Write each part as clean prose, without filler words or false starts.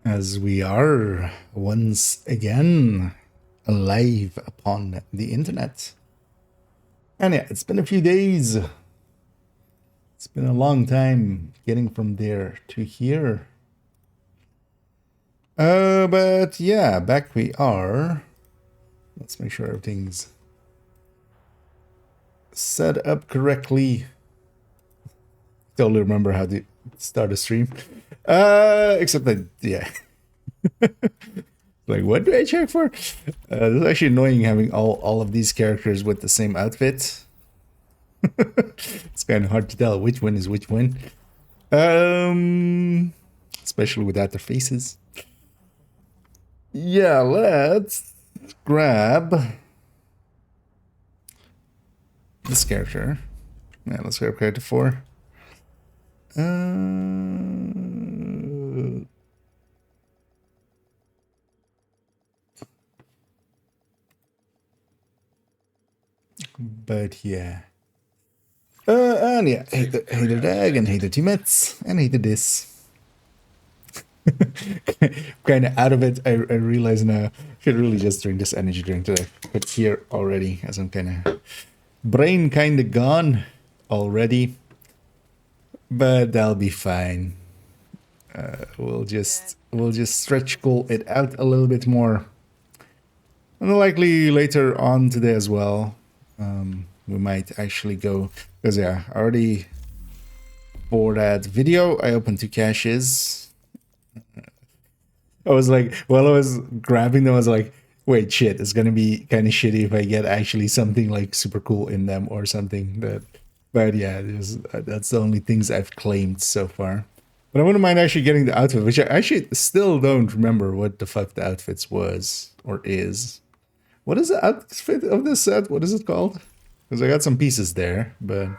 as we are once again alive upon the internet. And yeah, it's been a few days. It's been a long time getting from there to here. But yeah, back we are. Let's make sure everything's set up correctly. Totally remember how to start a stream. Except that, yeah. Like, what do I check for? It's actually annoying having all of these characters with the same outfit. It's kind of hard to tell which one is which one. Especially without their faces. Yeah, let's grab this character. Yeah, let's grab character 4. But yeah. And yeah, hate the dag and hate the teammates and hate this. Kind of out of it. I realize now I should really just drink this energy drink today. But here already, as I'm kind of brain kind of gone already. But that'll be fine. We'll just stretch goal it out a little bit more. And likely later on today as well. We might actually go, because yeah, already for that video I opened 2 caches. I was like, while I was grabbing them, I was like, wait, shit, it's gonna be kind of shitty if I get actually something like super cool in them or something. But yeah, that's the only things I've claimed so far. But I wouldn't mind actually getting the outfit, which I actually still don't remember what the fuck the outfits was or is. What is the outfit of this set? What is it called? Because I got some pieces there, but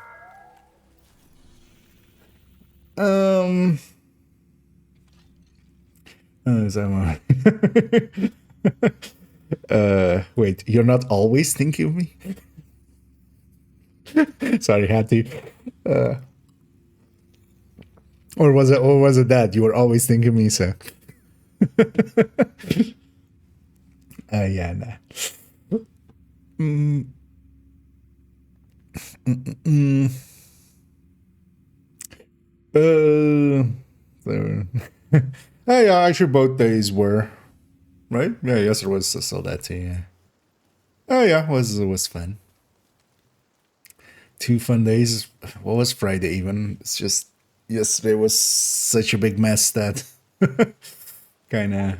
wait, you're not always thinking of me? Sorry, had to. Or was it that you were always thinking of me, so? Yeah, nah. Yeah, actually both days were, right? Yeah, yesterday was still that too, yeah. Oh yeah, it was fun. 2 fun days. What was Friday even? It's just, yesterday was such a big mess that kinda...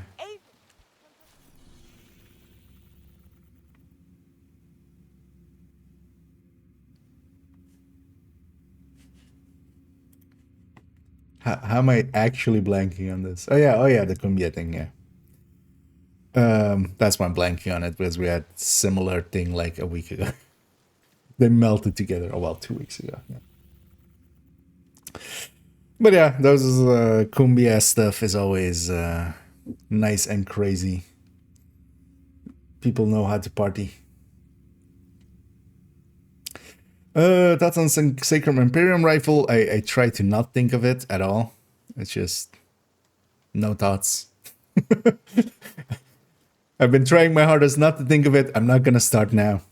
How am I actually blanking on this? Oh yeah, the cumbia thing, yeah. That's why I'm blanking on it, because we had similar thing like a week ago. They melted together. Oh well, 2 weeks ago. Yeah. But yeah, those cumbia stuff is always nice and crazy. People know how to party. That's on Sacrum Imperium rifle. I try to not think of it at all. It's just no thoughts. I've been trying my hardest not to think of it. I'm not gonna start now.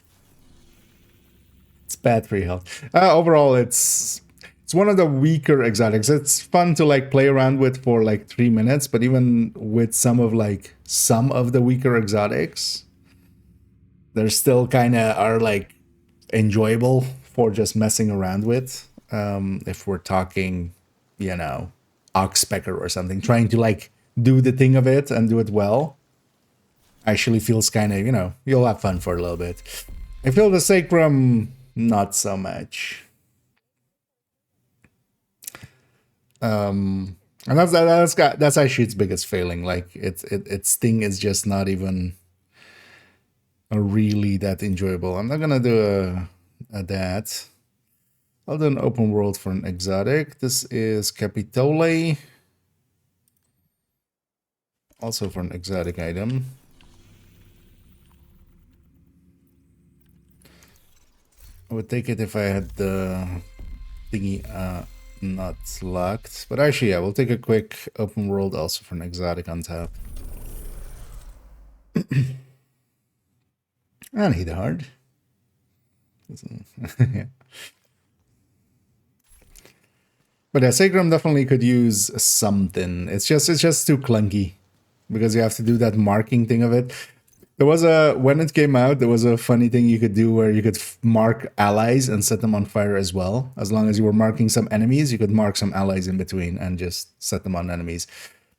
It's bad for your health. Overall, it's one of the weaker exotics. It's fun to like play around with for like 3 minutes, but even with some of the weaker exotics, they're still kind of are like enjoyable for just messing around with. If we're talking, you know, Oxpecker or something, trying to like do the thing of it and do it well, actually feels kind of, you know, you'll have fun for a little bit. I feel the Sacrum, not so much. And that's actually its biggest failing. Like its thing is just not even really that enjoyable. I'm not gonna do a that. I'll do an open world for an exotic. This is Capitole. Also for an exotic item. I would take it if I had the thingy not locked. But actually, yeah, we'll take a quick open world also for an exotic on top. And hit hard. Yeah. But yeah, Sacrum definitely could use something. It's just too clunky because you have to do that marking thing of it. There was when it came out, there was a funny thing you could do where you could mark allies and set them on fire as well. As long as you were marking some enemies, you could mark some allies in between and just set them on enemies.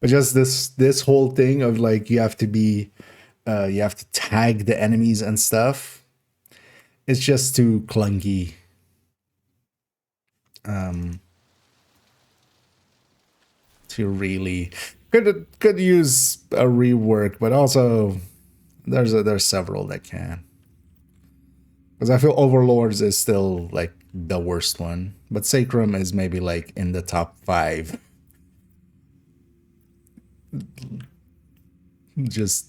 But just this whole thing of like you have to tag the enemies and stuff. It's just too clunky. To really could use a rework, but also there's several that can. Because I feel Overlords is still like the worst one, but Sacrum is maybe like in the top 5. Just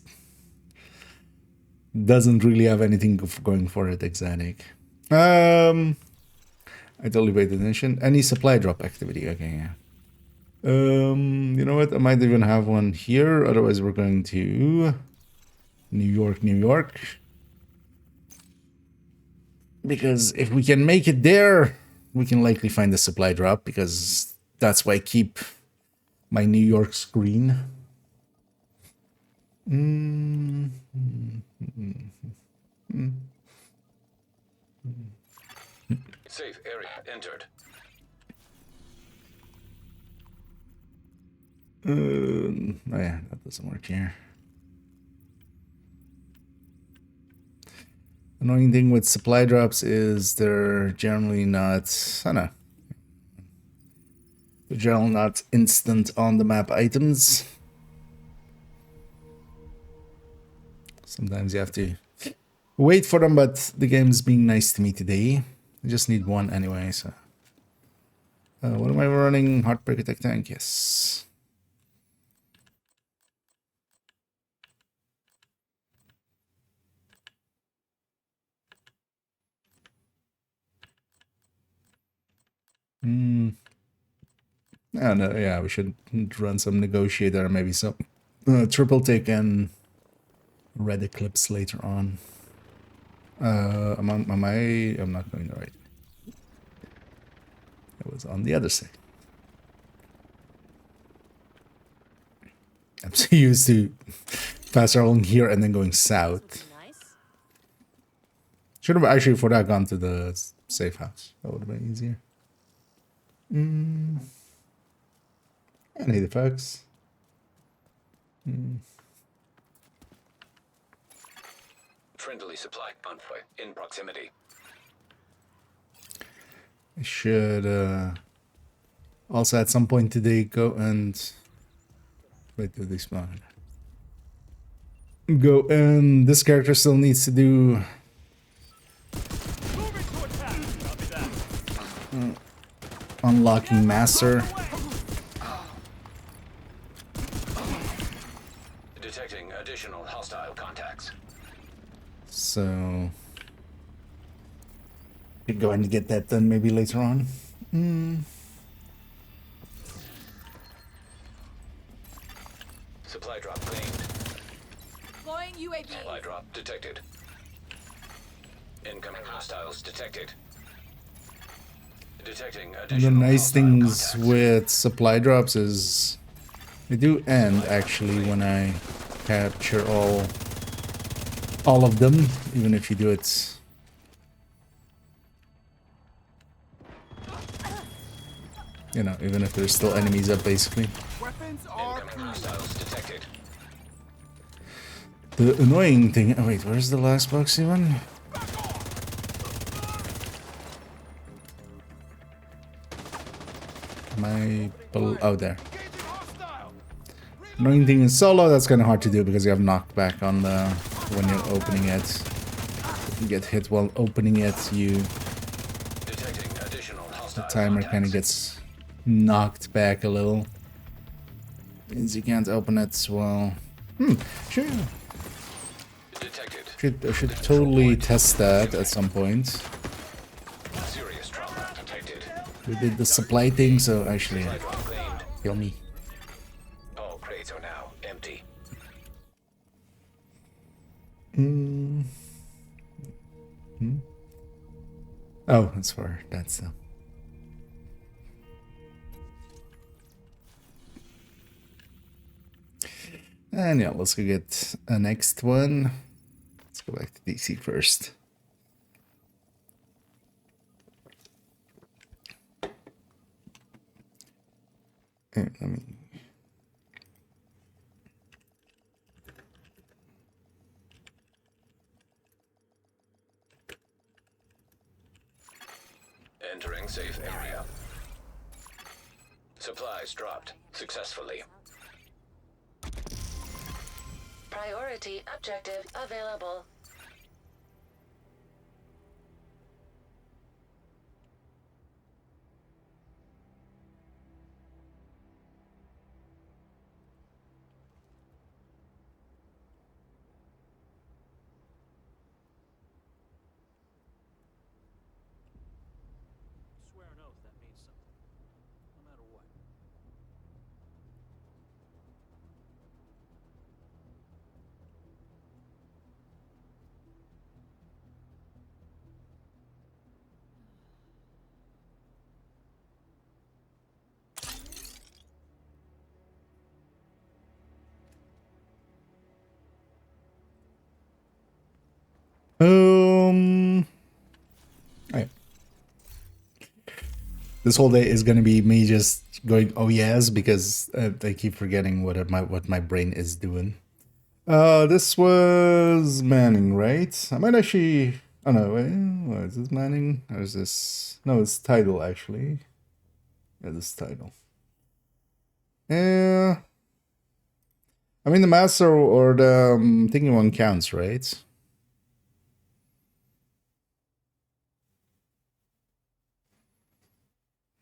doesn't really have anything going for it. Exotic. I totally paid attention. Any supply drop activity? Okay, yeah. You know what? I might even have one here. Otherwise, we're going to New York, New York. Because if we can make it there, we can likely find the supply drop. Because that's why I keep my New York screen. Safe area entered. Oh yeah, that doesn't work here. Annoying thing with supply drops is they're generally not, I don't know. They're generally not instant on the map items. Sometimes you have to wait for them, but the game's being nice to me today. I just need one anyway, so. What am I running? Heartbreak Attack Tank, yes. I don't know, yeah, we should run some Negotiator, maybe some Triple Tick and Red Eclipse later on. I'm not going the right. It was on the other side. I'm so used to fast traveling here and then going south. Should have actually for that gone to the safe house. That would have been easier. I need the folks. Friendly supply convoy in proximity. I should also at some point today go and wait till they spawn. Go and this character still needs to do unlocking master. Detecting additional hostile contacts. So could go ahead and get that done maybe later on. Supply drop claimed. Deploying UAV. Supply drop detected. Incoming hostiles detected. Detecting additional The nice things contacts. with supply drops is they do end actually when I capture all of them, even if you do it. You know, even if there's still enemies up, basically. Incoming hostiles detected. The annoying thing. Oh wait, where's the last box even? Oh, there. Annoying thing in solo, that's kind of hard to do because you have knockback on the when you're opening it. If you get hit while opening it, the timer kind of gets knocked back a little. Means you can't open it well. Sure. I should totally test that at some point. Serious trauma detected. We did the supply thing, so actually Supply drop claimed. kill me. All crates are now empty. Oh, that's for that stuff. And yeah, let's go get a next one. Let's go back to DC first. Let me. Entering safe area. Supplies dropped successfully. Priority objective available. Swear an oath that means something, no matter what. Alright. This whole day is gonna be me just going, oh yes, because I keep forgetting what my brain is doing. This was Manning, right? I might actually. Oh no, wait, what is this Manning? Or is this? No, it's title actually. Yeah, this is title. Yeah. I mean, the master or the thinking one counts, right?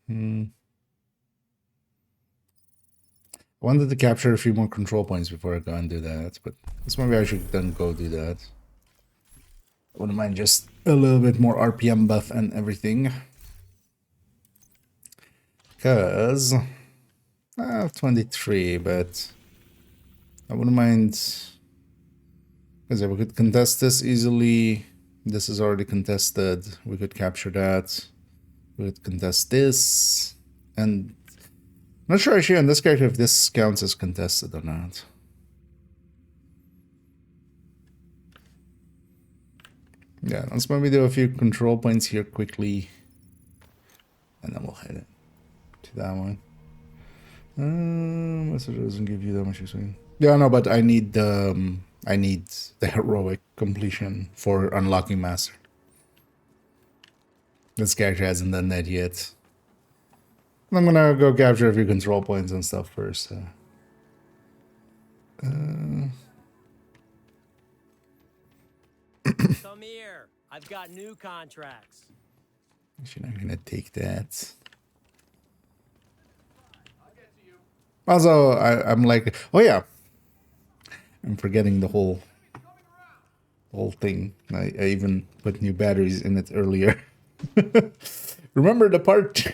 I wanted to capture a few more control points before I go and do that, but this maybe I should then go do that. I wouldn't mind just a little bit more RPM buff and everything. Because I have 23, but I wouldn't mind. Because we could contest this easily. This is already contested. We could capture that. We could contest this. And I'm not sure actually on this character if this counts as contested or not. Yeah, let's maybe do a few control points here quickly. And then we'll head it to that one. Message doesn't give you that much experience. Yeah, no, but I need the heroic completion for unlocking master. This character hasn't done that yet. I'm gonna go capture a few control points and stuff first. Come here. I've got new contracts. Actually, I'm gonna take that. Also, I'm like, oh yeah, I'm forgetting the whole thing. I even put new batteries in it earlier. Remember the part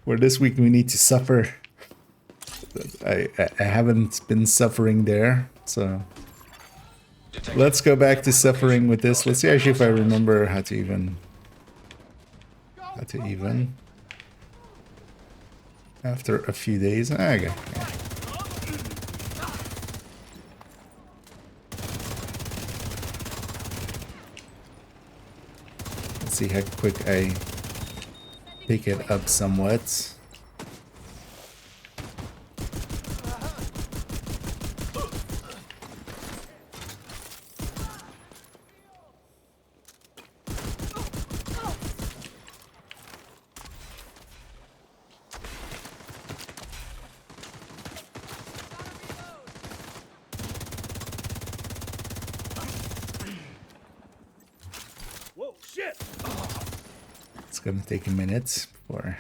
where this week we need to suffer? I haven't been suffering there, so let's go back to suffering with this. Let's see actually if I remember how to even after a few days. Okay. Yeah. Let's see how quick I pick it up somewhat. Whoa, shit! It's gonna take a minute before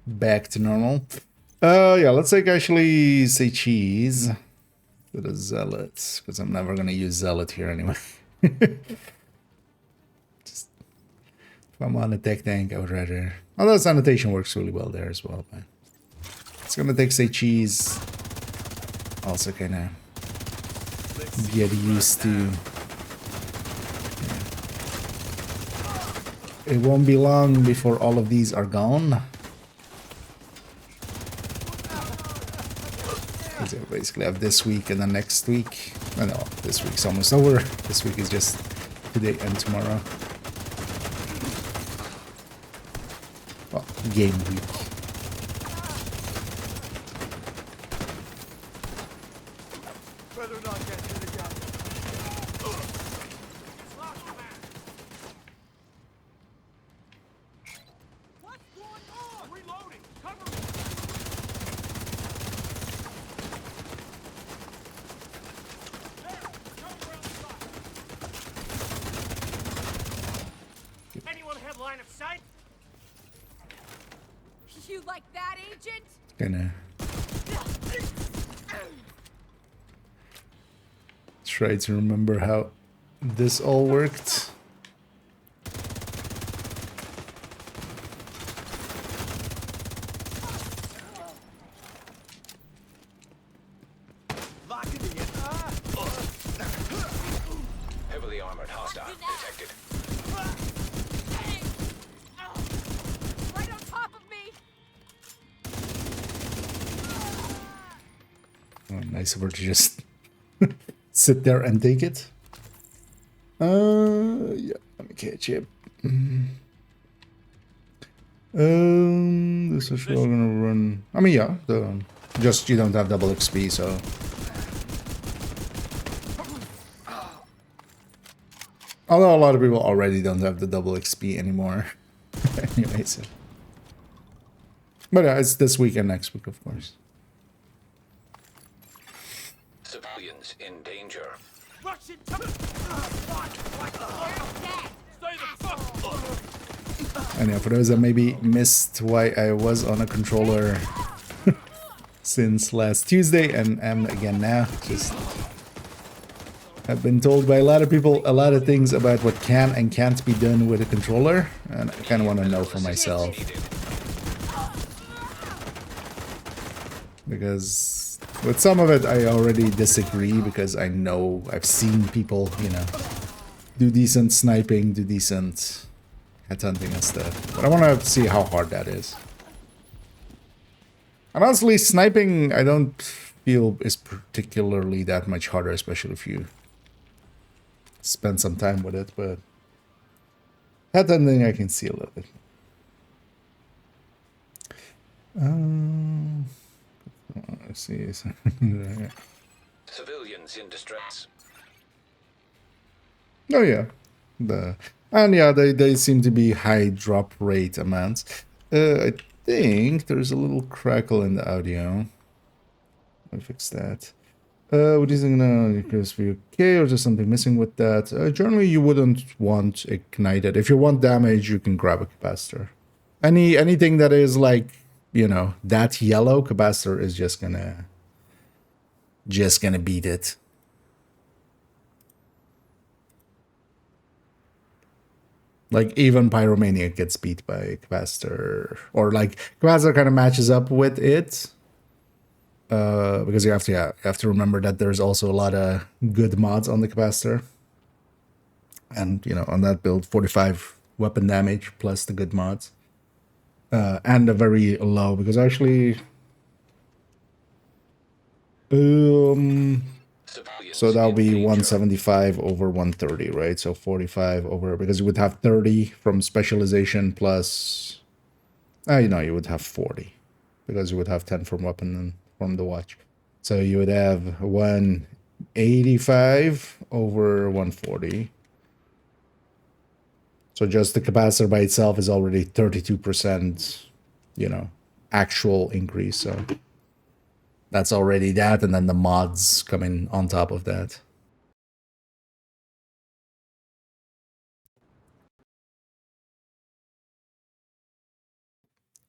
back to normal. Yeah, let's take actually say cheese to the zealot, because I'm never gonna use zealot here anyway. Just if I'm on a tech tank, I would rather Although sanitation works really well there as well, but it's gonna take, say, cheese. Also kind of get used to. It won't be long before all of these are gone. So basically I have this week and then next week. Oh no, this week's almost over. This week is just today and tomorrow. Well, game week. What's going on? Reloading. Cover me. Anyone have line of sight? You like that, Agent? Gonna try to remember how this all worked. Heavily armored hostile detected. Right on top of me! Oh, nice of her to just sit there and take it. Yeah, let me catch it. This is all gonna run. I mean, yeah, just you don't have double XP, so. Although a lot of people already don't have the double XP anymore. Anyway, so. But yeah, it's this week and next week, of course. Civilians in danger. Russian. Stay the fuck. And yeah, for those that maybe missed why I was on a controller since last Tuesday and am again now, just I've been told by a lot of people a lot of things about what can and can't be done with a controller, and I kind of want to know for myself. Because with some of it I already disagree, because I know I've seen people, you know, do decent sniping, do decent headhunting and stuff. But I want to see how hard that is. And honestly, sniping I don't feel is particularly that much harder, especially if you spend some time with it, but headhunting I can see a little bit. Let's see. Civilians in distress. Oh yeah, and yeah, they seem to be high drop rate amounts. I think there's a little crackle in the audio. Let me fix that. What is it gonna increase for you? Okay, or just something missing with that? Generally, you wouldn't want ignited. If you want damage, you can grab a capacitor. Anything that is like, you know, that yellow capacitor is just gonna beat it. Like even Pyromania gets beat by capacitor, or like capacitor kind of matches up with it. Because you have to remember that there's also a lot of good mods on the capacitor, and you know, on that build, 45 weapon damage plus the good mods, and a very low, because actually, so that'll be 175 over 130, right? So 45 over, because you would have 30 from specialization plus, you know, you would have 40 because you would have 10 from weapon and from the watch. So you would have 185 over 140. So just the capacitor by itself is already 32%, you know, actual increase. So that's already that, and then the mods coming on top of that.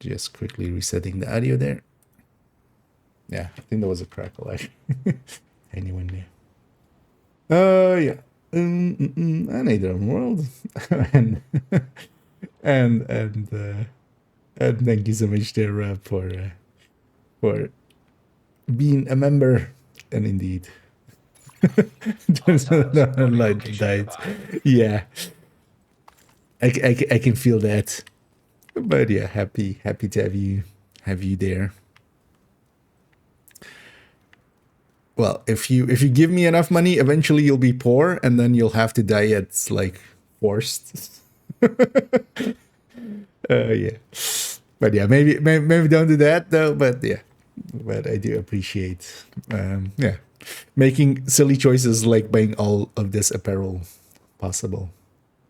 Just quickly resetting the audio there. Yeah, I think there was a crackle actually. Anyone there? Yeah. I need a world. and And thank you so much there, for being a member. And indeed, there's another light died. Yeah, I can feel that. But yeah, happy to have you there. Well, if you give me enough money, eventually you'll be poor, and then you'll have to die at like forced. Yeah, but yeah, maybe don't do that though. But yeah, but I do appreciate, yeah, making silly choices like buying all of this apparel possible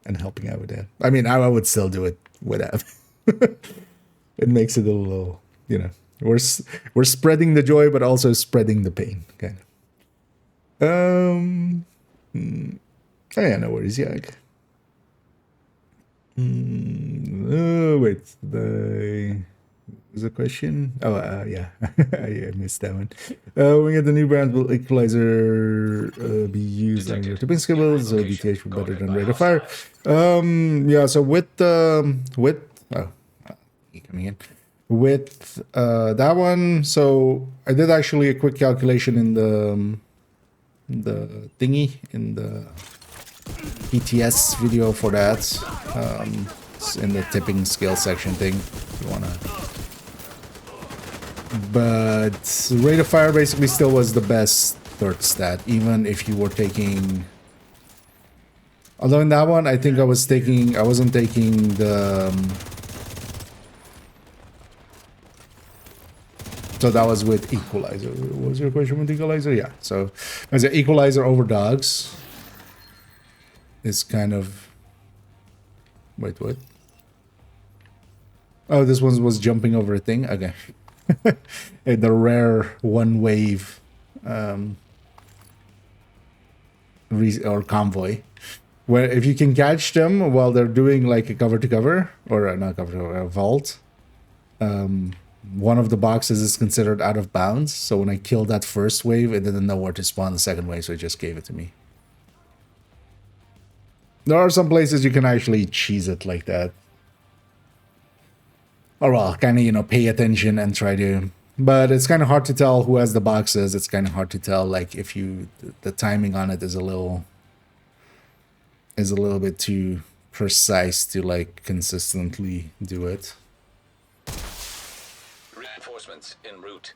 and helping out with that. I mean, I would still do it without. It makes it a little, you know, we're spreading the joy, but also spreading the pain, kind of. Oh yeah, no worries, yeah. Oh wait, there's a question. Oh yeah, I missed that one. When we get the new brand, will equalizer be used on your tipping skills? So DTH will better than rate of fire. Yeah. So with oh, you coming in with that one. So I did actually a quick calculation in the thingy in the ETS video for that. It's in the tipping skill section thing if you wanna. But rate of fire basically still was the best third stat, even if you were taking. Although in that one, I think I wasn't taking the. So that was with equalizer. What was your question with equalizer? Yeah. So as an equalizer over dogs. Is kind of. Wait, what? Oh, this one was jumping over a thing. Okay. The rare one wave or convoy, where if you can catch them while they're doing like a cover to cover or not cover to cover, a vault, one of the boxes is considered out of bounds. So when I killed that first wave, it didn't know where to spawn the second wave, so it just gave it to me. There are some places you can actually cheese it like that. Or well, kind of, you know, pay attention and try to. But it's kind of hard to tell who has the boxes. It's kind of hard to tell, like, if you the timing on it is a little bit too precise to like consistently do it. Reinforcements en route.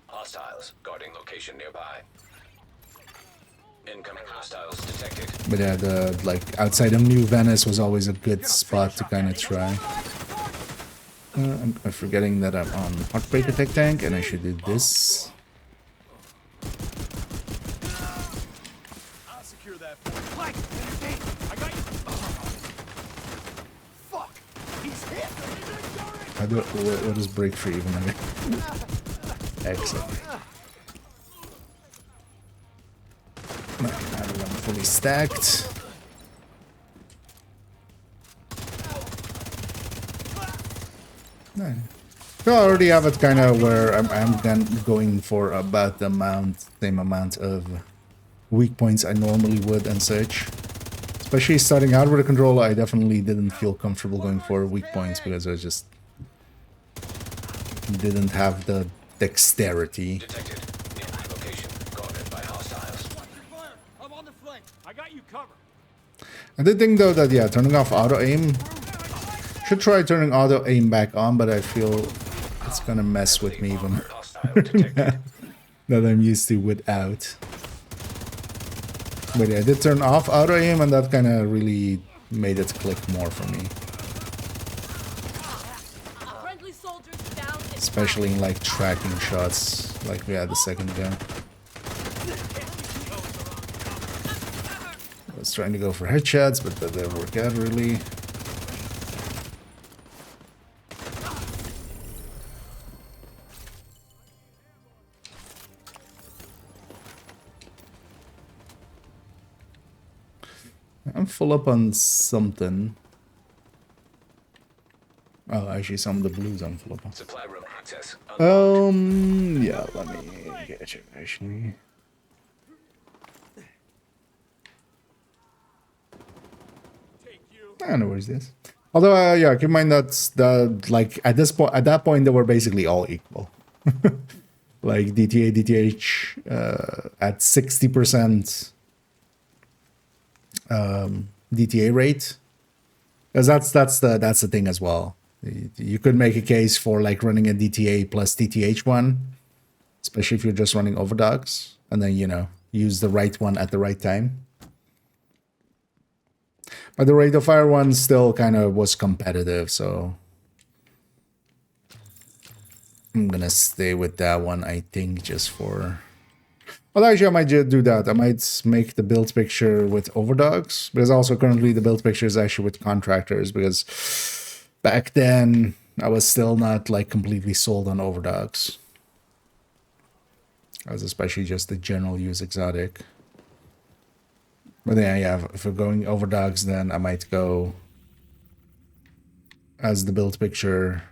Hostiles guarding location nearby. Incoming hostiles detected. But yeah, the like outside of New Venice was always a good spot to kind of try. I'm forgetting that I'm on Heartbreak Attack Tank and I should do this. I'll secure that. Mike, I got you. Fuck. He's hit. How do what does break free even mean? Excellent. Another one fully stacked. No. So I already have it kind of where I'm then going for about the same amount of weak points I normally would and such. Especially starting out with a controller, I definitely didn't feel comfortable going for weak points because I just didn't have the dexterity. Detected. In location guarded by hostiles. I'm on the flank. I got you covered. I did think though that yeah, turning off auto aim. Should try turning auto aim back on, but I feel it's gonna mess with me even Hostile detected. that I'm used to without. But yeah, I did turn off auto aim and that kind of really made it click more for me. Friendly soldiers down and Especially in like tracking shots like we had a second ago. I was trying to go for headshots, but that didn't work out really. I'm full up on something. Oh, actually, some of the blues I'm full up on. Supply room access. Yeah, let me get you actually. Take you. I know where's this. Although, yeah, keep in mind that like at that point, they were basically all equal. Like DTA, DTH at 60% DTA rate, because that's the thing as well. You could make a case for like running a DTA plus DTH one, especially if you're just running overdogs, and then use the right one at the right time. But the rate of fire one still kind of was competitive, so I'm gonna stay with that one, I think, just for... Well, actually, I might do that. I might make the build picture with overdogs, because also currently the build picture is actually with contractors, because back then I was still not like completely sold on overdogs. I was especially just the general use exotic. But yeah, if we're going overdogs, then I might go as the build picture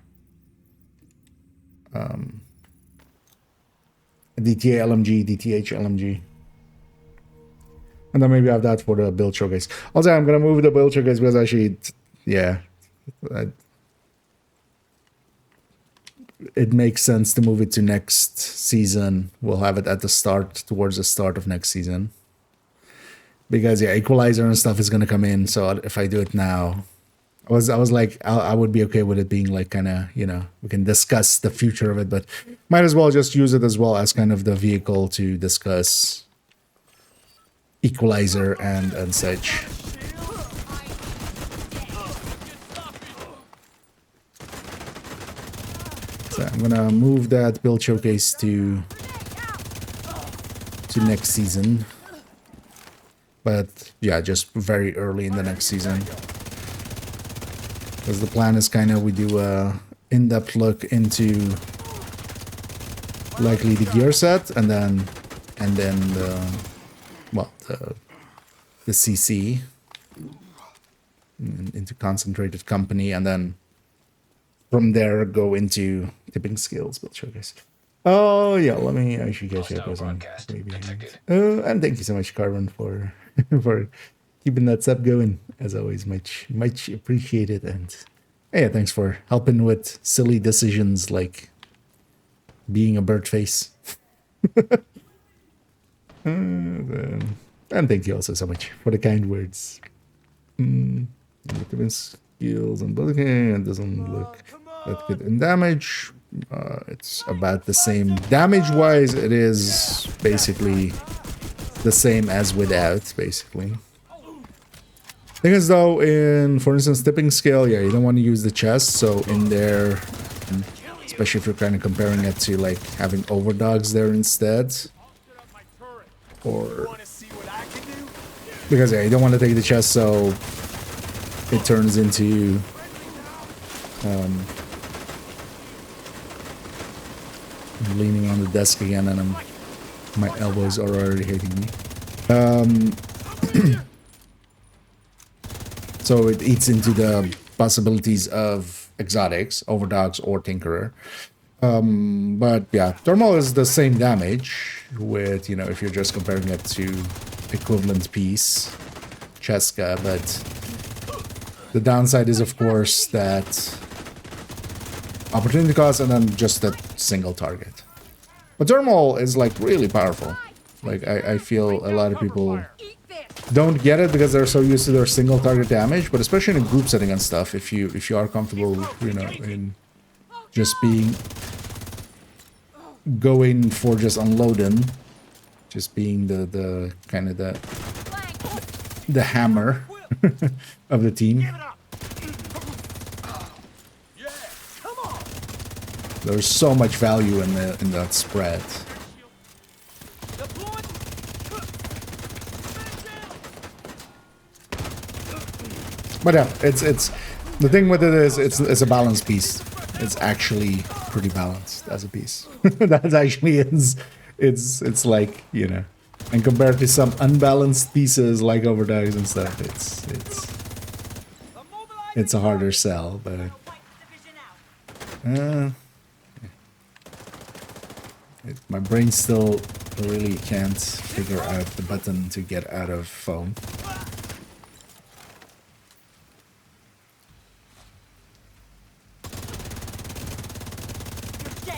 DTA LMG, DTH LMG. And then maybe have that for the build showcase. Also, I'm going to move the build showcase because actually, it makes sense to move it to next season. We'll have it at the start, towards the start of next season. Because yeah, equalizer and stuff is going to come in. So if I do it now, I was like, I would be okay with it being like kind of, we can discuss the future of it, but might as well just use it as well as kind of the vehicle to discuss equalizer and such. So I'm gonna move that build showcase to next season, but yeah, just very early in the next season. Because the plan is kind of we do a in-depth look into likely the gear set and then the CC into concentrated company, and then from there go into tipping skills build showcase. Oh yeah, let me actually get you up maybe. And thank you so much, Carbon, for keeping that sub going, as always. Much appreciated. And yeah, thanks for helping with silly decisions like being a bird face. And thank you also so much for the kind words. Skills and okay, it doesn't look that good in damage. It's about the same damage wise. It is basically the same as without, basically. Thing is though, in for instance tipping scale, yeah, you don't want to use the chest, so in there, especially if you're kind of comparing it to like having overdogs there instead, or because yeah, you don't want to take the chest, so it turns into I'm leaning on the desk again, and my elbows are already hating me. So it eats into the possibilities of exotics, overdogs, or tinkerer. But yeah, thermal is the same damage with, if you're just comparing it to equivalent piece, Cheska, but the downside is, of course, that opportunity cost and then just that single target. But thermal is like really powerful. Like I feel a lot of people don't get it because they're so used to their single target damage, but especially in a group setting and stuff, if you are comfortable, in just going for just unloading, just being the kind of the hammer of the team. There's so much value in that spread. But yeah, it's the thing with it is it's a balanced piece. It's actually pretty balanced as a piece. That actually is. It's like, and compared to some unbalanced pieces like overdogs and stuff, it's a harder sell, but my brain still really can't figure out the button to get out of foam.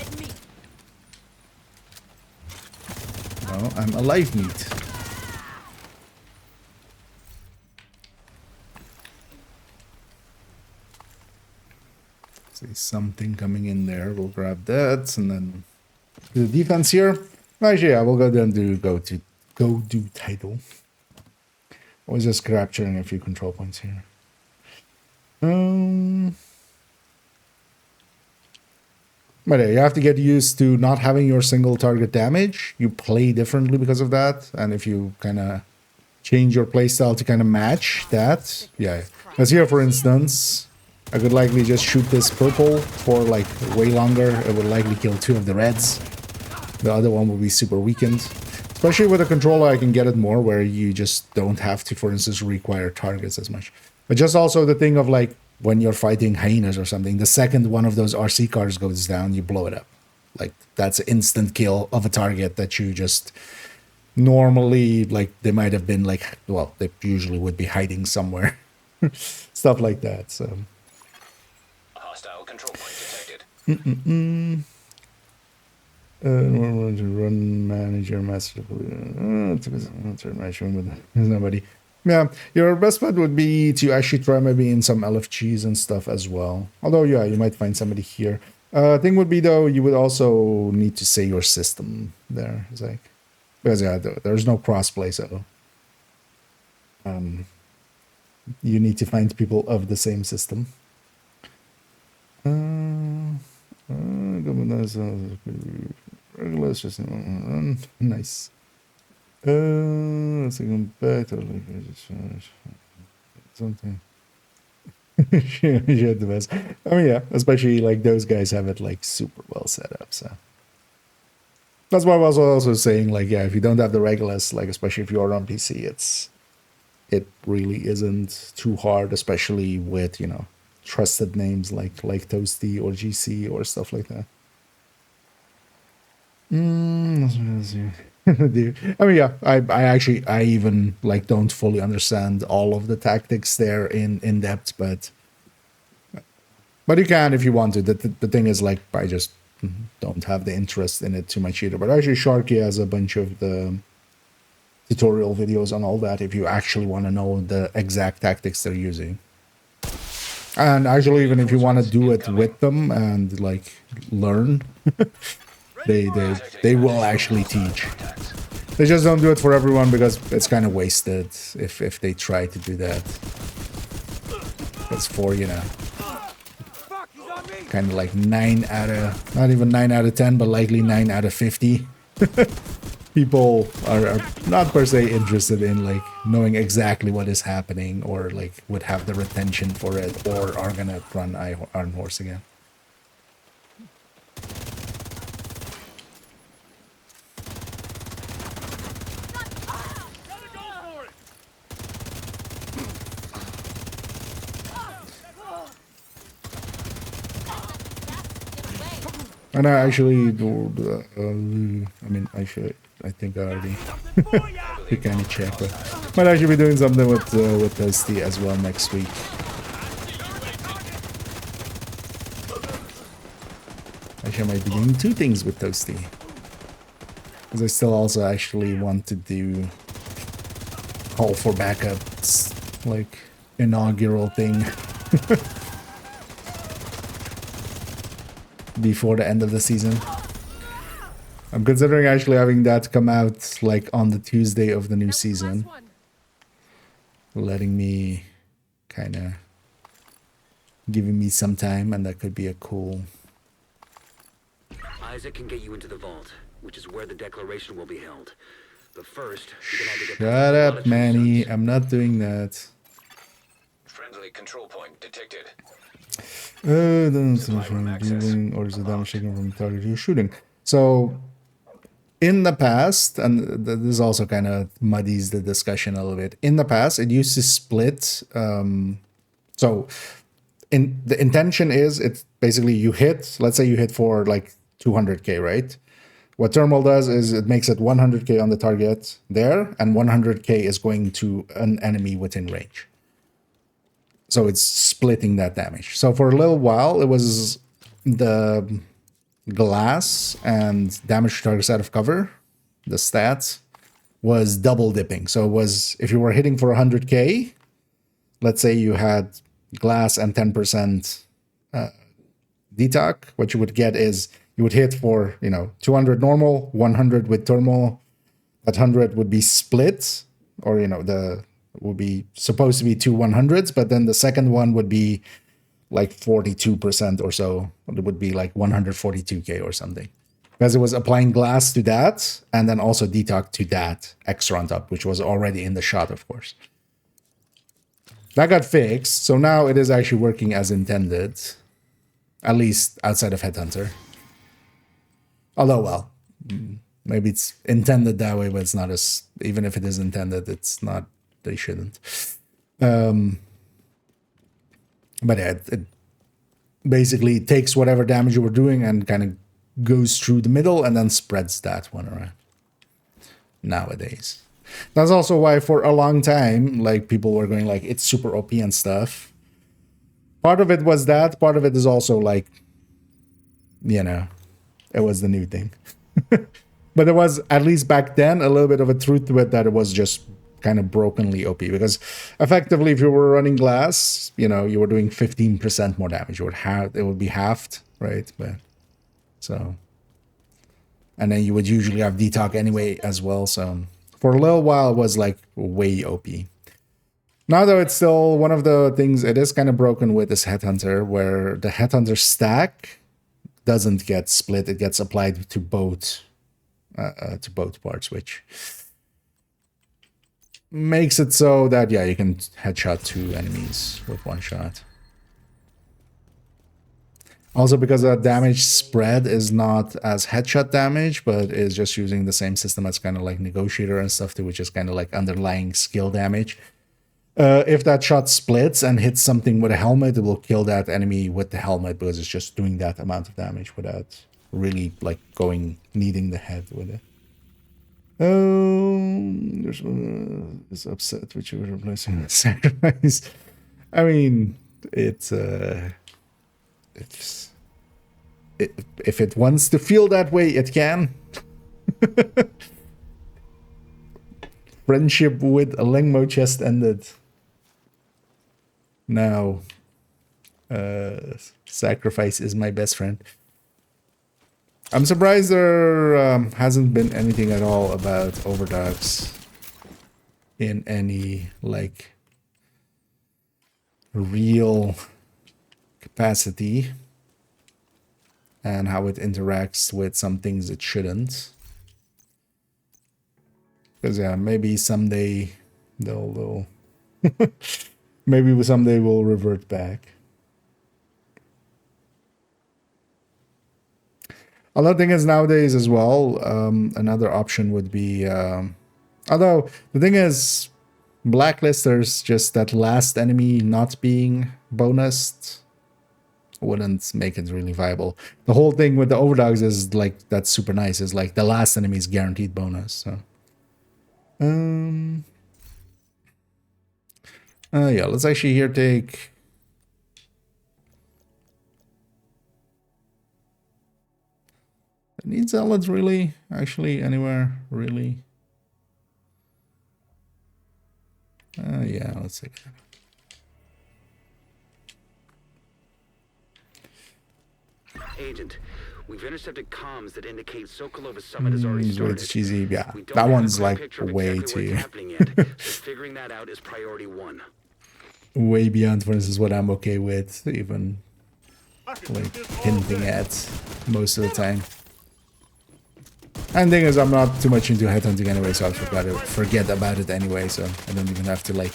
dead meat. No, I'm alive meat. See something coming in there. We'll grab that and then the defense here. Actually, yeah, we'll go down to go do title. I was just capturing a few control points here. But yeah, you have to get used to not having your single target damage. You play differently because of that. And if you kind of change your playstyle to kind of match that, yeah. Because here, for instance, I could likely just shoot this purple for like way longer. It would likely kill 2 of the reds. The other one will be super weakened. Especially with a controller, I can get it more where you just don't have to, for instance, require targets as much. But just also the thing of like, when you're fighting hyenas or something, the second one of those RC cars goes down, you blow it up. Like, that's an instant kill of a target that you just normally, like, they might have been like, well, they usually would be hiding somewhere. Stuff like that, so. Hostile control point detected. Run manager master. There's nobody. Yeah, your best bet would be to actually try maybe in some LFGs and stuff as well. Although, yeah, you might find somebody here. Thing would be, though, you would also need to say your system there. It's like, because, yeah, there's no crossplay, so you need to find people of the same system. Nice. Let's go back to something. She had the best. I mean, yeah, especially like those guys have it like super well set up. So that's why I was also saying, like, yeah, if you don't have the Regulus, like, especially if you're on PC, it really isn't too hard, especially with, you know, trusted names like Toasty or GC or stuff like that. I mean, yeah, I even like don't fully understand all of the tactics there in depth, but you can if you want to. The thing is, like, I just don't have the interest in it too much either. But actually, Sharky has a bunch of the tutorial videos on all that if you actually want to know the exact tactics they're using. And actually, even if you want to do it with them and like learn, they will actually teach. They just don't do it for everyone because it's kind of wasted if they try to do that. It's for, you know, kind of like 9 out of, not even 9 out of 10, but likely 9 out of 50. People are not per se interested in like knowing exactly what is happening or like would have the retention for it or are gonna run Iron Horse again. And I actually do, I mean, I think I already we kind of check, but might actually be doing something with Toasty as well next week. Actually, I might be doing 2 things with Toasty. Because I still also actually want to do call for backups, like inaugural thing. Before the end of the season. I'm considering actually having that come out like on the Tuesday of the new season. Letting me kind of giving me some time, and that could be a cool. Isaac can get you into the vault, which is where the declaration will be held. But first, you're gonna have to get Shut up, Manny. I'm not doing that. Friendly control point detected. Orders the damage taken from the target you're shooting. So, in the past, and this also kind of muddies the discussion a little bit. In the past, it used to split. So, the intention is it's basically you hit. Let's say you hit for like 200k, right? What Thermal does is it makes it 100k on the target there, and 100k is going to an enemy within range. So it's splitting that damage. So for a little while, it was the glass and damage to targets out of cover, the stats, was double dipping. So it was, if you were hitting for 100k, let's say you had glass and 10% detox, what you would get is you would hit for, 200 normal, 100 with thermal. That 100 would be split, or, the would be supposed to be two 100s, but then the second one would be like 42% or so. It would be like 142k or something. Because it was applying glass to that, and then also detox to that extra on top, which was already in the shot, of course. That got fixed, so now it is actually working as intended. At least outside of Headhunter. Although, well, maybe it's intended that way, but it's not as... Even if it is intended, it's not... They shouldn't. But yeah, it basically takes whatever damage you were doing and kind of goes through the middle and then spreads that one around. Nowadays. That's also why for a long time, like, people were going like, it's super OP and stuff. Part of it was that. Part of it is also like, it was the new thing. But there was, at least back then, a little bit of a truth to it that it was just kind of brokenly OP. Because effectively, if you were running glass, you were doing 15% more damage. It would be halved, right? But so, and then you would usually have detox anyway as well. So for a little while, it was like way OP. Now, though, it's still one of the things it is kind of broken with this Headhunter, where the Headhunter stack doesn't get split; it gets applied to both parts, which makes it so that you can headshot two enemies with one shot. Also, because the damage spread is not as headshot damage, but is just using the same system as kind of like Negotiator and stuff too, which is kind of like underlying skill damage. If that shot splits and hits something with a helmet, it will kill that enemy with the helmet because it's just doing that amount of damage without really like needing the head with it. There's is upset which you were replacing with sacrifice. I mean, if it wants to feel that way, it can. Friendship with a Lengmo chest ended. Now, sacrifice is my best friend. I'm surprised there hasn't been anything at all about overdogs in any, like, real capacity and how it interacts with some things it shouldn't. Because, maybe someday they'll maybe someday we'll revert back. Another thing is nowadays as well, another option would be, although the thing is, Blacklist, there's just that last enemy not being bonused wouldn't make it really viable. The whole thing with the overdogs is like, that's super nice, is like the last enemy is guaranteed bonus, so. Let's actually here take... Need zealots really? Actually, anywhere really? Let's take that. Agent, we've intercepted comms that indicate Sokolova Summit has already started. It's cheesy, yeah. We don't That have a one's clear like picture of way exactly too... what's happening yet, but figuring that out is priority one. Way beyond, for instance, what I'm okay with, even like hinting at most of the time. And the thing is, I'm not too much into headhunting anyway, so I forget about it anyway, so I don't even have to like...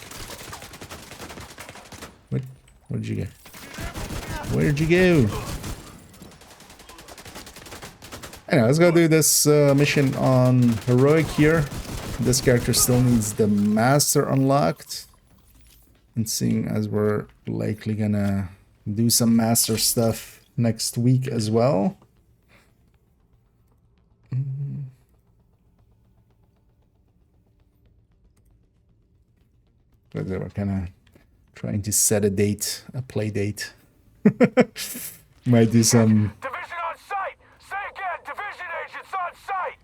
Where'd you go? Where'd you go? Anyway, let's go do this mission on Heroic here. This character still needs the Master unlocked. And seeing as we're likely gonna do some Master stuff next week as well. But we're kind of trying to set a date, a play date. Might do some... Division on site!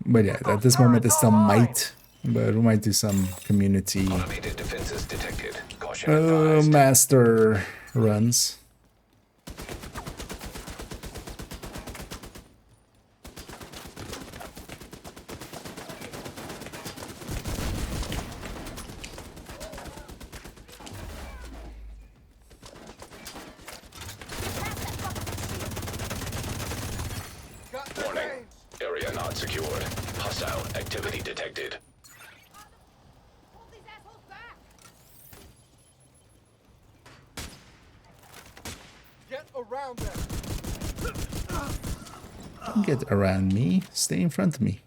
But yeah, at this moment it still might. But we might do some community Automated defenses detected. Caution advised. master runs. Warning. Area not secured. Hostile activity detected. Hold these assholes back! Get around them. Don't get around me. Stay in front of me.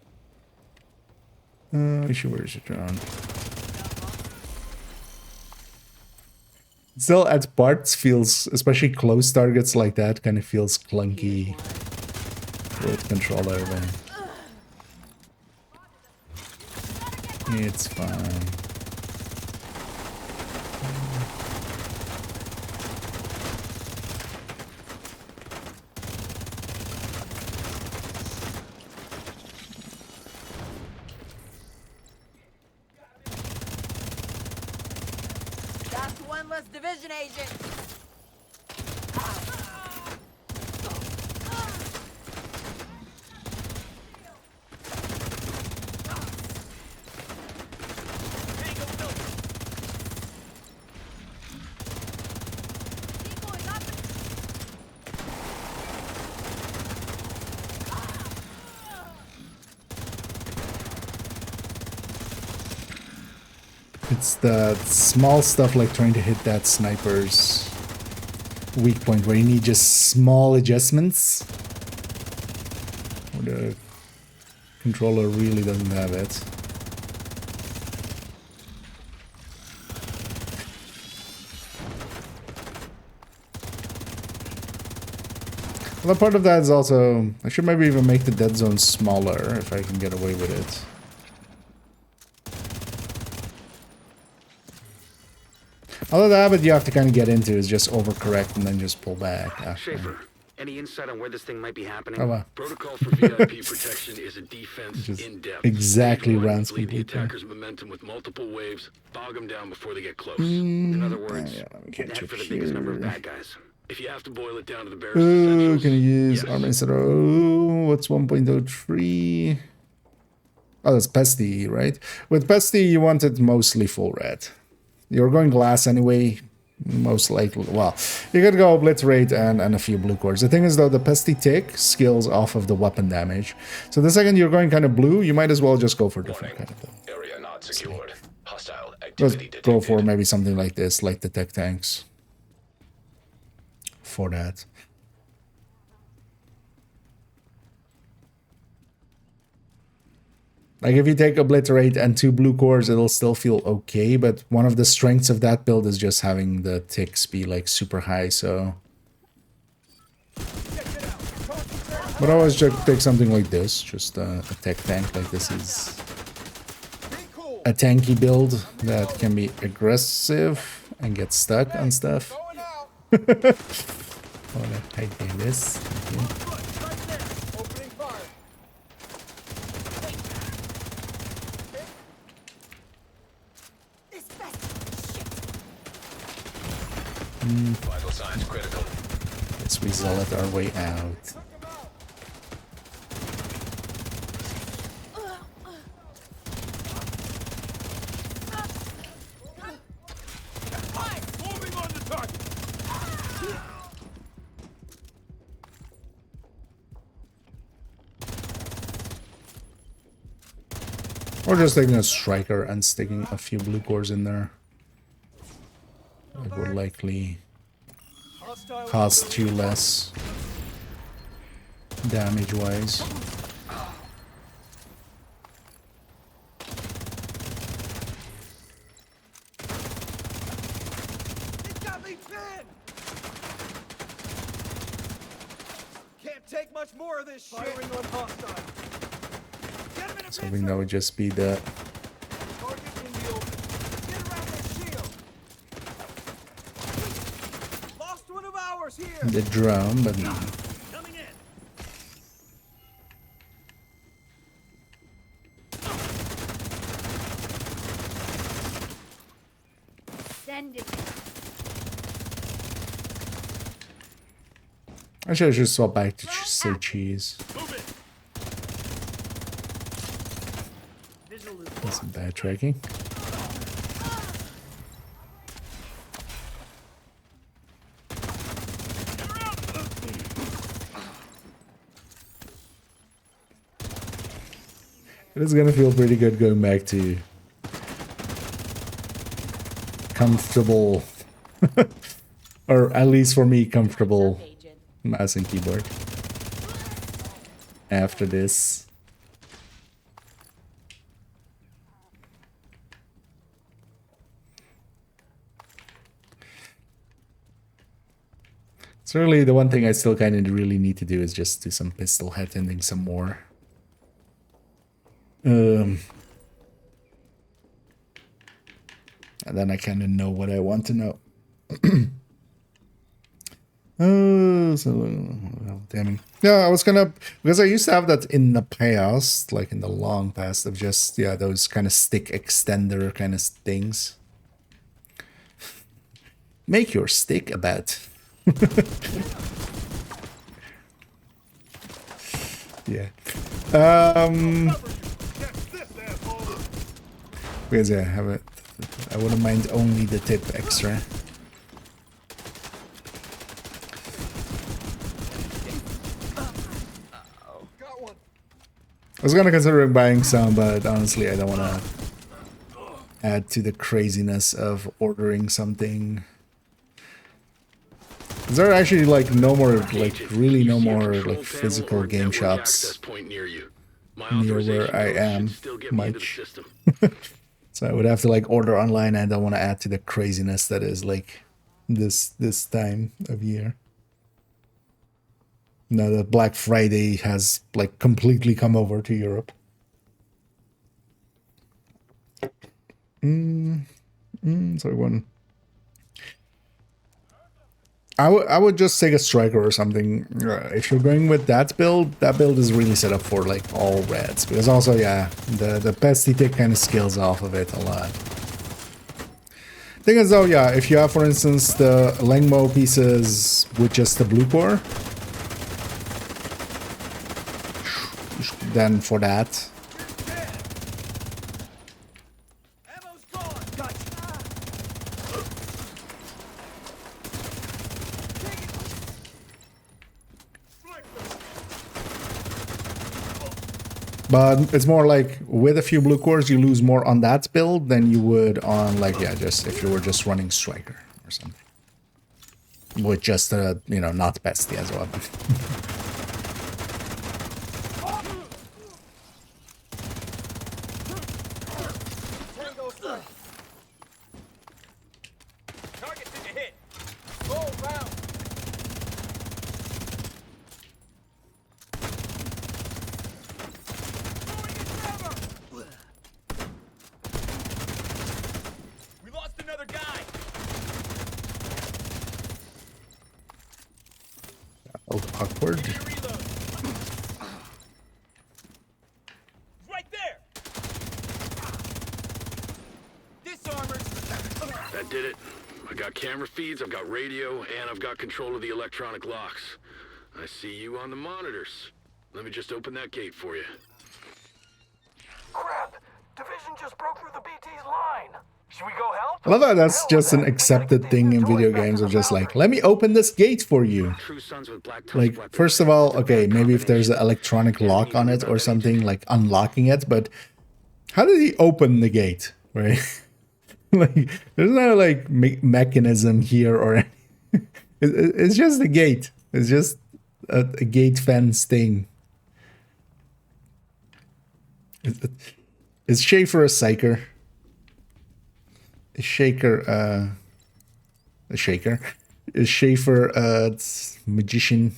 Issue, where is it around? Still, at parts feels, especially close targets like that, kind of feels clunky with controller. But it's fine. That's one less division agent! Decoys up and It's the small stuff like trying to hit that sniper's weak point where you need just small adjustments. Where the controller really doesn't have it. Well, part of that is also, I should maybe even make the dead zone smaller if I can get away with it. Although the habit you have to kind of get into is just overcorrect and then just pull back after. Schaefer, any insight on where this thing might be happening? Oh, wow. Protocol for VIP protection is a defense Just in depth. exactly Stage one, rounds lead the people. attackers' momentum with multiple waves, bog them down before they get close. In other words, yeah, we can't head check for the biggest number of here. bad guys. If you have to boil it down to the barest Can essentials, I use yes. armor instead of... Oh, what's 1.03? Oh, that's Pesty, right? With Pesty, you want it mostly full red. You're going glass anyway, most likely. Well, you could go Obliterate and a few blue cores. The thing is, though, the Pesty tick scales off of the weapon damage. So the second you're going kind of blue, you might as well just go for different kind of blue. Area not secured. Hostile Let's activity detected. go for maybe something like this, like the tech tanks. For that. Like if you take Obliterate and 2 blue cores, it'll still feel okay, but one of the strengths of that build is just having the ticks be like super high, so... But I always just take something like this, just a tech tank, like this is a tanky build that can be aggressive and get stuck on stuff. I wanna hide behind this. Thank you. Opening fire. this best shit! Vital signs critical. Guess we zealot our way out. Moving on to target. Or just taking a striker and sticking a few blue cores in there. It will likely Hostile. cost you less damage-wise. He's got me pinned. Can't take much more of this shit. Firing on hostile. Get him in a So I think that would just be the Target in the open. Get around that shield. Lost one of ours here. drum, but no. Coming in. Actually, I should swap back to say cheese. That's some bad tracking. It is gonna feel pretty good going back to comfortable, or at least for me, comfortable mouse and keyboard after this. It's really the one thing I still kind of really need to do is just do some pistol head ending some more. And then I kind of know what I want to know. Damn. Yeah, I was gonna, because I used to have that in the past, like in the long past, of just, yeah, those kind of stick extender kind of things. Make your stick a bat. Yeah. Because yeah, have it. I wouldn't mind only the tip extra. I was gonna consider buying some, but honestly, I don't want to add to the craziness of ordering something. Is there actually like no more, like really no more like physical game shops near where I am much? So I would have to like order online. I don't want to add to the craziness that is like this time of year. Now that Black Friday has like completely come over to Europe. Sorry, one. I would just take a striker or something. If you're going with that build is really set up for like all reds. Because also, yeah, the pesty tick kind of scales off of it a lot. Thing is though, yeah, if you have, for instance, the Lengmo pieces with just the blue core, then for that. But it's more like with a few blue cores, you lose more on that build than you would on like, yeah, just if you were just running striker or something. With just you know, not pesty as well. Oh, awkward. Right there. Disarmor. That did it. I got camera feeds, I've got radio, and I've got control of the electronic locks. I see you on the monitors. Let me just open that gate for you. Crap! Division just broke through the BT's line. Should we go help? I love how that's just an accepted thing in video games of just like, let me open this gate for you. Like, first of all, okay, maybe if there's an electronic lock on it or something, like unlocking it, but how did he open the gate, right? Like, there's no like mechanism here or anything. It's just a gate. It's just a gate fence thing. Is Schaefer a psyker? Is Shaker a shaker? Is Schaefer a magician?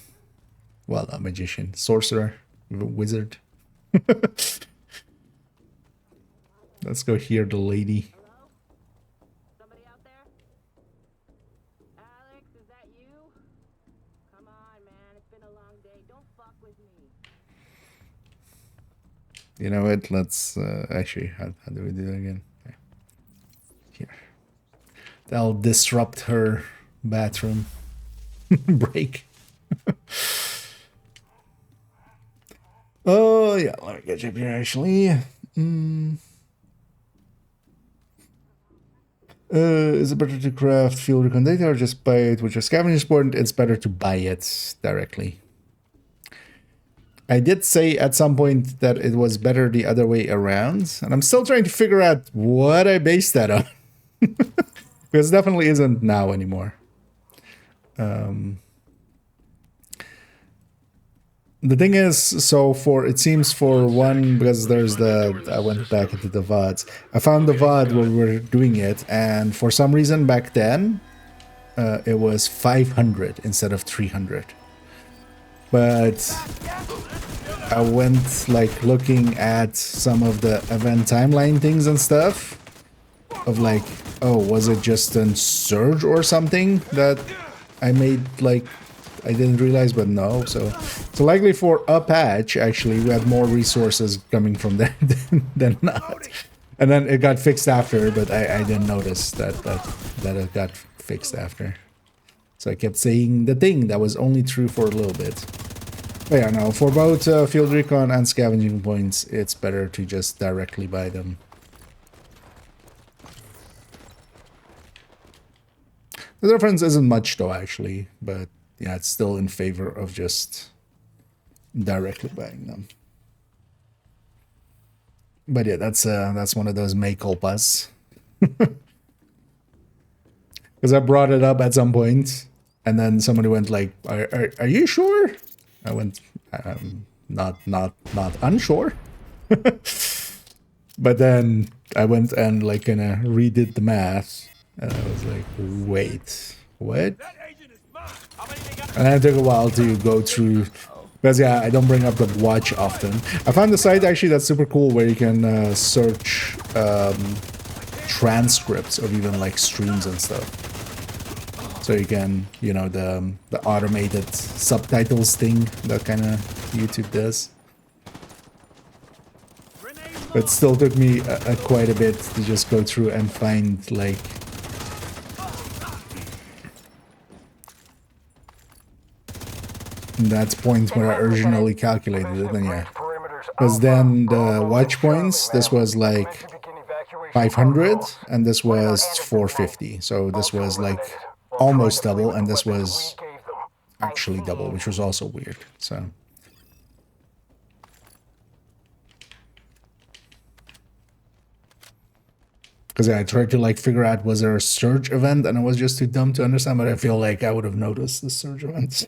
Well, not magician, sorcerer, wizard. Let's go hear the lady. Somebody out there? Alex, is that you? Come on, man. It's been a long day. Don't fuck with me. You know what? Let's actually, how do we do it again? Here. That'll disrupt her bathroom break. Oh, yeah, let me get you up here actually. Is it better to craft fuel recon data or just buy it with your scavenger sport? It's better to buy it directly. I did say at some point that it was better the other way around, and I'm still trying to figure out what I based that on. Because it definitely isn't now anymore. The thing is, so it seems for one, because there's I went back into the VODs. I found the VOD where we were doing it, and for some reason back then, it was 500 instead of 300. But I went like looking at some of the event timeline things and stuff of like, oh, was it just a surge or something that I made like I didn't realize, but no. So likely for a patch, actually, we had more resources coming from there than not. And then it got fixed after, but I didn't notice that it got fixed after. So I kept saying the thing that was only true for a little bit. But yeah, no, for both field recon and scavenging points, it's better to just directly buy them. The difference isn't much though, actually, but yeah, it's still in favor of just directly buying them. But yeah, that's one of those mea culpas. Because I brought it up at some point, and then somebody went like, "Are you sure?" I went, "Not unsure." But then I went and like kind of redid the math, and I was like, "Wait, what?" And it took a while to go through, because yeah, I don't bring up the watch often. I found the site actually that's super cool where you can search transcripts of even like streams and stuff. So you can, you know, the automated subtitles thing that kind of YouTube does. But it still took me quite a bit to just go through and find like that point where I originally calculated it, and yeah. Because then the watch points, this was like 500 and this was 450. So this was like almost double, and this was actually double, which was also weird. So because yeah, I tried to like figure out, was there a surge event, and I was just too dumb to understand, but I feel like I would have noticed the surge events.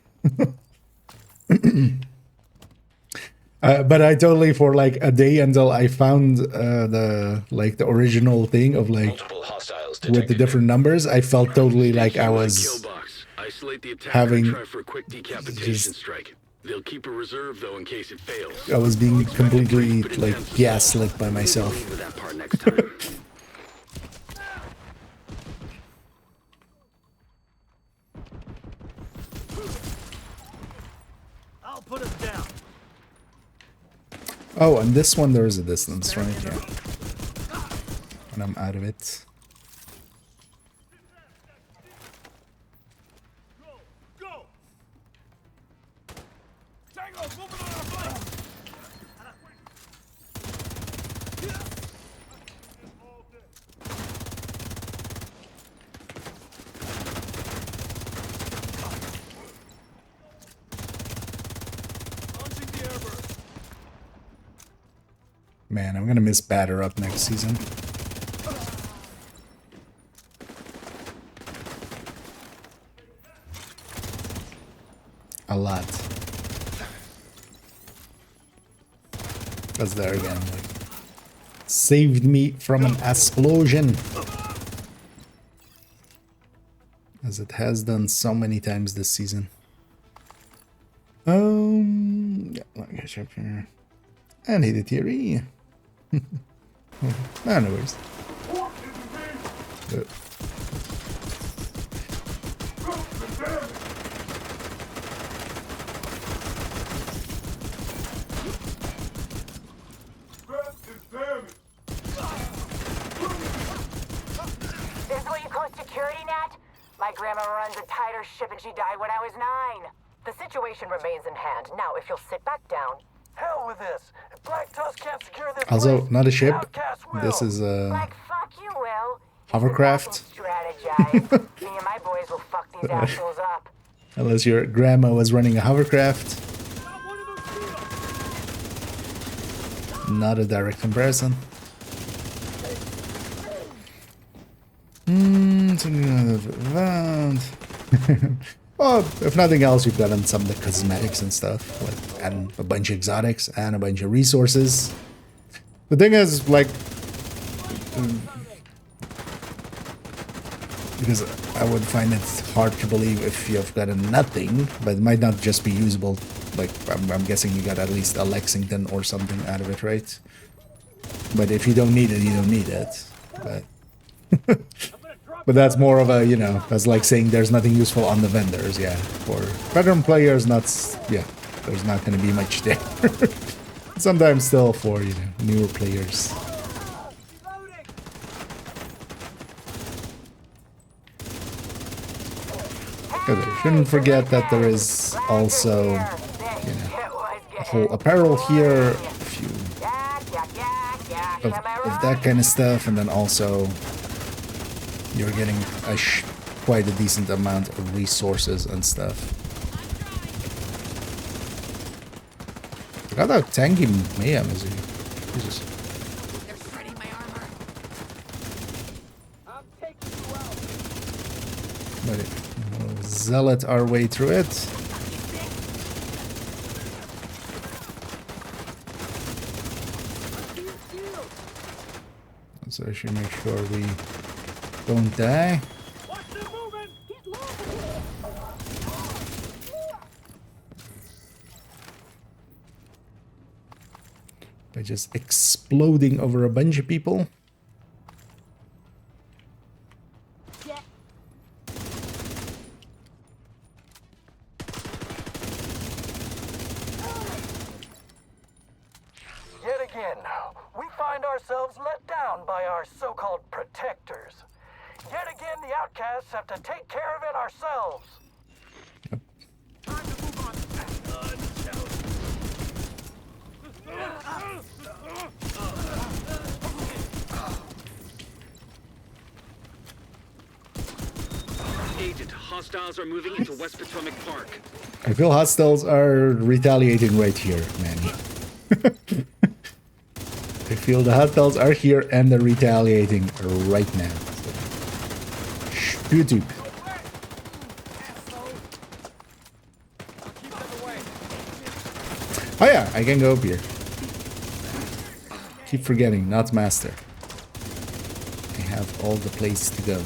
But I totally, for like a day until I found the original thing of like with the different numbers, I felt totally like I was having just, They'll keep a reserve though in case it fails. I was being completely like gaslit by myself. That part next time. I'll put us down. Oh, and this one there is a distance, right? Yeah. And I'm out of it. Go! Tango, moving on our flank! Launching the airburst. Man, I'm gonna miss Batter Up next season. A lot. That's there again. Like, saved me from an explosion. As it has done so many times this season. Yeah, let me get you up here. And hit a theory. No worries. This is what you call security, Nat? My grandma runs a tighter ship and she died when I was 9. The situation remains in hand. Now, if you'll sit back down Hell with this. If Black Tusk can't secure this Also, place, not a the ship. Outcast will. This is a Like, fuck you, Will. hovercraft. Strategize. Me and my boys will fuck these assholes up. Unless your grandma was running a hovercraft. Not a direct comparison. Well, if nothing else, you've gotten some of the cosmetics and stuff, like, and a bunch of exotics and a bunch of resources. The thing is, like, because I would find it hard to believe if you've gotten nothing, but it might not just be usable. Like, I'm guessing you got at least a Lexington or something out of it, right? But if you don't need it, you don't need it. But but that's more of a, you know, that's like saying there's nothing useful on the vendors, yeah. For veteran players, yeah, there's not going to be much there. Sometimes still for, you know, newer players. Because I shouldn't forget that there is also, you know, a whole apparel here, a few of that kind of stuff, and then also you're getting quite a decent amount of resources and stuff. Look how tanky Mayhem is here. Jesus. But we'll zealot our way through it. So I should make sure we don't die. By just exploding over a bunch of people. Yet again, we find ourselves let down by our so-called protectors. Yet again, the outcasts have to take care of it ourselves. Agent, hostiles are moving into West Potomac Park. I feel hostiles are retaliating right here, Manny. I feel the hostiles are here and they're retaliating right now. YouTube. Oh yeah, I can go up here. Keep forgetting, not master. I have all the place to go.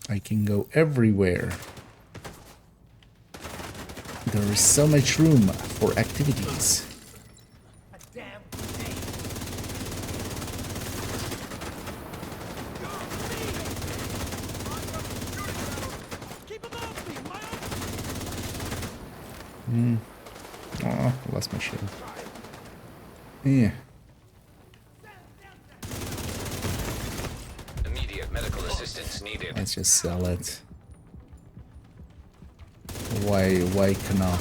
I can go everywhere. There is so much room for activities. Oh, I lost my shield. Yeah. Immediate medical assistance needed. Let's just sell it. Why cannot?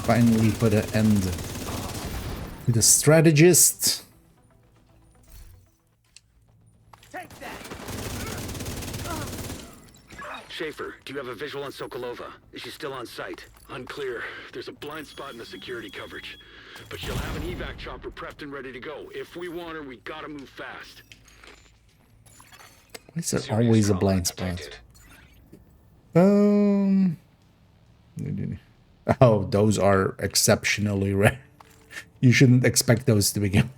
Finally put an end to the strategist. Schaefer, do you have a visual on Sokolova? Is she still on site? Unclear. There's a blind spot in the security coverage. But she'll have an evac chopper prepped and ready to go. If we want her, we gotta move fast. Why is there always a blind spot? Oh, those are exceptionally rare. You shouldn't expect those to begin.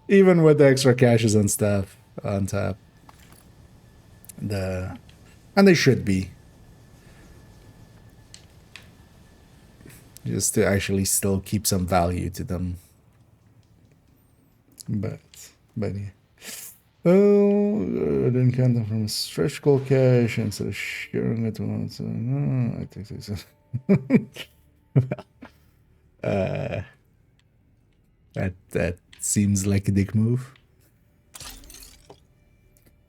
Even with the extra caches and stuff on top. And they should be. Just to actually still keep some value to them. But yeah. Oh, I didn't count them from a stretch goal cache instead of sharing it once. No, I think so. That seems like a dick move.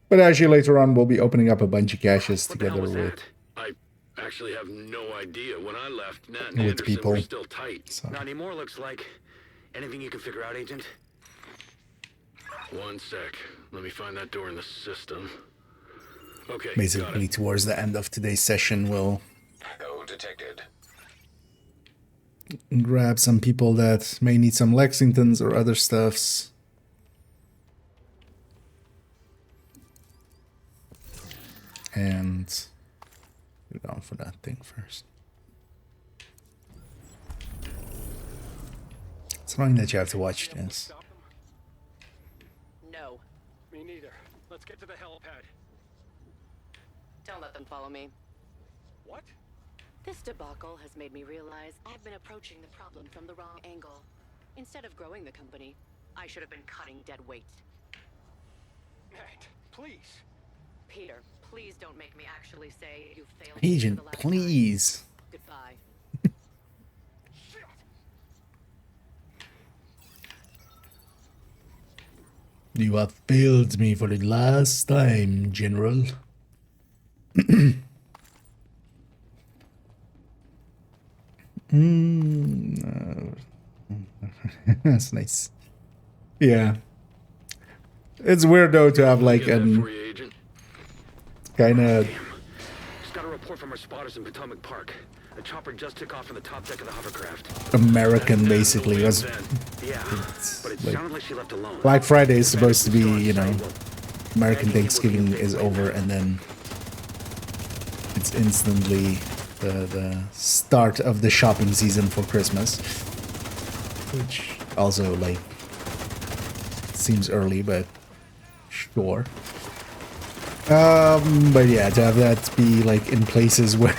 But actually later on we'll be opening up a bunch of caches What the hell together was with that? I actually have no idea. When I left, Nat and with Anderson people. were still tight. So. Not anymore, looks like. Anything you can figure out, Agent? One sec. Let me find that door in the system. Okay, Basically towards the end of today's session we'll Echo detected. grab some people that may need some Lexingtons or other stuffs. And go down for that thing first. It's annoying that you have to watch this. No. Me neither. Let's get to the helipad. Don't let them follow me. What? This debacle has made me realize I've been approaching the problem from the wrong angle. Instead of growing the company, I should have been cutting dead weight. Nat, please. Peter, please don't make me actually say you failed. Agent, for the last please. time. Goodbye. You have failed me for the last time, General. That's nice. Yeah. It's weird though to have like Get that an for you, Agent. kind of Just got a report from our spotters in Potomac Park. The chopper just took off from the top deck of the hovercraft. American basically. Was Yeah, but it like- sounded like she left alone. Black Friday is supposed to be, you know, American Thanksgiving is over and then it's instantly the start of the shopping season for Christmas, which also like seems early, but sure. But yeah, to have that be like in places where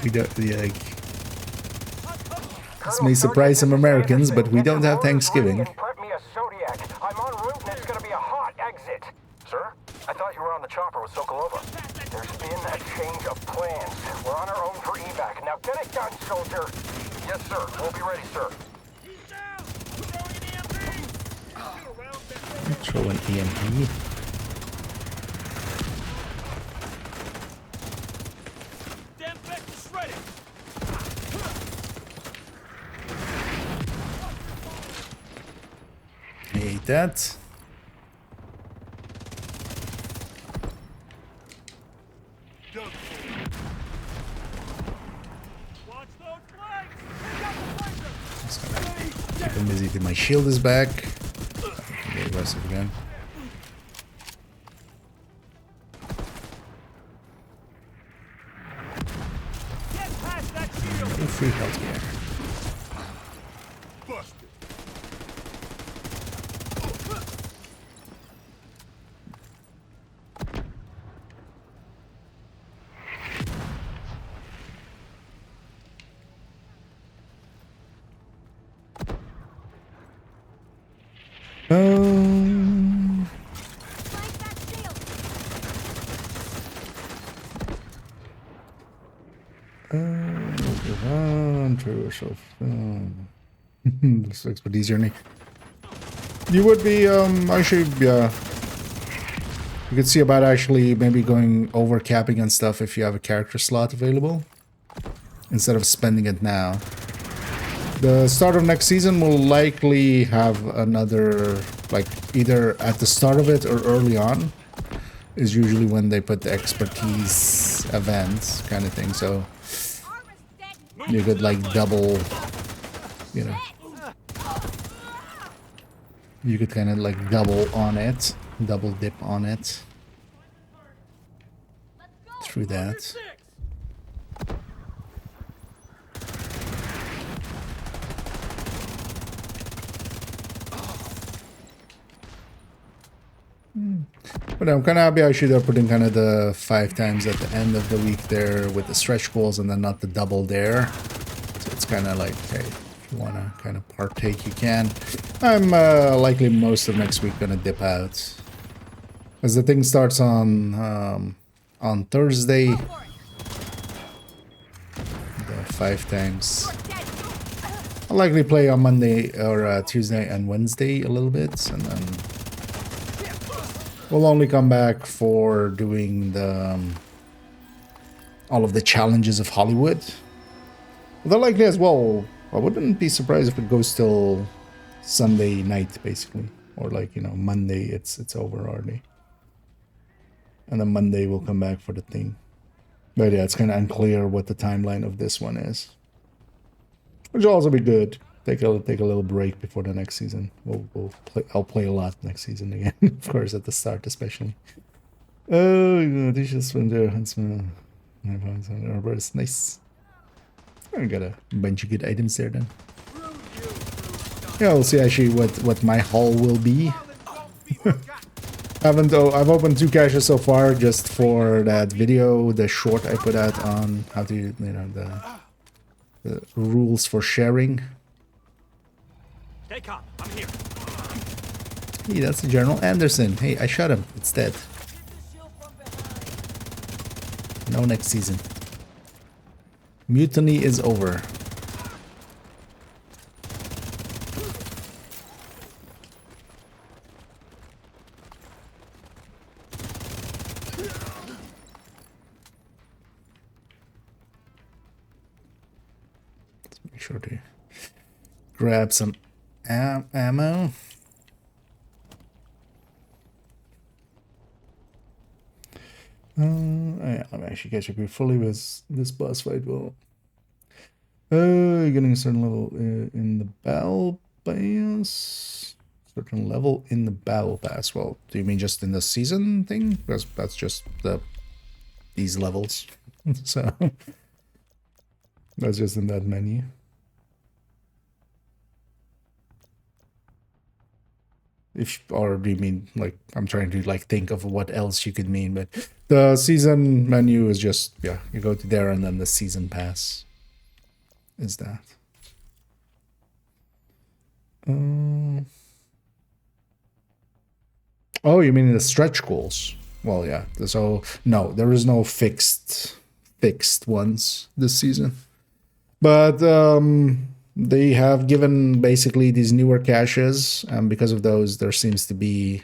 we don't, yeah, like, this may surprise some Americans, but we don't have Thanksgiving. Prep me a Zodiac. I'm en route and it's gonna be a hot exit. Sir? I thought you were on the chopper with Sokolova. There's been a change of plans. We're on our own for evac. Now get it done, soldier. Yes, sir. We'll be ready, sir. Throw an EMP. Hate that. Just gonna keep him busy till my shield is back. Get aggressive again. No free health here. This looks a bit easier than me. You would be actually, yeah. You could see about actually maybe going over capping and stuff if you have a character slot available instead of spending it now. The start of next season will likely have another, like either at the start of it or early on is usually when they put the expertise events kind of thing. So you could like double, you know, you could kind of like double on it, double dip on it through that. But I'm kind of happy actually they're putting kind of the 5 times at the end of the week there with the stretch goals and then not the double there. So it's kind of like, hey, if you want to kind of partake, you can. I'm likely most of next week going to dip out. As the thing starts on Thursday. The 5 times. I'll likely play on Monday or Tuesday and Wednesday a little bit, and then we'll only come back for doing the all of the challenges of Hollywood. Although likely as well, I wouldn't be surprised if it goes till Sunday night, basically. Or like, you know, Monday it's over already. And then Monday we'll come back for the thing. But yeah, it's kind of unclear what the timeline of this one is. Which will also be good. Take a little break before the next season. I'll play a lot next season again. Of course, at the start especially. Oh, this is from there. Nice. I got a bunch of good items there then. Yeah, we'll see actually what my haul will be. I've opened 2 caches so far just for that video, the short I put out on how to, you know, the rules for sharing. Hey, cop, I'm here. Hey, that's the General Anderson. Hey, I shot him. It's dead. No next season. Mutiny is over. Let's make sure to grab some ammo. I'm actually catching up fully with this boss fight. Well, you're getting a certain level in the battle pass. Certain level in the battle pass. Well, do you mean just in the season thing? Because that's just these levels. So that's just in that menu. Or do you mean like I'm trying to like think of what else you could mean, but the season menu is just, yeah, you go to there and then the season pass is that. Oh, you mean the stretch goals? Well, yeah. So no, there is no fixed ones this season, but they have given basically these newer caches, and because of those, there seems to be.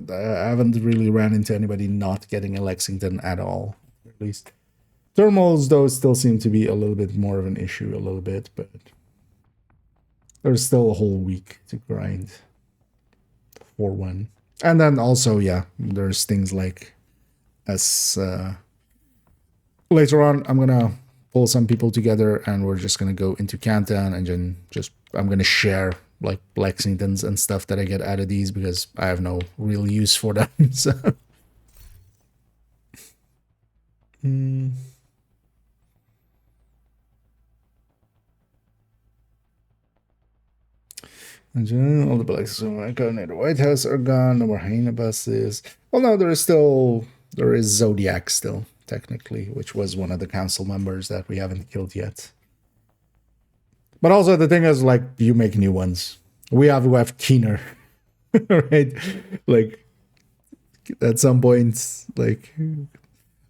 I haven't really ran into anybody not getting a Lexington at all, at least. Thermals, though, still seem to be a little bit more of an issue, a little bit, but there's still a whole week to grind for one. And then also, yeah, there's things like as later on, I'm gonna pull some people together and we're just gonna go into Countdown and then I'm gonna share like Lexingtons and stuff that I get out of these because I have no real use for them. So all the blacks near the White House are gone. No more hyena buses. Well, no, there is Zodiac still, technically, which was one of the council members that we haven't killed yet. But also the thing is, like, you make new ones. We have Keener, right? Like, at some point, like,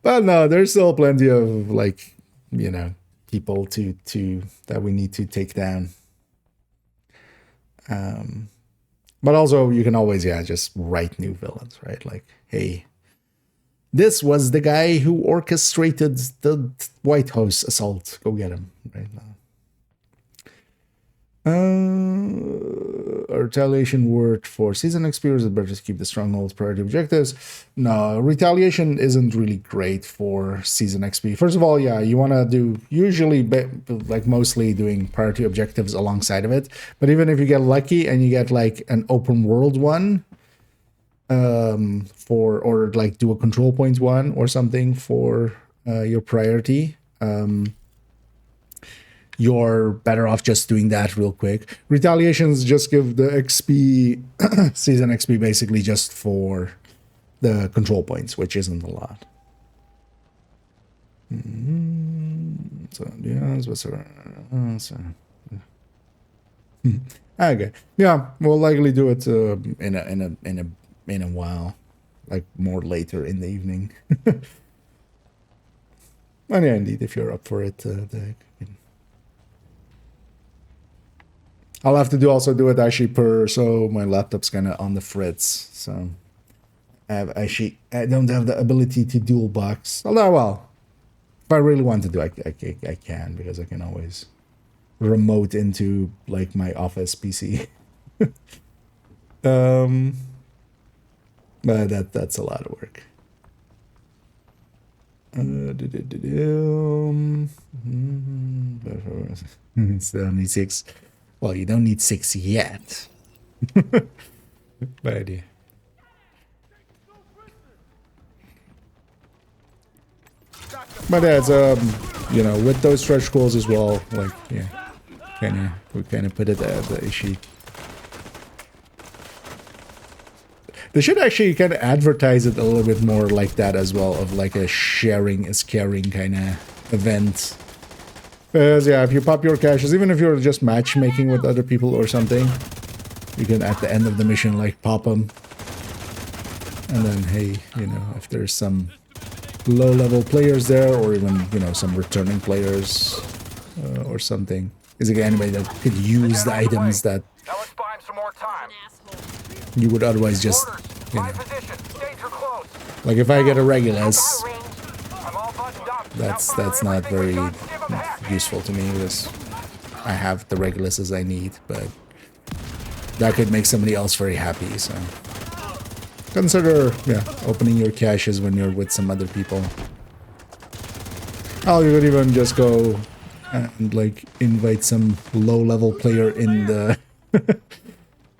but no, there's still plenty of, like, you know, people to that we need to take down. But also you can always, yeah, just write new villains, right? Like, hey, this was the guy who orchestrated the White House assault. Go get him, right now. A retaliation word for season experience. It's better to keep the strongholds priority objectives. No, retaliation isn't really great for season XP. First of all, yeah, you want to do usually like mostly doing priority objectives alongside of it. But even if you get lucky and you get like an open world one, or like do a control point one or something for your priority, you're better off just doing that real quick. Retaliations just give the XP, season XP basically just for the control points, which isn't a lot. So, yeah, okay. Yeah, we'll likely do it in a while, like more later in the evening. And yeah, indeed, if you're up for it, I'll have to do it actually so my laptop's kind of on the fritz. So I don't have the ability to dual box. Although, well, if I really want to do, I can, because I can always remote into like my office PC. But that's a lot of work. Still need 6. Well, you don't need 6 yet. Bad idea. But as you know, with those stretch goals as well, like yeah, we kind of put it at the issue. They should actually kind of advertise it a little bit more like that as well, of like a sharing is caring kind of event. Because yeah, if you pop your caches, even if you're just matchmaking with other people or something, you can at the end of the mission like pop them. And then hey, you know, if there's some low-level players there, or even, you know, some returning players or something. Is there anybody that could use the items that Now let's buy him some more time. you would otherwise just, Orders. you My know, position. Danger close. like if I get a Regulus, I'm all buttoned up. that's not very useful to me, because I have the Reguluses I need, but that could make somebody else very happy, so consider, yeah, opening your caches when you're with some other people. Oh, you could even just go and like invite some low-level player in the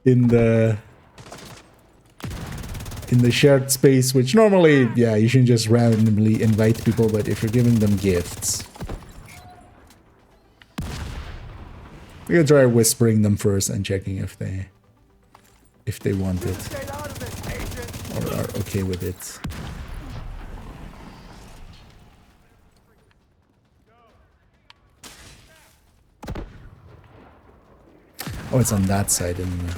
in the shared space, which normally, yeah, you shouldn't just randomly invite people, but if you're giving them gifts, you can try whispering them first and checking if they want it or are okay with it. Oh, it's on that side, isn't it?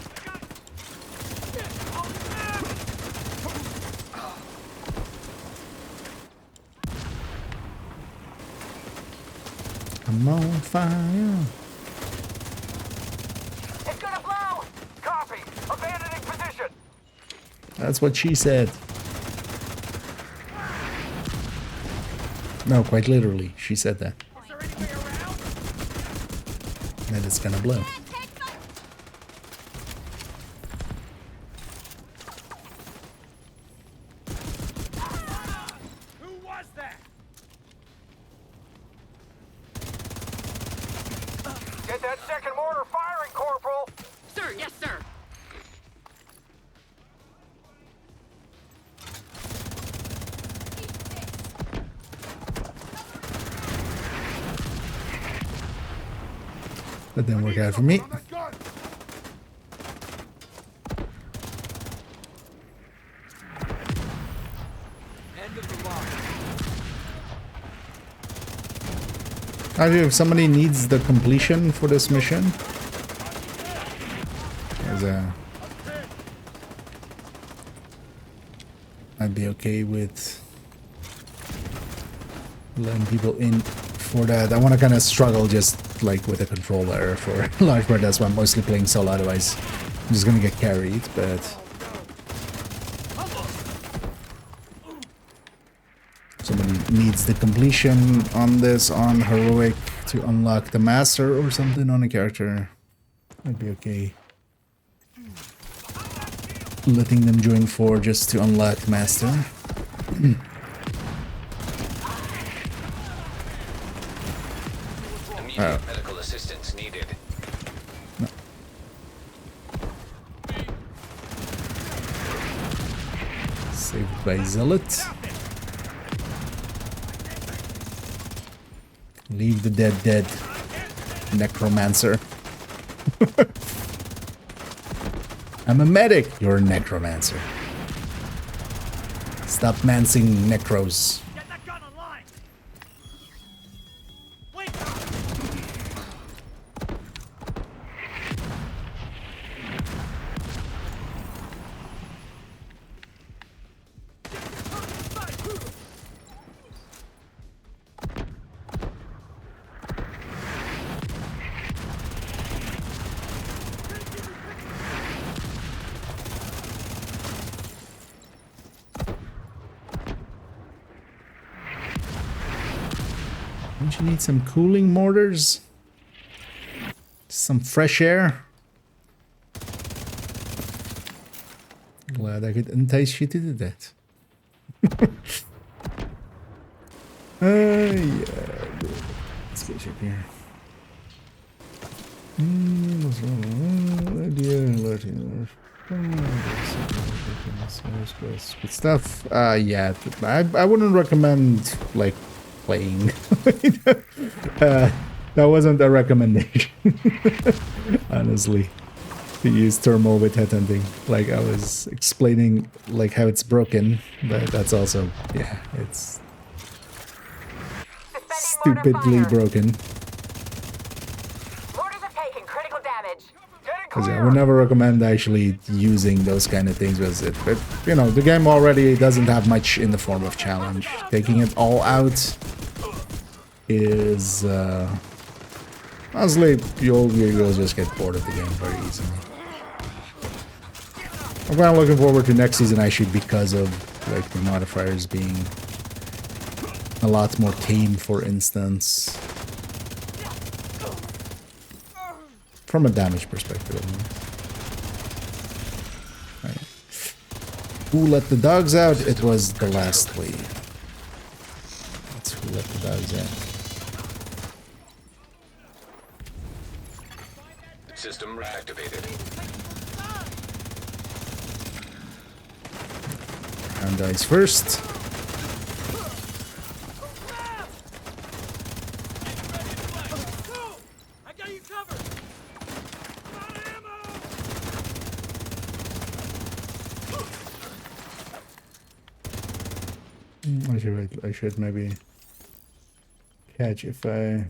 I'm on fire. It's gonna blow. Copy. Abandoning position. That's what she said. No, quite literally, she said that. That it's gonna blow. Get that second mortar firing, Corporal. Sir, yes, sir. That didn't work out for me. Actually, if somebody needs the completion for this mission, I'd be okay with letting people in for that. I want to kind of struggle just like with a controller for a large part. That's why I'm mostly playing solo, otherwise I'm just gonna get carried, but somebody needs the completion on this, on heroic, to unlock the master or something on a character, I'd be okay letting them join 4 just to unlock master. Immediate medical assistance needed. No. Saved by Zealot. Leave the dead, necromancer. I'm a medic. You're a necromancer. Stop mancing necros. Get that gun online. Wait. Don't you need some cooling mortars? Some fresh air? Glad I could entice you to do that. Yeah. Let's get up here. Good stuff. Yeah, I wouldn't recommend like playing. That wasn't a recommendation, honestly, to use thermal with headhunting. Like I was explaining like how it's broken, but that's also, yeah, it's stupidly broken. Mortars have taken critical damage. Because I would never recommend actually using those kind of things with it. But, you know, the game already doesn't have much in the form of challenge. Taking it all out is, honestly, you'll just get bored of the game very easily. I'm kind of looking forward to next season actually because of, like, the modifiers being a lot more tame, for instance. From a damage perspective. Right. Who let the dogs out? It was the last wave. That's who let the dogs out. System reactivated. Round dies first. I should maybe catch if I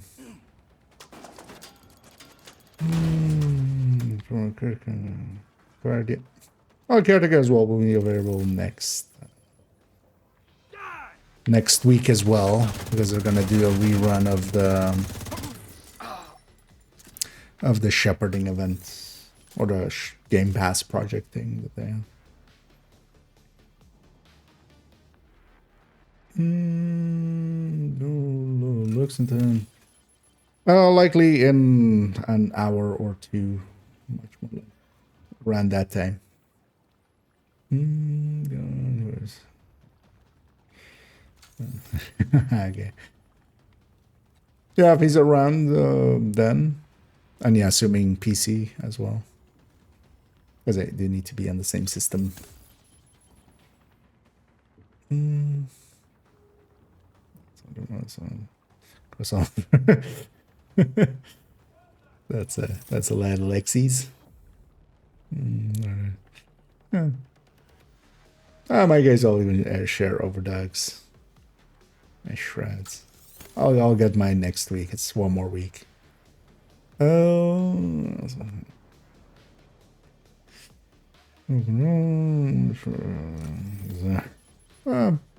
from a cardiac. Oh, cardiac as well will be available next week as well, because they're gonna do a rerun of the shepherding event or the Game Pass project thing that they have. Looks into likely in an hour or two, much more like around that time. Okay. Yeah, if he's around then, and yeah, assuming PC as well, because they need to be on the same system. That's a lot of Lexies. Yeah. My guys all even share overdogs. My shreds. I'll get mine next week. It's one more week.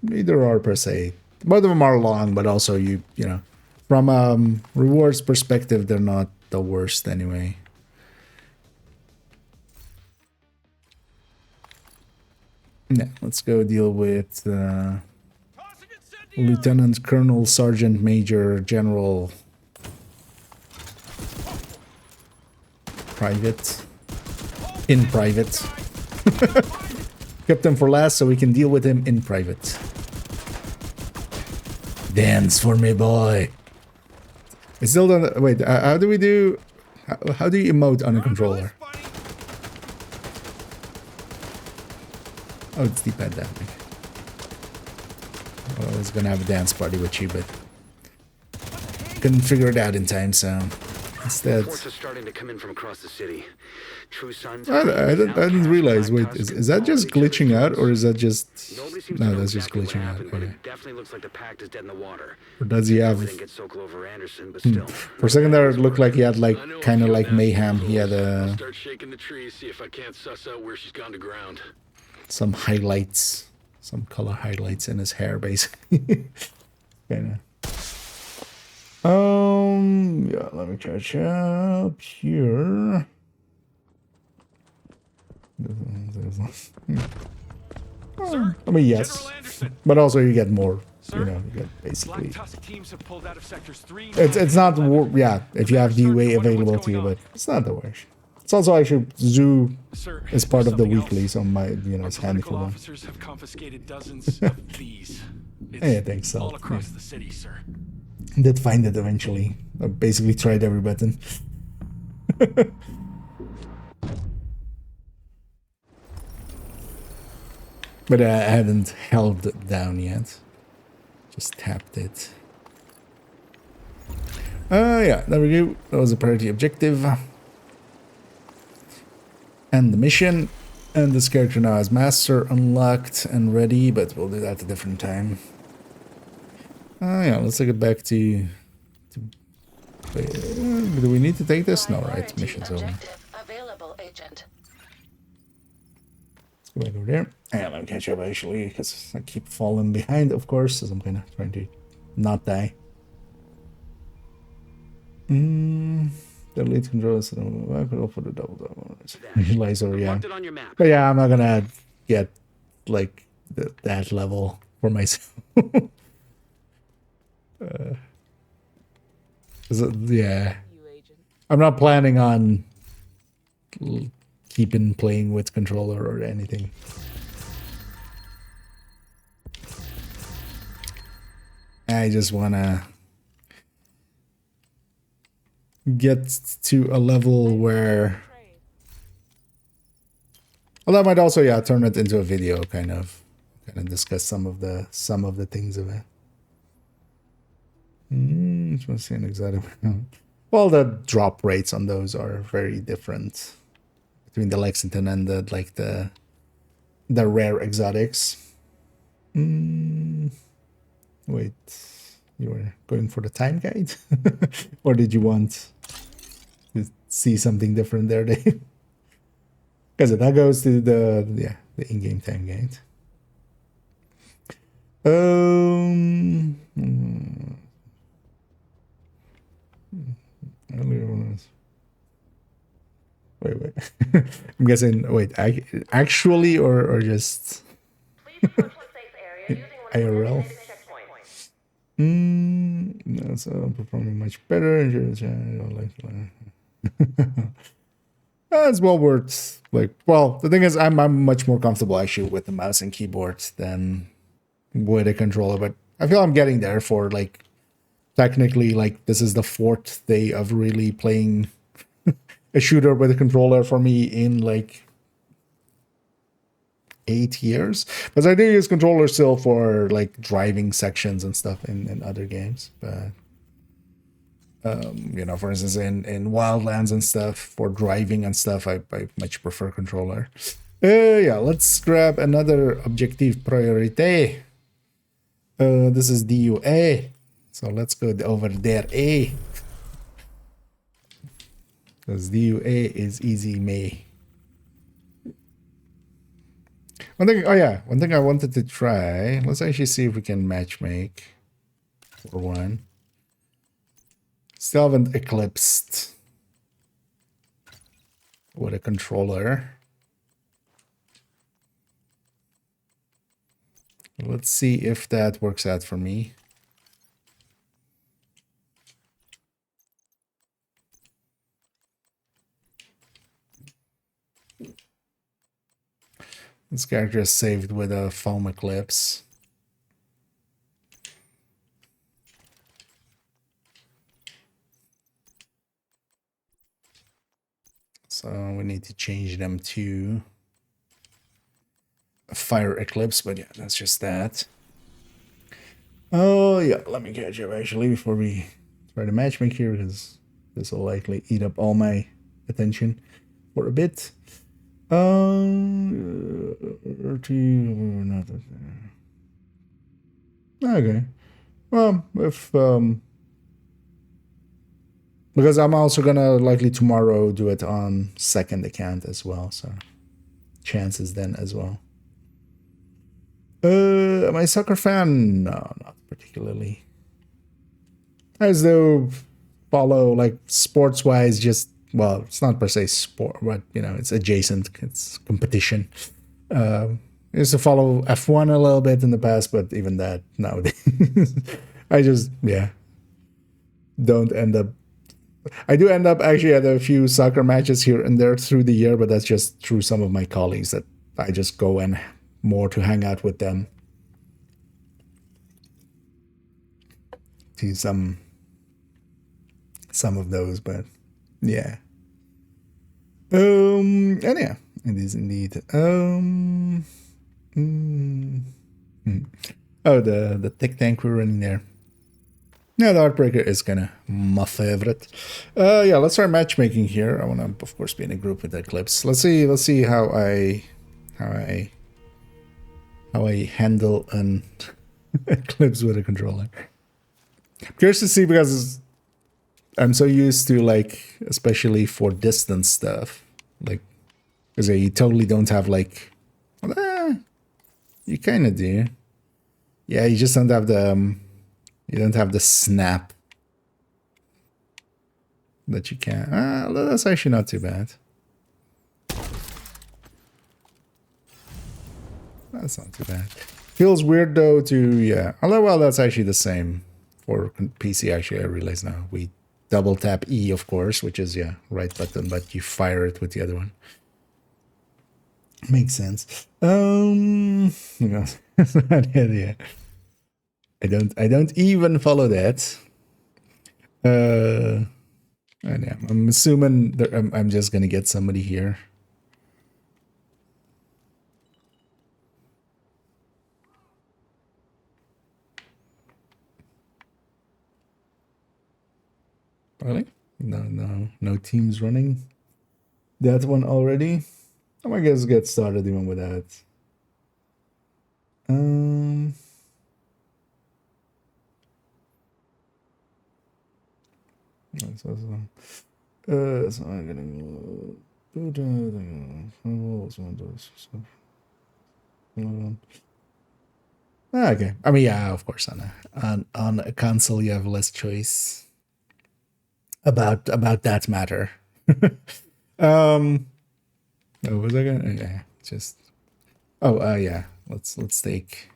Neither are per se. Both of them are long, but also you know, from rewards perspective, they're not the worst anyway. Yeah, let's go deal with Lieutenant Colonel Sergeant Major General Private in private. Kept him for last so we can deal with him in private. Dance for me, boy. I still don't. Wait, how do we do? How do you emote on a controller? Oh, it's the pandemic. Well, I was gonna have a dance party with you, but couldn't figure it out in time, so instead. Reports are starting to come in from across the city. True Sons. I didn't realize. Wait, is that just glitching out, or is that just? No, that's just glitching out. But it definitely looks like the pact is dead in the water. Or does he have? Didn't get Sokolova Anderson, but still. For a second there, it looked like he had like kind of like mayhem. He had Start shaking the trees, see if I can't suss out where she's gone to ground. Some highlights, some color highlights in his hair, basically. Kinda. Yeah, let me catch up here. I mean, yes, but also you get more you know, you get basically. Black Tusk teams have pulled out of sectors 3. It's not yeah. If you have DUA available to you, but it's not the worst. It's also actually Zoo Sir, is part of the something weekly, else. so my it's handy for Political one. officers have confiscated dozens of these. It's I think so. all across the city, sir. Did find it eventually. I basically tried every button. But I hadn't held it down yet. Just tapped it. Yeah, there we go. That was a priority objective. And the mission. And this character now has Master unlocked and ready, but we'll do that at a different time. Yeah, let's take it back to wait, do we need to take this? No, right? Priority Mission's over. objective available, Agent. Let's go back over there. And let me catch up actually, because I keep falling behind, of course, as I'm kind of trying to not die. The lead control is for the double. Laser, yeah. Marked it on your map. But yeah, I'm not gonna get like that level for myself. Yeah, I'm not planning on keeping playing with controller or anything. I just wanna get to a level where, well, I might also turn it into a video, kind of discuss some of the things of it. Let's see an exotic. Well, the drop rates on those are very different between the Lexington and the rare exotics. Wait, you were going for the time guide, or did you want to see something different there, Dave? Because that goes to the in-game time guide. Wait. I'm guessing. Wait, actually, or just IRL. No, so I'm performing much better. I don't like. It's well worth. Well, the thing is, I'm much more comfortable actually with the mouse and keyboard than with a controller. But I feel I'm getting there for technically, this is the 4th day of really playing a shooter with a controller for me in 8 years. Because I do use controllers still for driving sections and stuff in other games. But for instance, in Wildlands and stuff, for driving and stuff, I much prefer controller. Yeah, let's grab another objective priority. This is DUA. So let's go over there, A. Because DUA is easy me. One thing I wanted to try. Let's actually see if we can matchmake for one. Still haven't eclipsed with a controller. Let's see if that works out for me. This character is saved with a foam eclipse. So we need to change them to a fire eclipse, but yeah, that's just that. Oh yeah, let me catch up actually before we try to matchmake here, because this will likely eat up all my attention for a bit. Okay. Well, if because I'm also gonna likely tomorrow do it on second account as well, so chances then as well. Am I a soccer fan? No, not particularly. As though follow sports wise, just well, it's not per se sport, but it's adjacent. It's competition. I used to follow F1 a little bit in the past, but even that nowadays, I just, yeah, don't end up. I do end up actually at a few soccer matches here and there through the year, but that's just through some of my colleagues that I just go and more to hang out with them. To some of those, but yeah. And yeah, it is indeed. Oh, the thick tank we're running there. Yeah, the Heartbreaker is kind of my favorite. Yeah, let's start matchmaking here. I want to, of course, be in a group with Eclipse. Let's see how I handle an Eclipse with a controller. Curious to see, because I'm so used to, like, especially for distance stuff, like, because you totally don't have, like, you kind of do. Yeah, you just don't have the you don't have the snap that you can. That's actually not too bad. That's not too bad. Feels weird though to, yeah. Although, well, that's actually the same for PC. Actually, I realize now we double tap E, of course, which is, yeah, right button, but you fire it with the other one. Makes sense. Yeah. I don't even follow that. And yeah, I'm assuming that I'm just gonna get somebody here. Really? No teams running that one already. I might guess get started even with that. So I'm gonna go. Okay. I mean, yeah, of course, on a console you have less choice about that matter. Oh, was I gonna? Yeah, just. Oh, yeah. Let's take.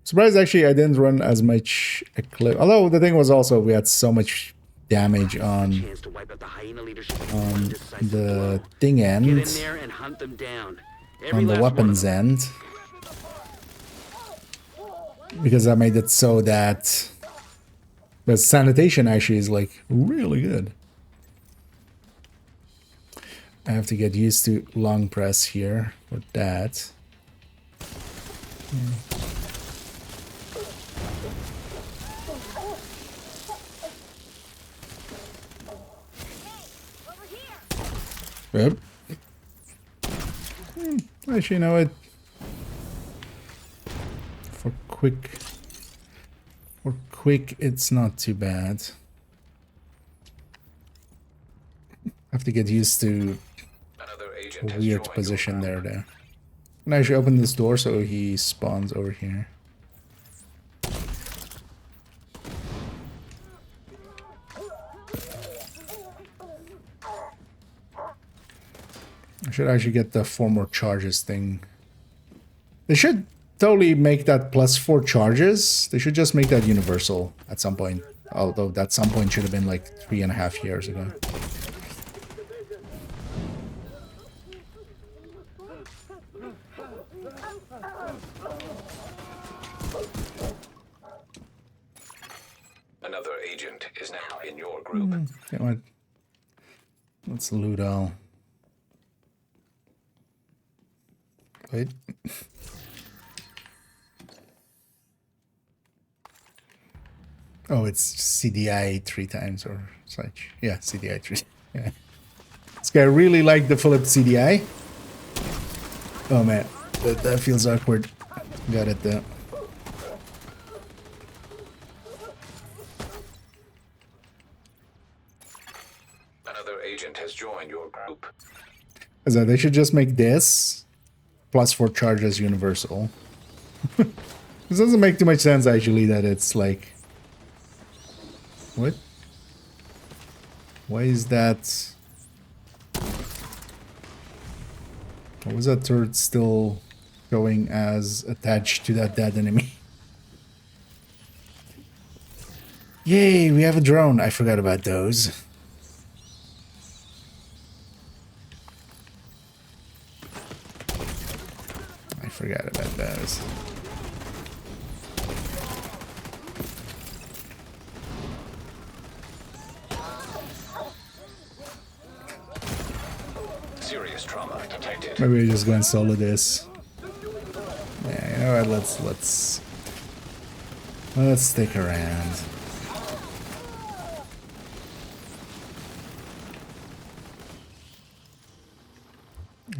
Surprised actually I didn't run as much Eclipse. Although the thing was also we had so much damage on the thing end, on the weapons end, because I made it so that the sanitation actually is like really good. I have to get used to long press here with that. Yep. Actually, you know what? For quick, it's not too bad. I have to get used to a weird position there. And I should open this door so he spawns over here. I should actually get the 4 more charges thing. They should totally make that +4 charges. They should just make that universal at some point. Although that some point should have been like 3.5 years ago. Another agent is now in your group. Okay, what? Let's loot all. Wait. Oh, it's CDI 3 times or such. Yeah, CDI 3. Yeah. This guy really liked the Philip CDI. Oh man, that feels awkward. Got it though. Another agent has joined your group. So they should just make this +4 charges universal. This doesn't make too much sense actually that it's like... What? Why is that? Or was that turret still going as attached to that dead enemy? Yay, we have a drone. I forgot about those. I forgot about those. Serious trauma detected. Maybe we just go and solo this. Yeah, you know what? Let's stick around.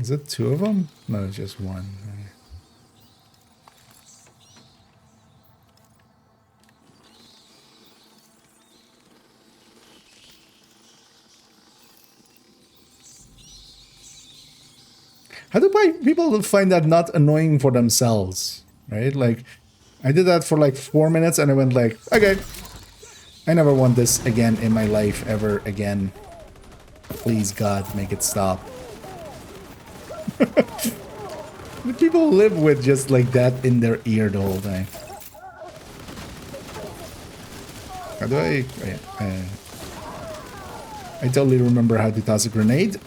Is it two of them? No, it's just one. How do people find that not annoying for themselves, right? Like, I did that for like 4 minutes and I went like, okay, I never want this again in my life ever again. Please, God, make it stop. People live with just like that in their ear the whole time. How do I... Oh yeah, I totally remember how to toss a grenade.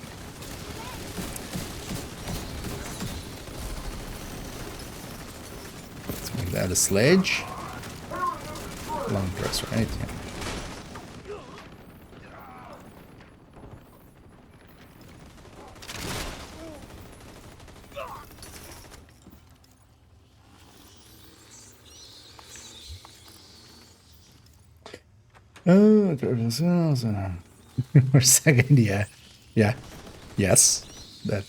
Let's make that a sledge. Long press, right? Yeah. Oh, per second, yeah. Yeah. Yes. That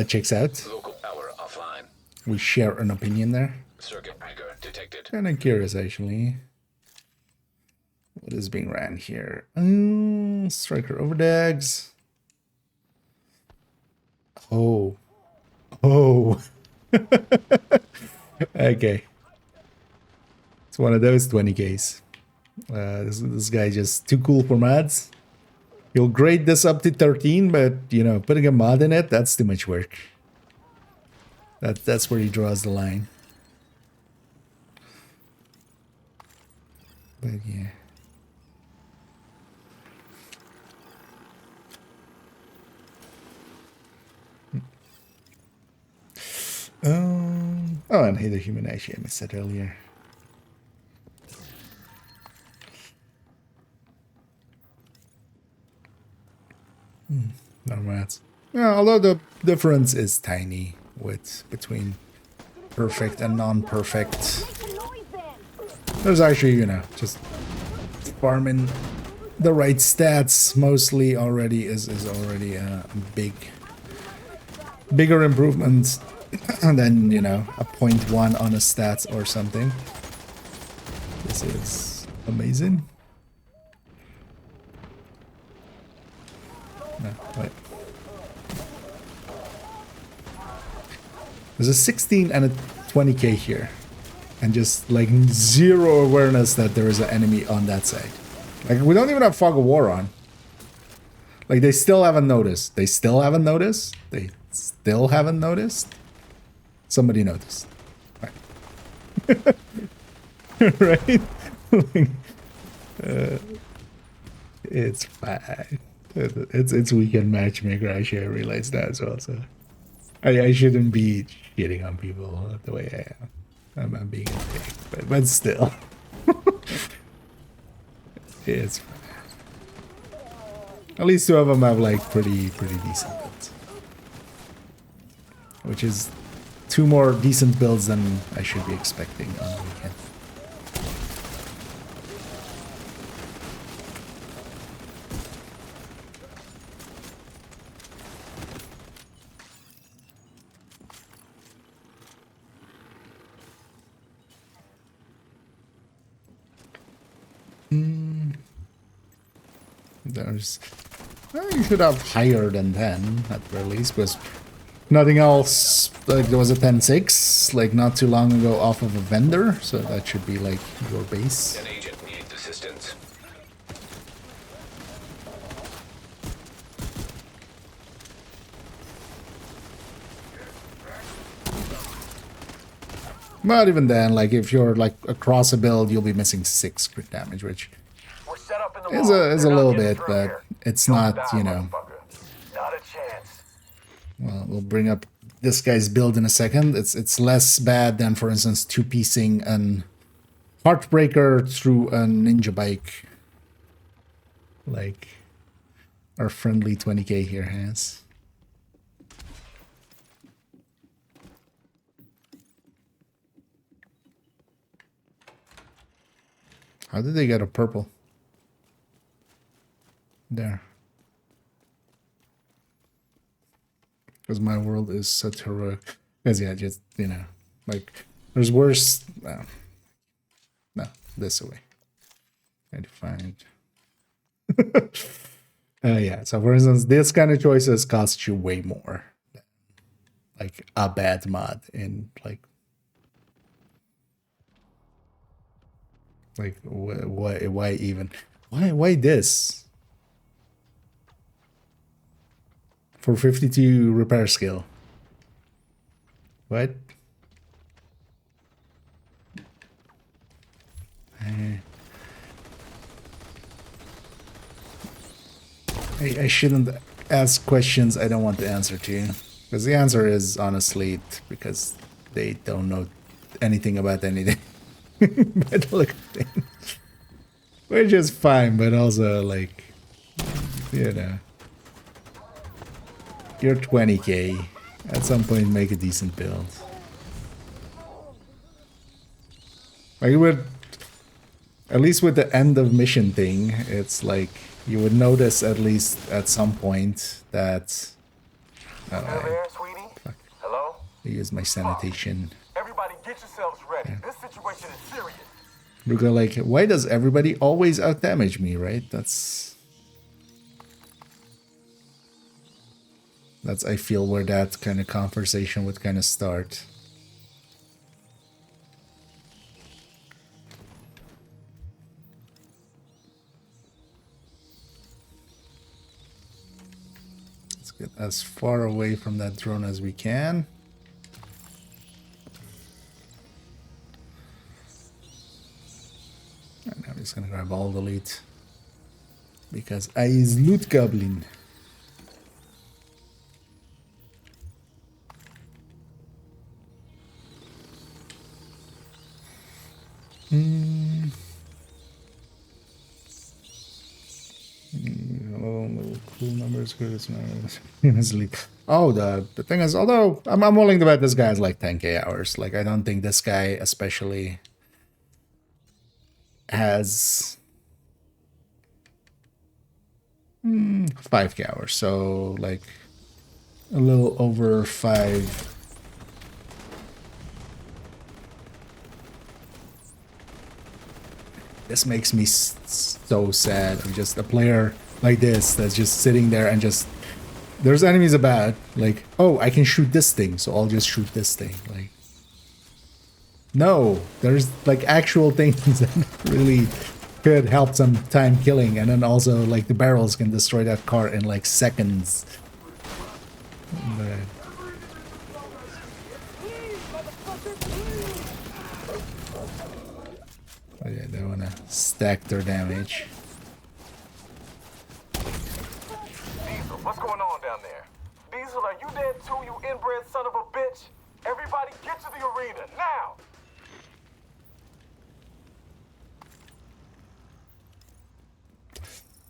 checks out. Local power offline. We share an opinion there. Circuit breaker detected. Kind of curious, actually. What is being ran here? Striker overdags. Oh. Oh. Okay. It's one of those 20Ks. This guy just too cool for mods. He'll grade this up to 13, but, you know, putting a mod in it, that's too much work. That's where he draws the line. But, yeah. Oh, and hey, the human, actually, I missed that earlier. No rats. Yeah, although the difference is tiny between perfect and non-perfect. There's actually, you know, just farming the right stats mostly already is already a bigger improvement than, you know, a 0.1 on a stats or something. This is amazing. No, wait. There's a 16 and a 20k here. And just like zero awareness that there is an enemy on that side. Like, we don't even have Fog of War on. Like, they still haven't noticed. They still haven't noticed. They still haven't noticed. Somebody noticed. Right. Right? Like, it's fine. It's weekend matchmaker. Actually, I realized that as well. So I shouldn't be shitting on people the way I am. I'm being a dick, but still, it's fine. At least two of them have like pretty decent builds, which is 2 more decent builds than I should be expecting on the weekend. There's, well, you should have higher than 10 at the very least, because nothing else. Like, there was a 10.6 like not too long ago off of a vendor, so that should be like your base. An agent needs assistance. Not even then, like if you're like across a build, you'll be missing 6 crit damage, which We're set up in the is wall. a They're not little getting bit, through but here. it's Don't not, die, you know. motherfucker. Not a chance. Well, we'll bring up this guy's build in a second. It's less bad than, for instance, two-piecing an Heartbreaker through a ninja bike, like our friendly 20k here has. How did they get a purple? There. Because my world is such heroic. Because yeah, just, you know, like, there's worse. No, this way. Trying to find. Yeah, so for instance, this kind of choices cost you way more than, like, a bad mod in, like why even? Why this? For 52 repair skill. What? I shouldn't ask questions I don't want to answer to. Because the answer is honestly because they don't know anything about anything. By the look of things. Which is fine, but also like, you know. You're 20k. At some point make a decent build. Like with, at least with the end of mission thing, it's like you would notice at least at some point that You there, sweetie? Hello? I use my sanitation. Everybody get yourselves ready. This situation is serious. You're gonna like, why does everybody always outdamage me, right? That's I feel where that kind of conversation would kind of start. Let's get as far away from that drone as we can. And I'm just gonna grab all the loot. Because I is loot goblin. Cool numbers, good Oh, the thing is, although I'm willing to bet this guy's like 10k hours. Like, I don't think this guy especially has 5k hours. So like a little over 5. This makes me so sad. I'm just a player like this that's just sitting there and just, there's enemies about, like, oh, I can shoot this thing, so I'll just shoot this thing. Like, no, there's like actual things that really could help some time killing, and then also like the barrels can destroy that car in like seconds. But oh yeah, they wanna stack their damage. Diesel, what's going on down there? Diesel, are you dead too, you inbred son of a bitch? Everybody get to the arena, now!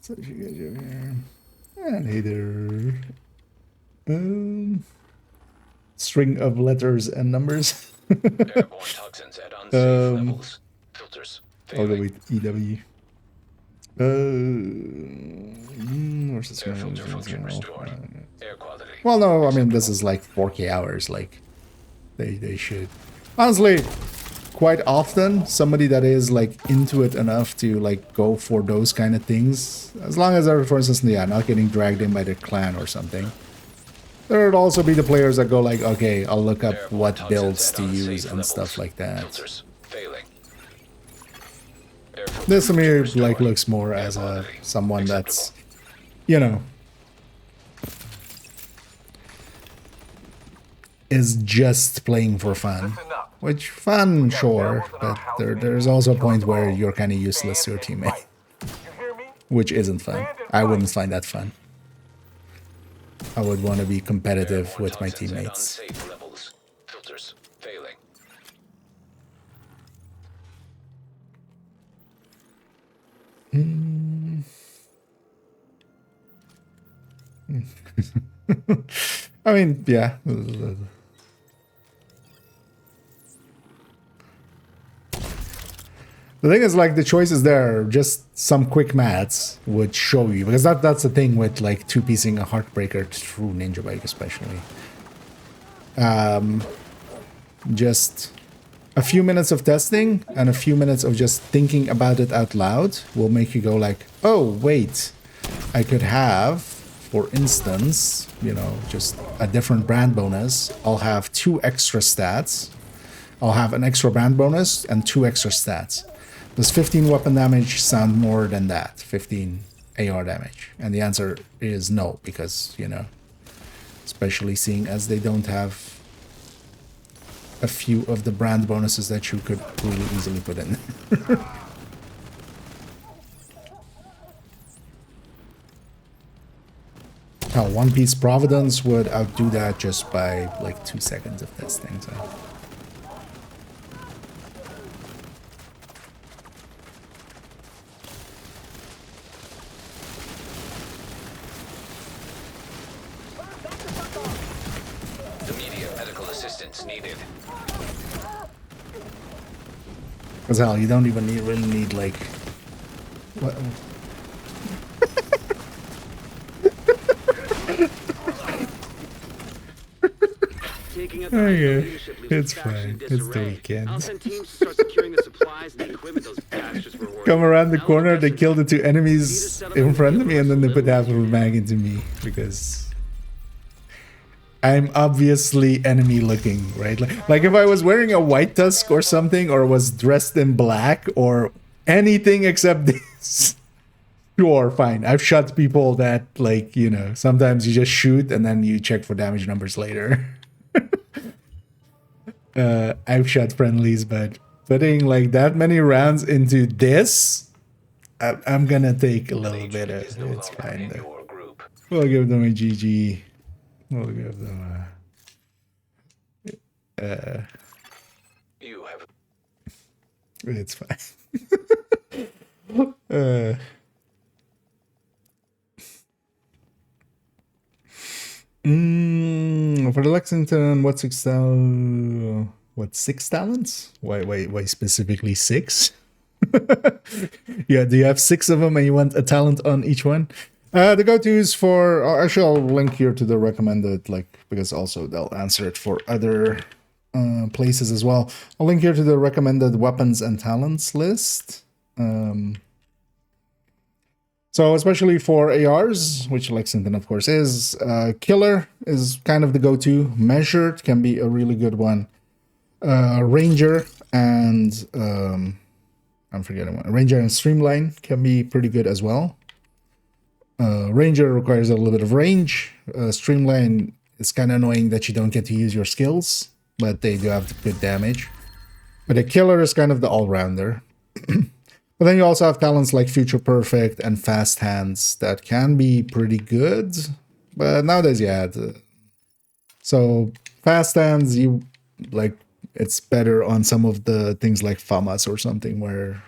So you guys over here. And hey there. String of letters and numbers. Airborne toxins at unsafe levels. Filters I'll go failing. with EW. Where's this Air guy? filter function restored. Air quality. Well, no, I mean, this is like 4k hours. Like, they should. Honestly, quite often, somebody that is like into it enough to like go for those kind of things, as long as they're, for instance, yeah, not getting dragged in by their clan or something. There would also be the players that go like, okay, I'll look up Airborne what toxins builds at to unsafe use and levels. stuff like that. Filters failing. Air filter This to me function like restored. looks more Air as a quality someone that's, acceptable. you know, is just playing for fun. Listen up. which fun, sure, but there's also a point where you're kind of useless to your teammate, You hear me? which isn't fun. I wouldn't find that fun. I would want to be competitive with my Toxins at teammates. unsafe levels. Filters failing. I mean, yeah. The thing is, like, the choices there, just some quick maths would show you, because that's the thing with, like, two-piecing a Heartbreaker through Ninja Bike, especially. Just a few minutes of testing and a few minutes of just thinking about it out loud will make you go like, oh, wait, I could have, for instance, you know, just a different brand bonus. I'll have 2 extra stats. I'll have an extra brand bonus and 2 extra stats. Does 15 weapon damage sound more than that? 15 AR damage? And the answer is no, because, you know, especially seeing as they don't have a few of the brand bonuses that you could really easily put in. How One Piece Providence would outdo that just by like 2 seconds of testing. So. Immediate medical assistance needed. Because hell, you don't even really need like... What? Oh yeah, it's fine. It's the weekend. Come around the corner, they kill the 2 enemies in front of me, and then they put half of a mag into me because I'm obviously enemy looking, right? Like if I was wearing a white tusk or something, or was dressed in black or anything except this. Sure, fine. I've shot people that, like, you know, sometimes you just shoot and then you check for damage numbers later. I've shot friendlies, but putting like that many rounds into this, I'm gonna take a little bit of it. It's fine though. We'll give them a GG. We'll give them a... You have It's fine. For the Lexington, what 6 talents? Why specifically 6? Yeah, do you have 6 of them and you want a talent on each one? The go-tos for... actually, I'll link here to the recommended, like, because also they'll answer it for other places as well. I'll link here to the recommended weapons and talents list. So especially for ARs, which Lexington of course is, Killer is kind of the go-to. Measured can be a really good one. Ranger and I'm forgetting one. Ranger and Streamline can be pretty good as well. Ranger requires a little bit of range. Streamline is kind of annoying that you don't get to use your skills, but they do have good damage. But a Killer is kind of the all-rounder. But then you also have talents like Future Perfect and Fast Hands that can be pretty good. But nowadays, yeah. So Fast Hands, you like, it's better on some of the things like FAMAS or something where...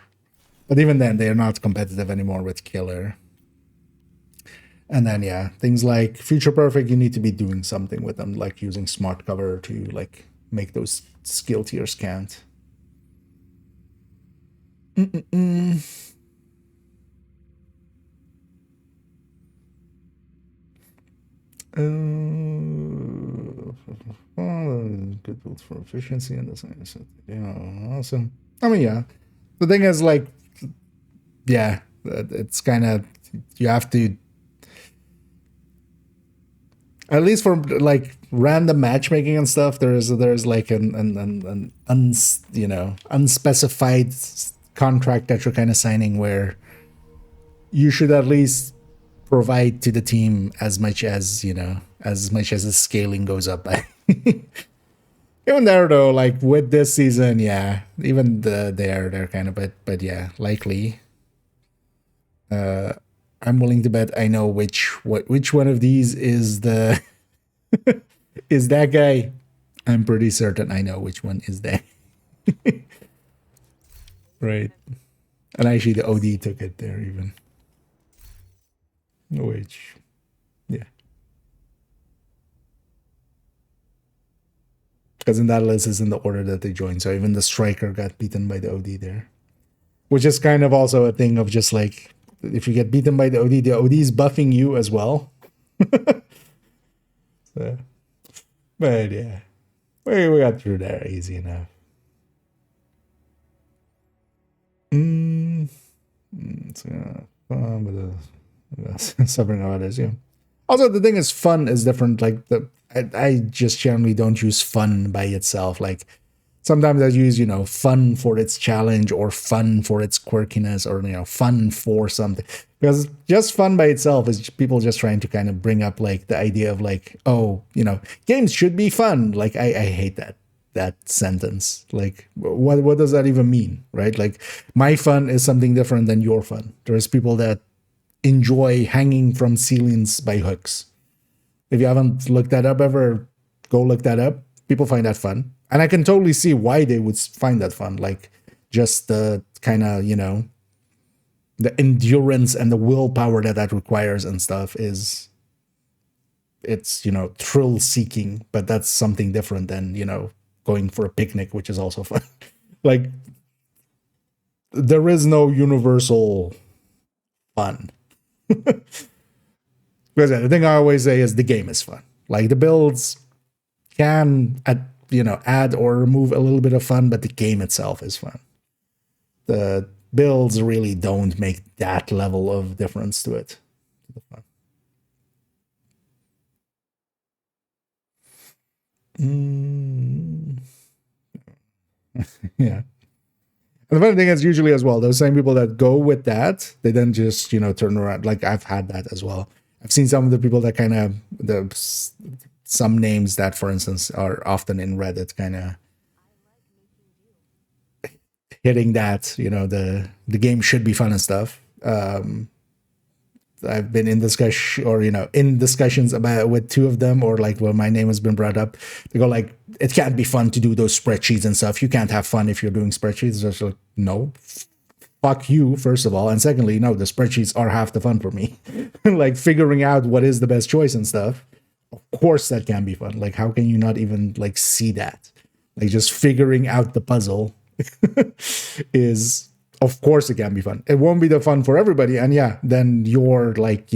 But even then, they are not competitive anymore with Killer. And then, yeah, things like Future Perfect, you need to be doing something with them, like using Smart Cover to like make those skill tiers count. Good build for efficiency and the yeah, awesome. I mean, yeah. The thing is, like, yeah, it's kind of, you have to, at least for like random matchmaking and stuff, there's like an unspecified contract that you're kind of signing where you should at least provide to the team as much as, you know, as much as the scaling goes up by. Even there though, like with this season, yeah, even they're kind of, but yeah, likely. I'm willing to bet I know which one of these is the is that guy. I'm pretty certain I know which one is that. Right. And actually the OD took it there even. Which, yeah. Because in that list is in the order that they joined. So even the striker got beaten by the OD there. Which is kind of also a thing of just like, if you get beaten by the OD is buffing you as well. So, but yeah, we got through there easy enough. Suffering of others, yeah. Also, the thing is, fun is different. Like I just generally don't use fun by itself. Like sometimes I use, fun for its challenge or fun for its quirkiness or, fun for something. Because just fun by itself is people just trying to kind of bring up like the idea of like, oh, games should be fun. Like I hate that sentence. Like what does that even mean? Right? Like my fun is something different than your fun. There's people that enjoy hanging from ceilings by hooks. If you haven't looked that up ever, go look that up. People find that fun. And I can totally see why they would find that fun. Like just the kind of, the endurance and the willpower that requires and stuff it's thrill seeking, but that's something different than, going for a picnic, which is also fun. Like there is no universal fun. Because the thing I always say is the game is fun. Like the builds can add or remove a little bit of fun, but the game itself is fun. The builds really don't make that level of difference to it. Yeah. And the funny thing is, usually as well, those same people that go with that, they then just, turn around. Like I've had that as well. I've seen some of the people that kind of, some names that, for instance, are often in Reddit kind of hitting that, the game should be fun and stuff. I've been in discussion or, in discussions about with two of them, or like when my name has been brought up, they go like, it can't be fun to do those spreadsheets and stuff. You can't have fun if you're doing spreadsheets. It's like, no, fuck you, first of all. And secondly, no, the spreadsheets are half the fun for me. Like figuring out what is the best choice and stuff. Of course that can be fun. Like, how can you not even like see that? Like just figuring out the puzzle is, of course it can be fun. It won't be the fun for everybody. And yeah, then you're like,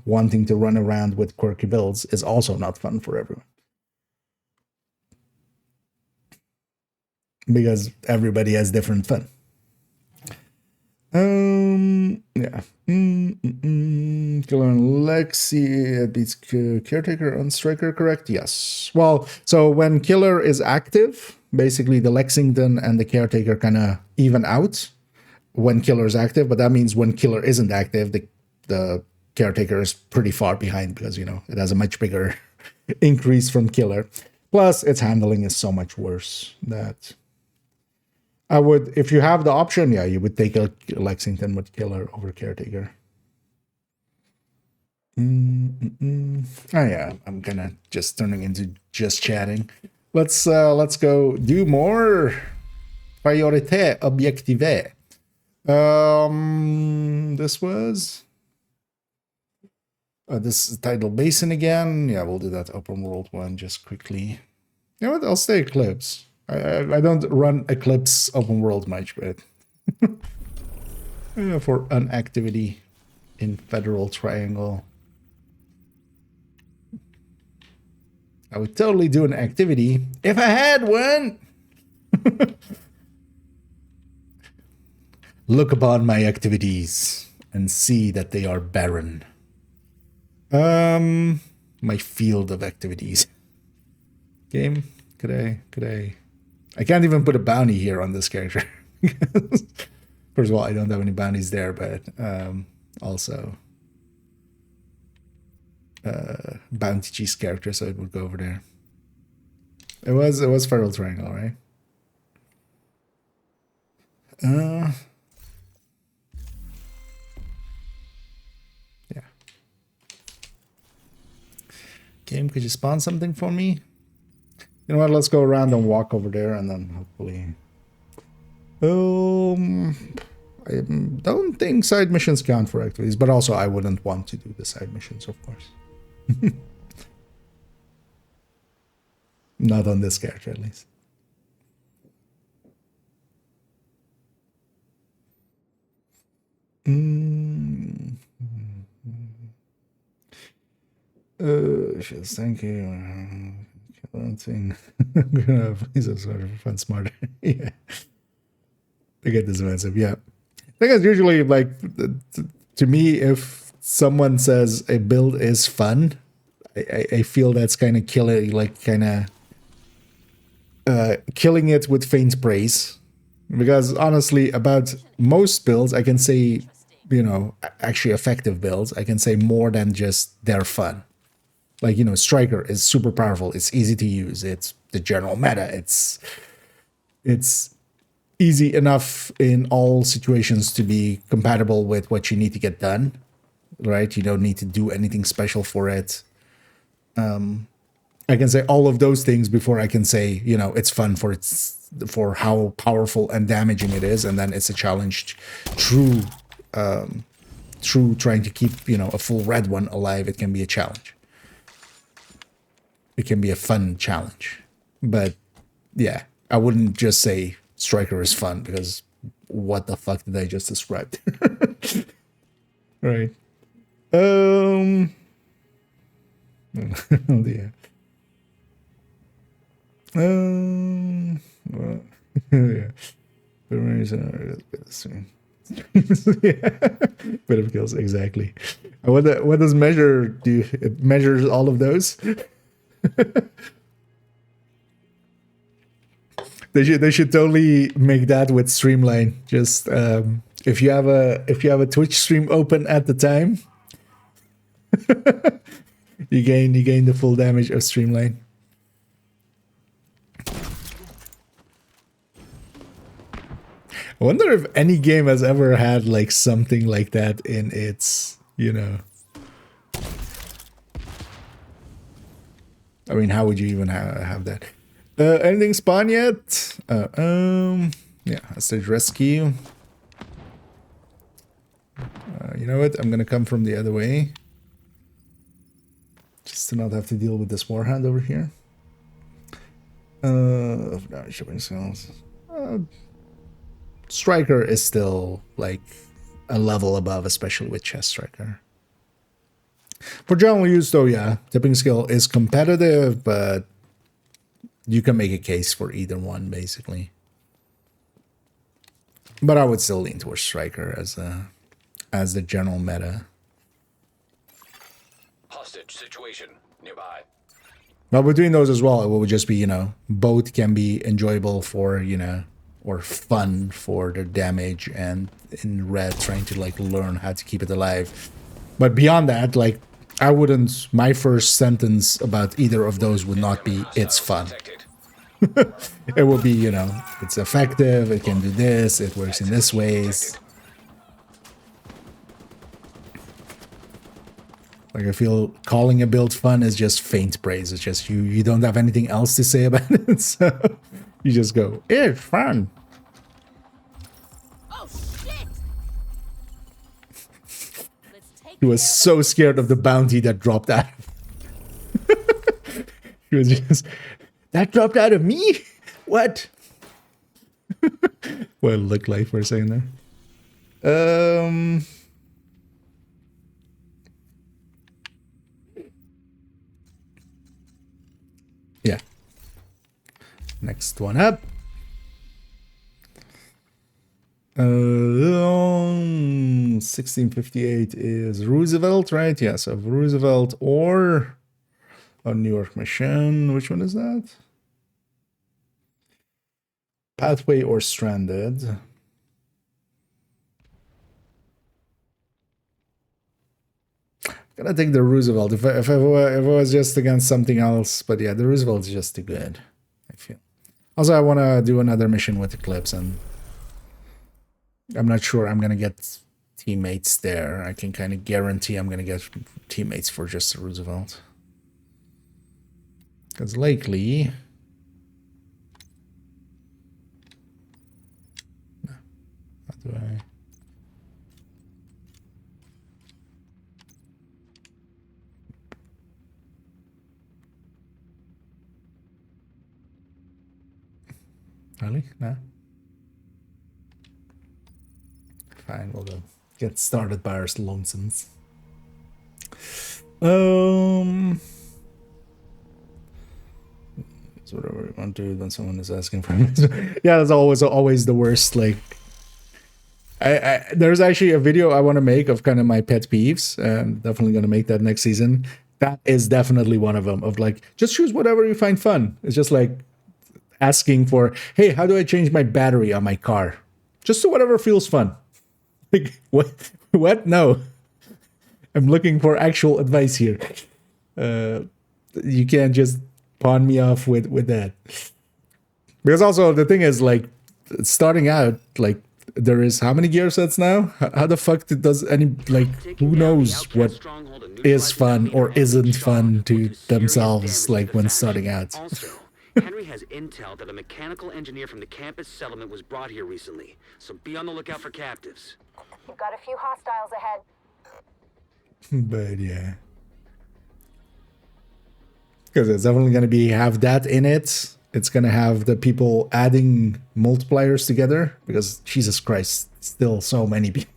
wanting to run around with quirky builds is also not fun for everyone. Because everybody has different fun. Yeah. Killer and Lexi beats Caretaker on Striker, correct? Yes. Well, so when Killer is active, basically the Lexington and the Caretaker kind of even out when Killer is active, but that means when Killer isn't active, the Caretaker is pretty far behind because, it has a much bigger increase from Killer. Plus, its handling is so much worse that I would, if you have the option, yeah, you would take a Lexington with Killer over Caretaker. Oh yeah, I'm gonna just turning into just chatting. Let's go do more priorité objective. This was this is Tidal Basin again. Yeah, we'll do that open world one just quickly. You know what? I'll stay Eclipse. I don't run Eclipse open world much, but for an activity in Federal Triangle, I would totally do an activity if I had one. Look upon my activities and see that they are barren. My field of activities. Game, could I? I can't even put a bounty here on this character. First of all, I don't have any bounties there, but also bounty cheese character, so it would go over there. It was Feral Triangle, right? Yeah. Game, could you spawn something for me? You know what? Let's go around and walk over there, and then hopefully. I don't think side missions count for activities, but also I wouldn't want to do the side missions, of course. Not on this character, at least. Just thank you. Thing. Please, I'm sorry for fun smarter. Yeah. I get this massive. Yeah. I think it's usually like, to me, if someone says a build is fun, I feel that's kind of killing, like killing it with faint praise. Because honestly, about most builds, I can say, you know, actually effective builds, I can say more than just they're fun. Like, you know, Striker is super powerful. It's easy to use. It's the general meta. It's easy enough in all situations to be compatible with what you need to get done, right? You don't need to do anything special for it. I can say all of those things before I can say, you know, it's fun for how powerful and damaging it is, and then it's a challenge. True trying to keep, you know, a full red one alive, it can be a challenge. It can be a fun challenge. But yeah, I wouldn't just say Striker is fun, because what the fuck did I just describe? Right. Oh dear. Well, yeah. For some reason, yeah. Bit of kills, exactly. What does measure do? It measures all of those. They should totally make that with Streamline. Just if you have a Twitch stream open at the time, you gain the full damage of Streamline. I wonder if any game has ever had like something like that in its, you know. I mean, how would you even have that? Anything spawn yet? Yeah, stage rescue. You know what? I'm gonna come from the other way, just to not have to deal with this warhound over here. No, shipping skills. Striker is still like a level above, especially with chest striker. For general use, though, yeah, tipping skill is competitive, but you can make a case for either one, basically. But I would still lean towards Striker as the general meta. Hostage situation nearby. But between those as well, it would just be, you know, both can be enjoyable for, you know, or fun for the damage, and in red trying to like learn how to keep it alive. But beyond that, like, I wouldn't, my first sentence about either of those would not be it's fun. It will be, you know, it's effective, it can do this, it works in this ways. Like, I feel calling a build fun is just faint praise. It's just you don't have anything else to say about it, so you just go, it's fun. Oh shit! He was so scared of the bounty that dropped out. He was just, that dropped out of me? What? What it looked like for a second there. Yeah. Next one up. 1658 is Roosevelt, right? Yeah, so Roosevelt or a New York mission. Which one is that? Pathway or Stranded. Gonna take the Roosevelt if I was just against something else, but yeah, the Roosevelt is just too good. I feel. Also, I want to do another mission with Eclipse, and I'm not sure I'm gonna get teammates there. I can kind of guarantee I'm gonna get teammates for just Roosevelt. Because lately... How do I... Really? No? Fine, we'll go get started by our lonesomes. So whatever you want to do when someone is asking for it. Yeah, that's always the worst. Like, there's actually a video I want to make of kind of my pet peeves. I'm definitely going to make that next season. That is definitely one of them. Of like, just choose whatever you find fun. It's just like asking for, hey, how do I change my battery on my car? Just do whatever feels fun. Like, what? No. I'm looking for actual advice here. You can't just pawn me off with that. Because also the thing is, like, starting out, like, there is how many gear sets now? How the fuck does any, like, who knows what is fun or isn't fun to themselves, like, when starting out? Henry has intel that a mechanical engineer from the campus settlement was brought here recently, so be on the lookout for captives. You've got a few hostiles ahead. But yeah. Because it's definitely going to have that in it. It's going to have the people adding multipliers together. Because, Jesus Christ, still so many people.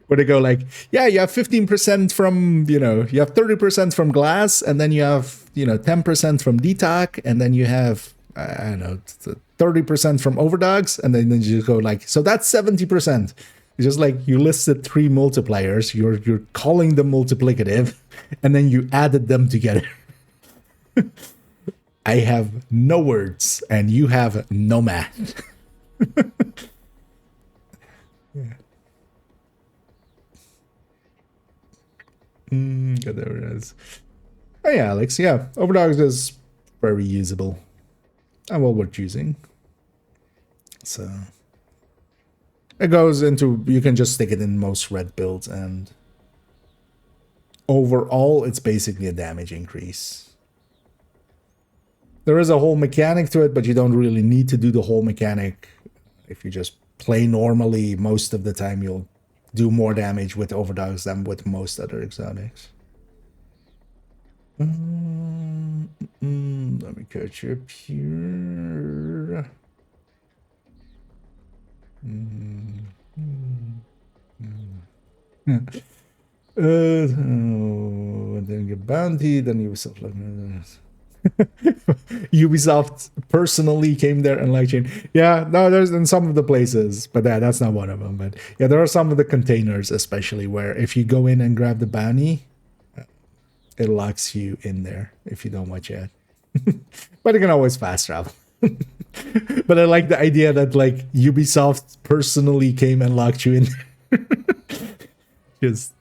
Where they go like, yeah, you have 15% from, you have 30% from glass. And then you have, 10% from DTOC. And then you have, I don't know, 30% from overdogs. And then you just go like, so that's 70%. It's just like you listed 3 multipliers. You're calling them multiplicative. And then you added them together. I have no words, and you have no math. Yeah. There it is. Oh yeah, Alex. Yeah, Overdogs is very usable, and well worth using. So it goes into, you can just stick it in most red builds, and overall, it's basically a damage increase. There is a whole mechanic to it, but you don't really need to do the whole mechanic. If you just play normally, most of the time you'll do more damage with Overdogs than with most other exotics. Let me catch you up here. Then get bounty, then you yourself like Ubisoft personally came there and like changed. Yeah, no, there's in some of the places, but that's not one of them. But yeah, there are some of the containers, especially where if you go in and grab the bounty, it locks you in there if you don't watch it. But you can always fast travel. But I like the idea that like Ubisoft personally came and locked you in. Just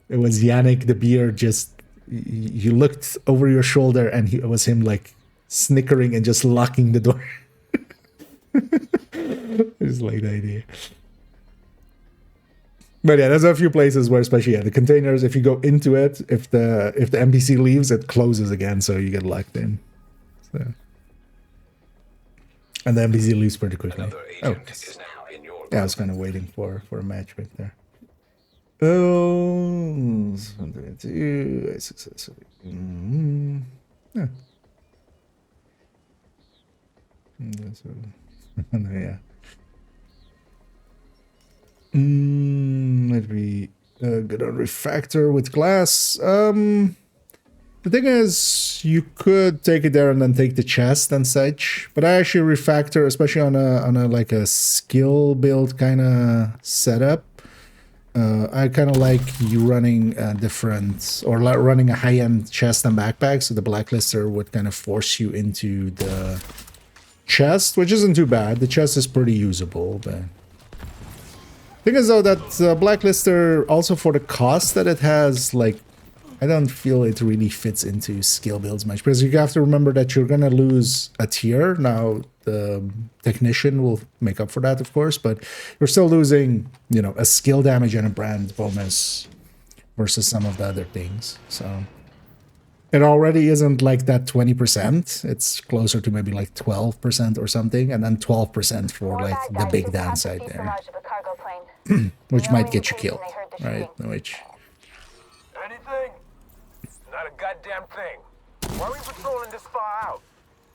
it was Yannick the beer. Just you looked over your shoulder and it was him like snickering and just locking the door. I just like the idea. But yeah, there's a few places where, especially the containers, if you go into it, if the NPC leaves, it closes again, so you get locked in. So. And the NPC leaves pretty quickly. Oh, yeah, I was kind of waiting for a match right there. Oh, I successfully. Yeah. Yeah. Might be good on refactor with glass. The thing is, you could take it there and then take the chest and such. But I actually refactor, especially on a like a skill build kind of setup. I kind of like you running different, or running a high-end chest and backpack, so the blacklister would kind of force you into the chest, which isn't too bad. The chest is pretty usable, but thing is though that blacklister, also for the cost that it has, like I don't feel it really fits into skill builds much, because you have to remember that you're gonna lose a tier. Now the technician will make up for that, of course, but you're still losing, you know, a skill damage and a brand bonus versus some of the other things. So it already isn't like that 20%. It's closer to maybe like 12% or something, and then 12% for like the big downside there, which might get you killed, right? Which. Anything? Not a goddamn thing. Why are we patrolling this far out?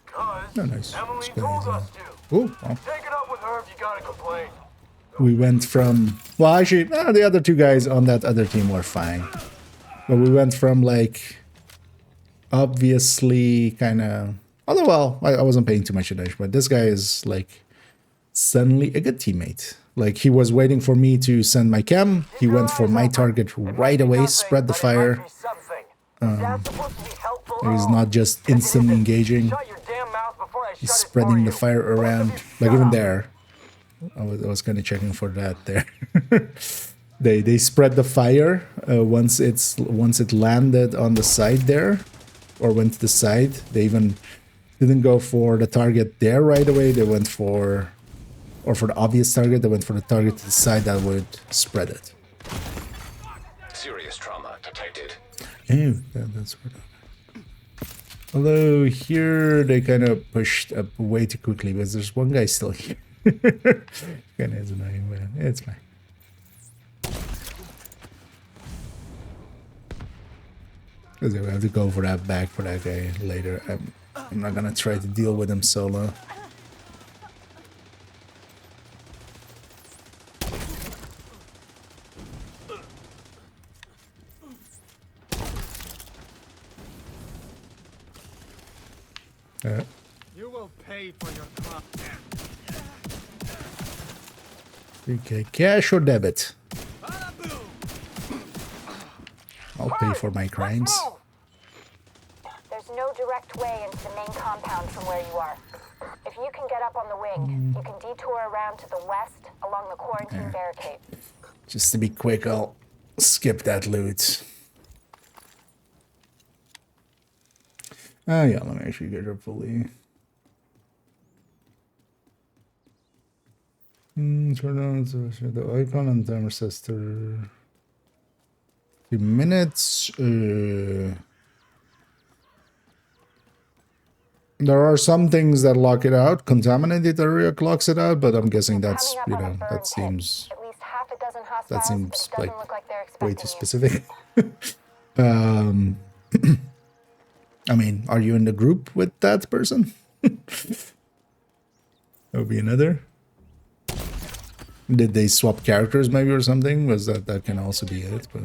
Cause Oh, nice. Emily Let's go told ahead. us to. Oh, well. Take it up with her if you gotta complain. We went from, well, actually, the other two guys on that other team were fine, but we went from like obviously kind of, although, well, I wasn't paying too much attention, but this guy is like suddenly a good teammate. Like, he was waiting for me to send my chem, he went for my target right away, spread the fire. He's not just instantly engaging, he's spreading the fire around. Like, even there, I was kind of checking for that there. They spread the fire once it landed on the side there, or went to the side. They even didn't go for the target there right away. They went for, or for the obvious target, they went for the target to the side that would spread it. Serious trauma detected. Oh, that's what. Although here they kind of pushed up way too quickly, because there's one guy still here. Kind of is annoying, but it's fine. Because I have to go for that back for that guy later. I'm not gonna try to deal with him solo. You will pay for your crime. Okay, cash or debit? I'll pay for my crimes. There's no direct way into the main compound from where you are. If you can get up on the wing, you can detour around to the west along the quarantine barricade. Just to be quick, I'll skip that loot. Yeah, let me actually get her fully. Turn on the icon and timer says 2 minutes. There are some things that lock it out. Contaminated area clocks it out, but I'm guessing that's, you know, that seems like way too specific. I mean, are you in the group with that person? That would be another. Did they swap characters maybe or something? Was that can also be it, but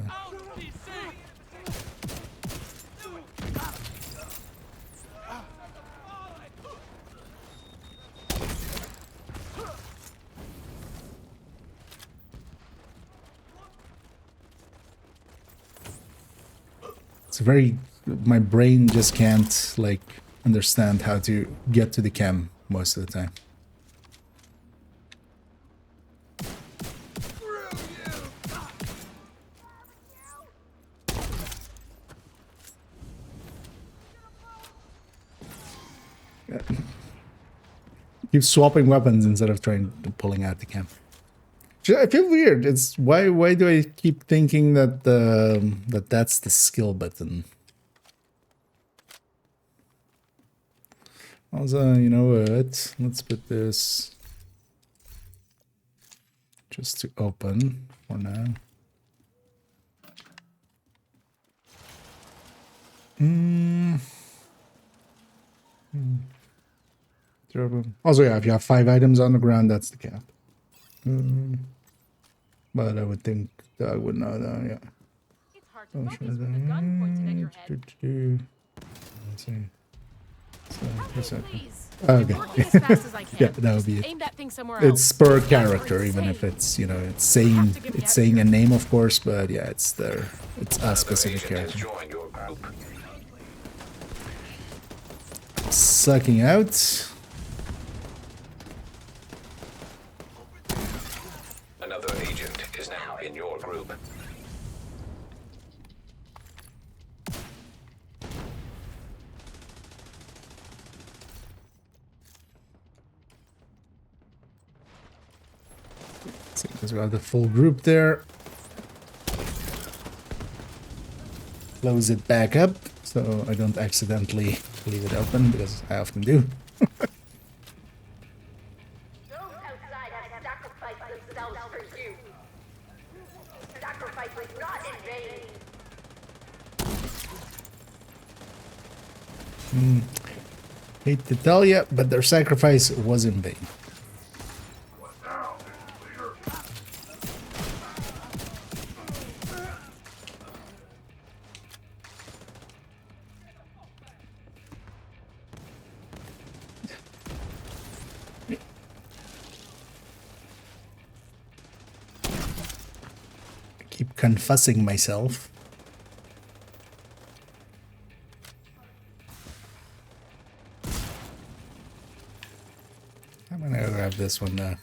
it's very, my brain just can't like understand how to get to the chem most of the time. Keep swapping weapons instead of pulling out the cam. I feel weird. It's why do I keep thinking that that's the skill button? Also, you know what? Let's put this just to open for now. Also, yeah, if you have 5 items on the ground, that's the cap. But I would think Doug would know that, yeah. It's hard to focus with a gun pointed at your head. Let's see. Please. Okay. I'm working as fast as I can. Yeah, that would be it. Aim that thing somewhere It's else. per character, even if it's, you know, it's saying a name, of course, but yeah, it's a specific character. Join your group. Sucking out. Another agent is now in your group. because we have the full group there. Close it back up so I don't accidentally leave it open, because I often do. Those outside have sacrificed themselves for you. Sacrifice was not in vain. Hate to tell you, but their sacrifice was in vain. Keep confessing myself. I'm gonna grab this one now,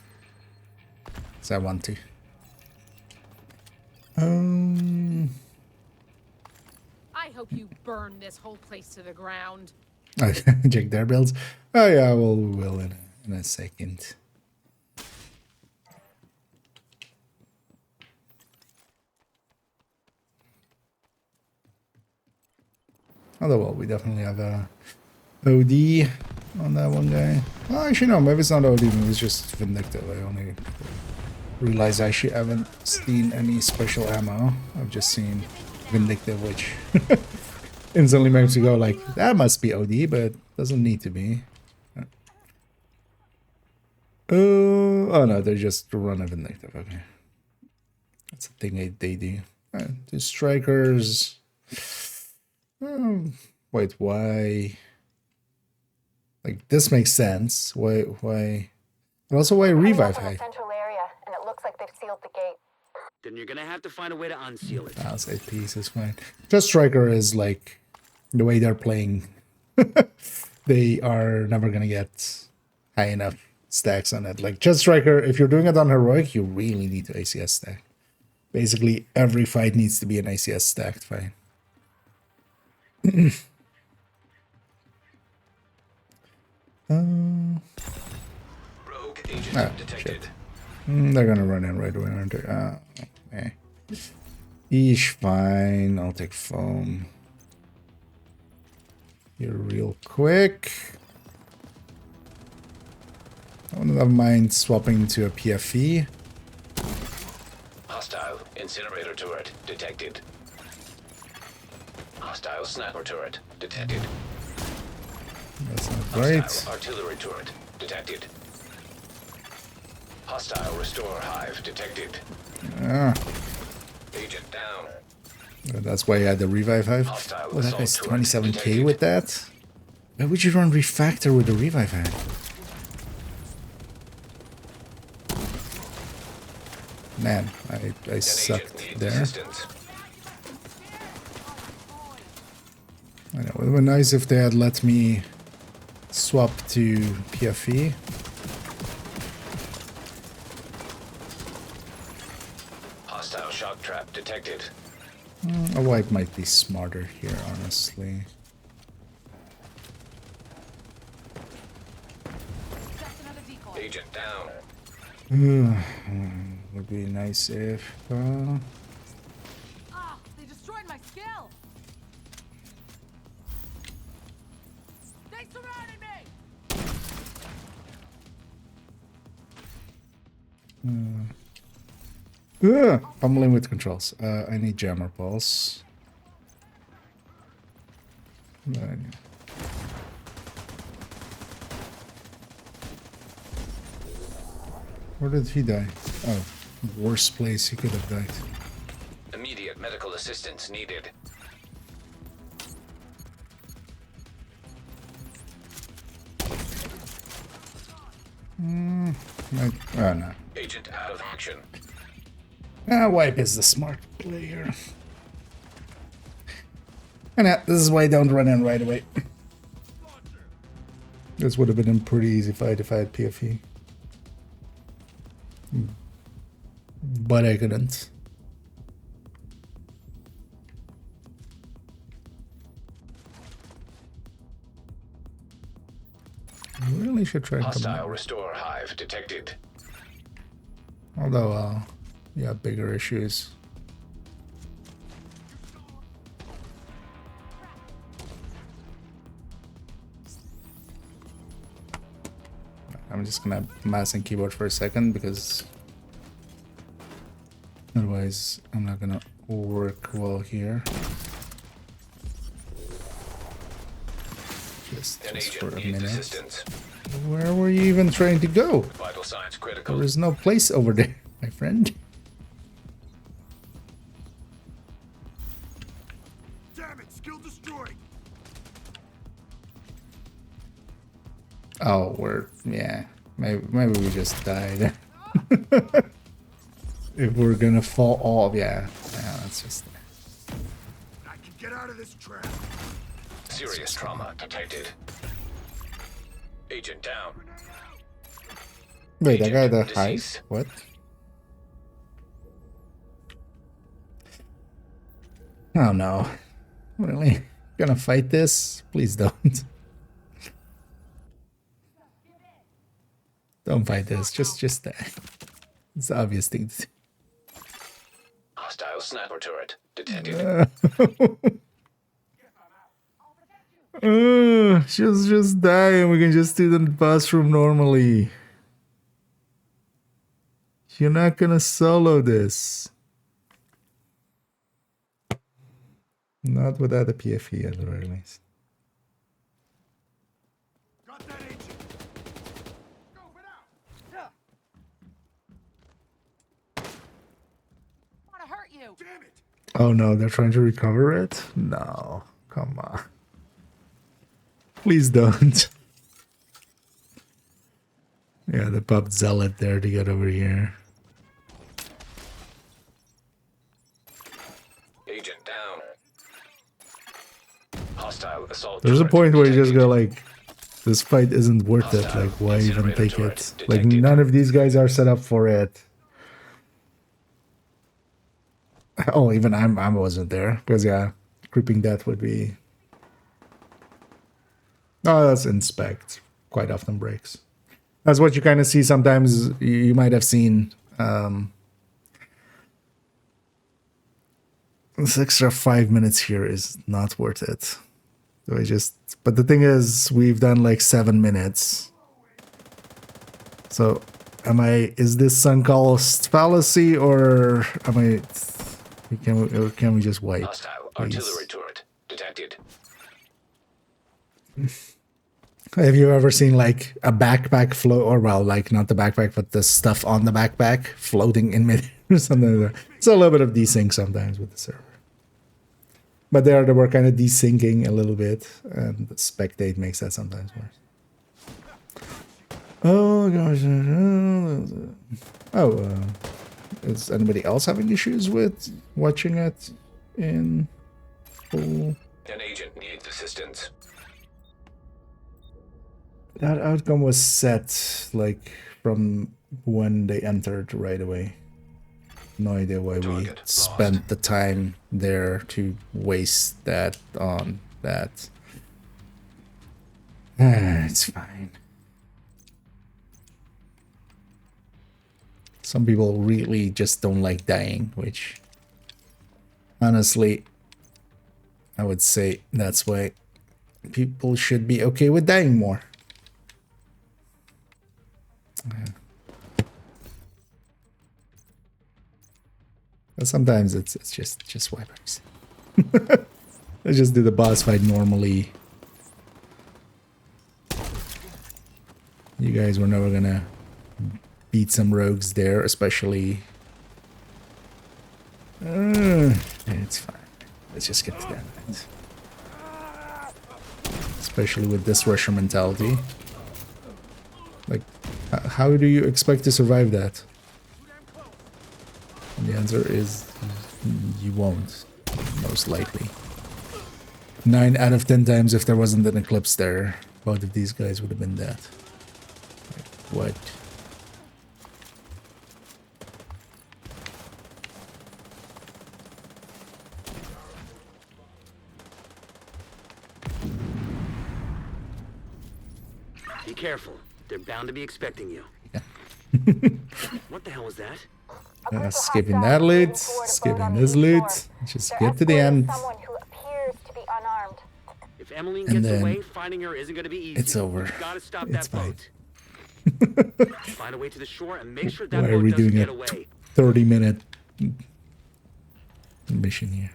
because I want to. I hope you burn this whole place to the ground. Check their builds. Oh yeah, well, we will in a second. Although, well, we definitely have a OD on that one guy. Well, actually, no, maybe it's not OD, maybe it's just Vindictive. I only realized I actually haven't seen any special ammo. I've just seen Vindictive, which instantly makes you go like, that must be OD, but doesn't need to be. Oh no, they're just run a Vindictive, okay. That's a thing they do. The strikers... wait, why? Like, this makes sense. Why? And also, why revive high? Central area, and it looks like they've sealed the gate. Then you're gonna have to find a way to unseal it. I'll say peace is fine. Just striker is like the way they're playing. They are never gonna get high enough stacks on it. Like, just striker, if you're doing it on heroic, you really need to ACS stack. Basically, every fight needs to be an ACS stacked fight. Rogue agent detected. They're gonna run in right away, aren't they? Okay. Eesh, fine. I'll take foam. Here real quick. I wouldn't mind swapping to a PFE. Hostile incinerator turret detected. Hostile sniper turret detected. That's not great. Hostile artillery turret detected. Hostile restore hive detected. Ah, Agent down. that's why I had the revive hive. Hostile Oh, that guy's assault turret 27k detected. with that. Why would you run refactor with the revive hive? Man, I An agent sucked needs there. assistance. I know, it would have been nice if they had let me swap to PFE. Hostile shock trap detected. A wipe might be smarter here, honestly. Agent down. Would be nice if... Ah, they destroyed my skill. They surrounded me. Fumbling with controls. I need jammer pulse. Where did he die? Oh, worst place he could have died. Immediate medical assistance needed. Oh no. Agent out of action. Wipe is the smart player. And this is why I don't run in right away. This would have been a pretty easy fight if I had PFE. But I couldn't. I really should try and come Hostile back. restore hive detected. Although, yeah, bigger issues. I'm just gonna mouse and keyboard for a second because otherwise I'm not gonna work well here. Just for a minute. Assistance. Where were you even trying to go? Vital signs critical. There is no place over there, my friend. Damn it, skill destroyed. Oh, yeah. Maybe we just died. If we're gonna fall off, yeah, that's just. I can get out of this trap. Serious trauma detected. Agent down. Wait, that guy Agent the high? deceased. What? Oh no. Really? Gonna fight this? Please don't. Don't fight this. Just die. It's the obvious thing to do. Hostile sniper turret detected. Just die and we can just do the boss room normally. You're not gonna solo this. Not without a PFE at the very least. Got that agent. Go for now. Want to hurt you? Damn it. Oh no, they're trying to recover it? No, come on. Please don't. Yeah, they popped Zealot there to get over here. Agent down. Hostile assault. There's a turret point where you just detected. go like, this fight isn't worth it. Like, why even take it? Like, none of these guys are set up for it. Oh, even I wasn't there because yeah, creeping death would be. Oh, that's inspect. Quite often breaks. That's what you kind of see sometimes. You might have seen this extra 5 minutes here is not worth it. So but the thing is, we've done like 7 minutes. So, is this sunk cost fallacy or can we just wipe? Hostile Please? artillery turret detected. Have you ever seen like a backpack float, or well, like not the backpack, but the stuff on the backpack floating in mid or something like that? It's a little bit of desync sometimes with the server. But they were kind of desyncing a little bit, and spectate makes that sometimes worse. Oh gosh. Is anybody else having issues with watching it in full? An agent needs assistance. That outcome was set like from when they entered right away. No idea why we Target spent lost. the time there to waste that on that. It's fine. Some people really just don't like dying, which honestly, I would say that's why people should be okay with dying more. But sometimes it's just wipers. Let's just do the boss fight normally. You guys were never gonna beat some rogues there, especially. It's fine. Let's just get to that. Especially with this rusher mentality. Like, how do you expect to survive that? And the answer is you won't, most likely. 9 out of 10 times, if there wasn't an eclipse there, both of these guys would have been dead. Like, what? Be careful. They're bound to be expecting you. Yeah. What the hell was that? Skipping that loot, skipping this loot. Just get to the end. Someone who appears to be unarmed. If Emmeline And gets then away, finding her isn't going to be easy. it's over. We've got to stop It's that fine. boat. Find a way to the shore and make sure that Why are we boat doesn't doing get a away. 30-minute mission here?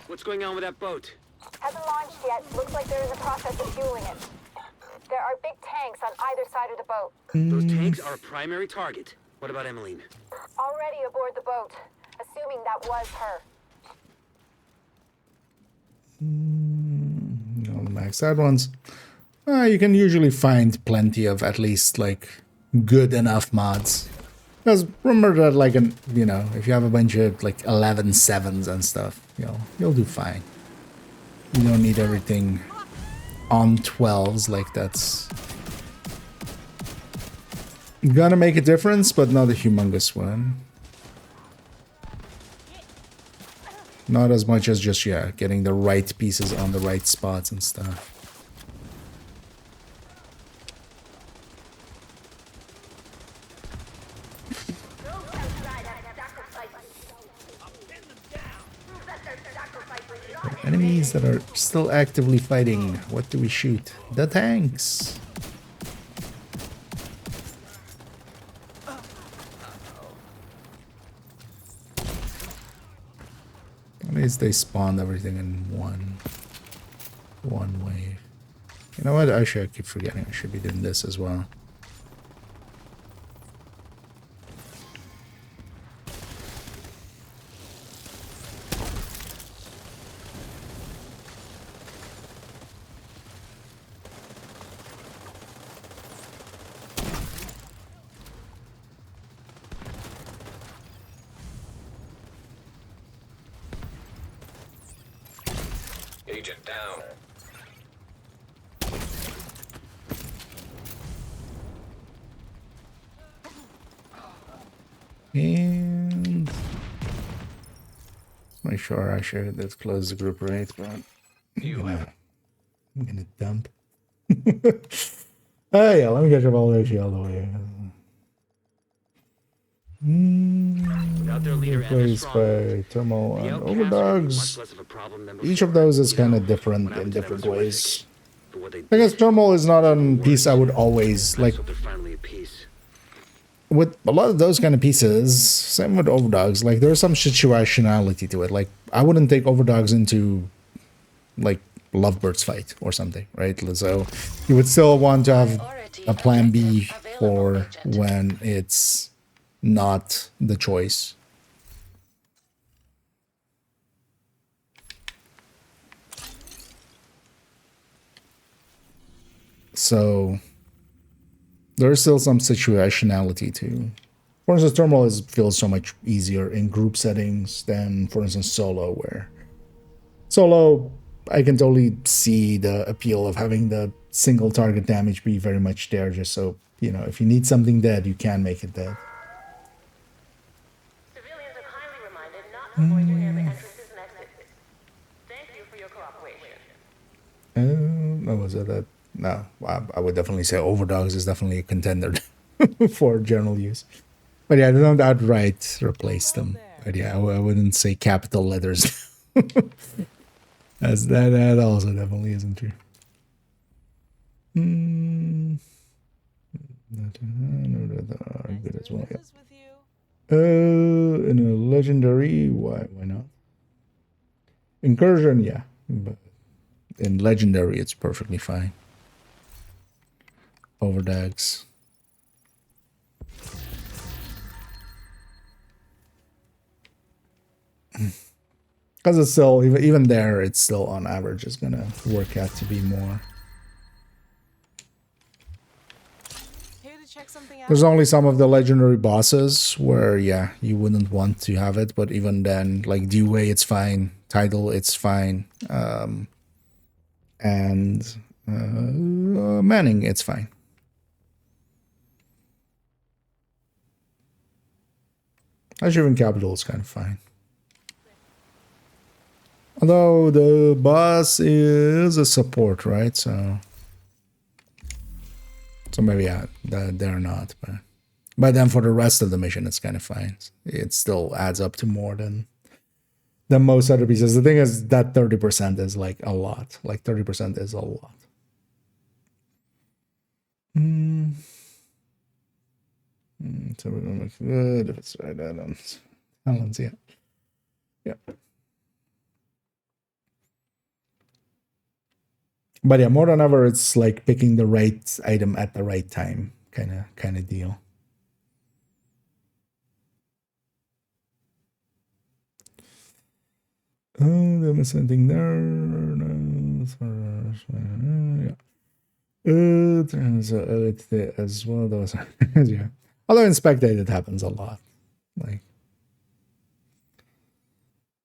What's going on with that boat? Hasn't launched yet. Looks like they're in the process of fueling it. There are big tanks on either side of the boat. Those tanks are a primary target. What about Emmeline? Already aboard the boat. Assuming that was her. All the maxed out ones. You can usually find plenty of at least like good enough mods. Because remember that like if you have a bunch of like 11 sevens and stuff, you'll do fine. You don't need everything on 12s, like that's gonna make a difference, but not a humongous one. Not as much as just getting the right pieces on the right spots and stuff. Enemies that are still actively fighting. What do we shoot? The tanks. At least they spawned everything in one wave. You know what? Actually, I keep forgetting I should be doing this as well. Agent down. And make sure I should close the group right, but I'm gonna dump. Oh yeah, let me get your voltage all the way. Without their leader and Replaced by thermal the and outcasts will be overdogs. much less of a problem than Each of before. those is You kind know, of different what in happened to them different was ways. horrific, but what they I guess did, thermal is not a piece I would always like. I hope they're finally at peace. With a lot of those kind of pieces, same with overdogs, like there's some situationality to it. Like I wouldn't take overdogs into like lovebirds fight or something, right? So you would still want to have a plan B for when it's not the choice. So there's still some situationality to. For instance, thermal feels so much easier in group settings than, for instance, solo, where solo, I can totally see the appeal of having the single target damage be very much there, just so, if you need something dead, you can make it dead. Civilians are kindly reminded not to loiter near the entrances and exits. Thank you for your cooperation. Was it that? No, I would definitely say overdogs is definitely a contender for general use. But yeah, they don't outright replace them. But yeah, I wouldn't say capital letters. That also definitely isn't true. Good as well. Yeah. In a legendary, why not? Incursion, yeah, but in legendary, it's perfectly fine. Overdogs. Because it's still, even there, it's still on average is going to work out to be more. Here to check something out. There's only some of the legendary bosses where, yeah, you wouldn't want to have it. But even then, like Dewey, it's fine. Tidal, it's fine. And Manning, it's fine. Actually, even Capital is kind of fine. Although the boss is a support, right? So maybe yeah, they're not. But then for the rest of the mission, it's kind of fine. It still adds up to more than most other pieces. The thing is that 30% is like a lot. Like 30% is a lot. So we're gonna make good if it's right on balance, yeah. Yeah. But yeah, more than ever, it's like picking the right item at the right time, kind of deal. Oh, there was something there. No, yeah. As well, those. Yeah. Although in Spectate, it happens a lot. Like,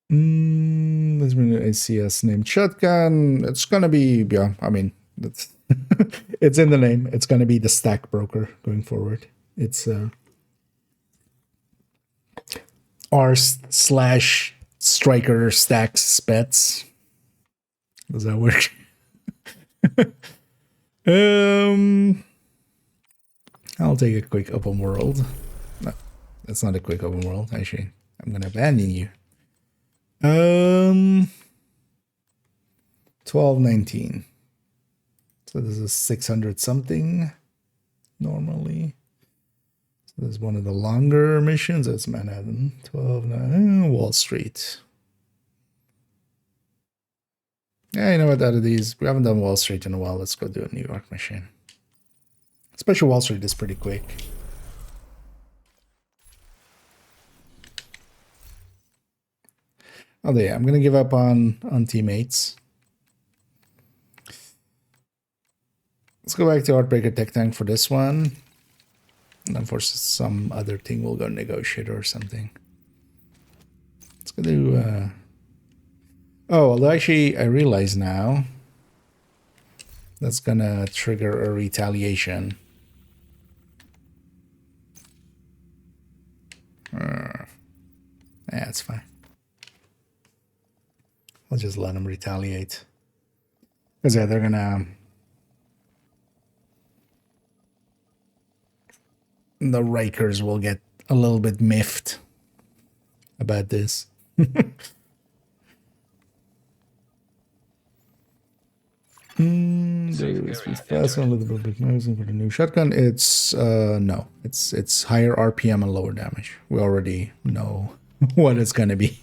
there's been an ACS named Shotgun. It's gonna be, yeah. I mean, it's it's in the name. It's gonna be the stack broker going forward. It's r/striker stacks bets. Does that work? I'll take a quick open world. No, that's not a quick open world. Actually, I'm gonna abandon you. 1219. So this is 600 something normally. So this is one of the longer missions. That's Manhattan. 12 Wall Street. Yeah, you know what? Out of these, we haven't done Wall Street in a while. Let's go do a New York mission. Especially Wall Street is pretty quick. Oh, yeah, I'm gonna give up on teammates. Let's go back to Heartbreaker Tech Tank for this one. And then for some other thing, we'll go Negotiator or something. Let's go do... Oh, although actually, I realize now that's gonna trigger a retaliation. Yeah, it's fine. I'll just let them retaliate. Because yeah, they're gonna... The Rikers will get a little bit miffed about this. Fast, a little bit noisy for the new shotgun. It's no, it's higher RPM and lower damage. We already know what it's gonna be.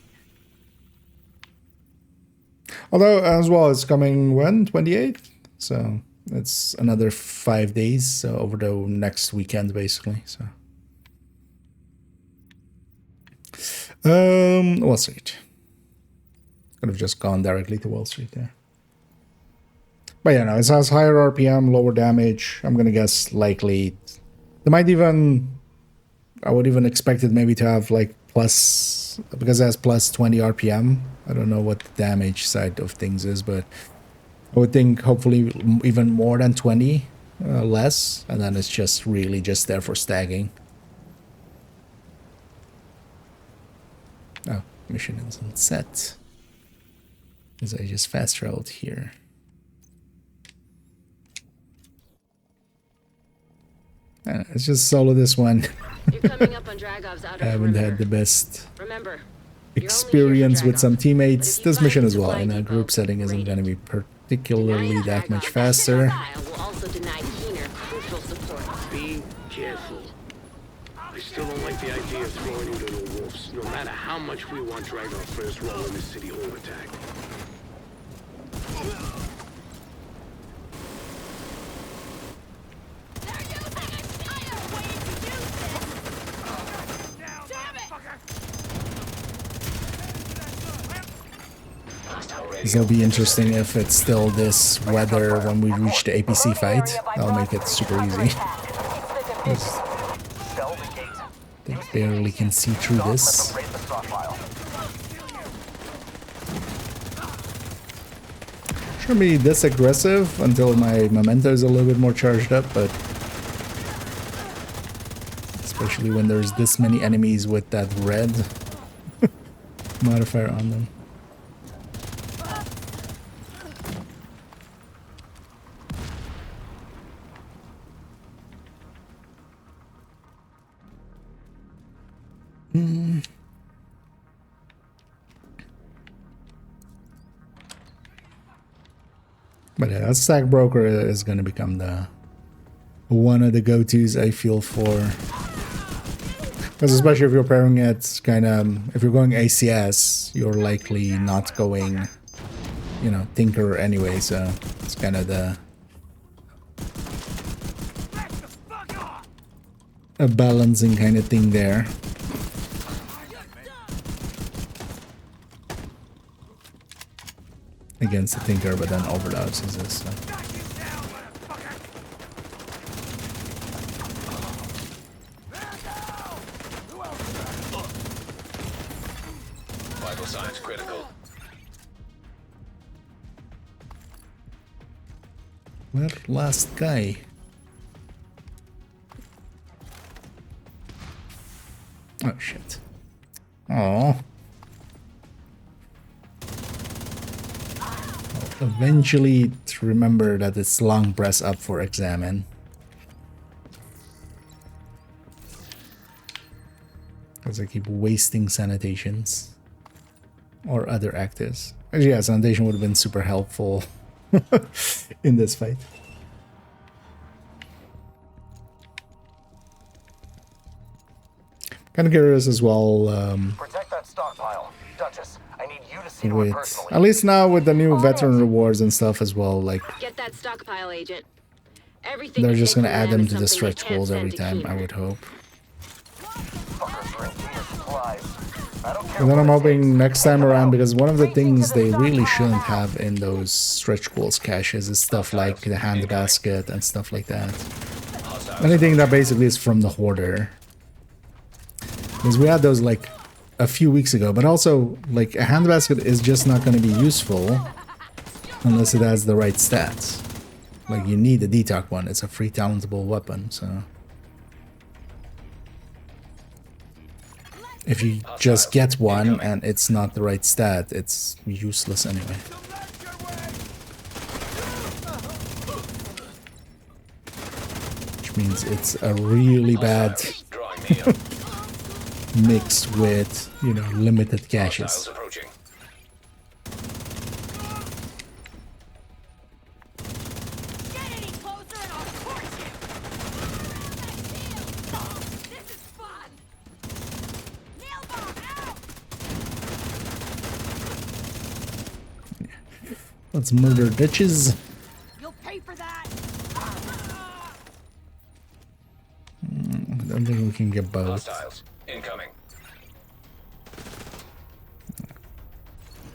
Although as well, it's coming when 28th, so it's another 5 days. So over the next weekend, basically. So Wall Street. Could have just gone directly to Wall Street there. But yeah, no, it has higher RPM, lower damage. I'm gonna guess likely they might even, I would even expect it maybe to have like plus, because it has plus 20 RPM. I don't know what the damage side of things is, but I would think hopefully even more than 20 less, and then it's just really just there for stacking. Oh, mission isn't set because I just fast traveled here. Let's just solo this one. You're coming up on Dragov's outer I haven't perimeter. had the best Remember, experience with some teammates. But if you This find mission it's as a well blind in a depot, group setting isn't going to be particularly Denying that much Dragov faster. will also deny Keener crucial support. Be careful. I still don't like the idea of throwing you to the wolves, no matter how much we want Dragov for his role in the City Hall attack. This will be interesting if it's still this weather when we reach the APC fight. That'll make it super easy. They barely can see through this. Shouldn't be this aggressive until my memento is a little bit more charged up, but especially when there's this many enemies with that red modifier on them. But yeah, a stack broker is going to become the one of the go-tos, I feel, for, because especially if you're pairing it kind of, if you're going ACS, you're likely not going, you know, Tinker anyway, so it's kind of a balancing kind of thing there. Against the Tinker, but then Overdose is this. So. Vital signs critical. Where last guy? Oh shit. Oh. Eventually to remember that it's long press up for examine. Because I keep wasting sanitations. Or other actives. Actually, yeah, sanitation would have been super helpful in this fight. Kind of curious as well. Protect that stockpile. Duchess, I need you to see to it With personally. at least now with the new veteran rewards and stuff as well, like Get that stockpile, Agent. Everything they're you just take gonna from add them them is to the something stretch you can't goals every send to time, I Keener. would hope. Fuckers bring to your supplies. I don't care And then I'm what it hoping takes. next time around, because one of the things they really shouldn't have in those stretch goals caches is stuff like the hand basket and stuff like that. Anything that basically is from the hoarder. Because we had those like a few weeks ago, but also like a hand basket is just not going to be useful unless it has the right stats. Like you need a detox one, it's a free talentable weapon, so if you just get one and it's not the right stat, it's useless anyway. Which means it's a really bad Drawing me up. mix with, you know, limited caches. Hostiles approaching. Get any closer and I'll torch you! This is fun! Nail bomb out! Let's murder ditches. You'll pay for that! I don't think we can get both. Hostiles incoming.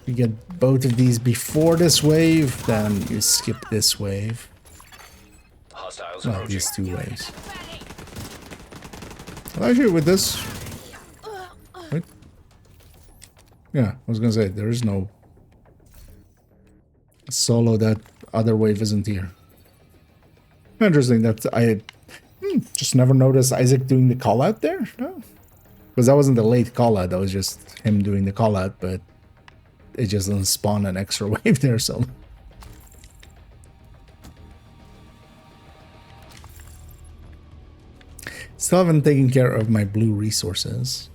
You get both of these before this wave, then you skip this wave. Hostiles Well, approaching. these two waves. Well, actually, with this... Wait. Yeah, I was gonna say, there is no... solo that other wave isn't here. Interesting that I just never noticed Isaac doing the call out there. No, because that wasn't the late call out. That was just him doing the call out, but it just doesn't spawn an extra wave there. So still haven't taken care of my blue resources.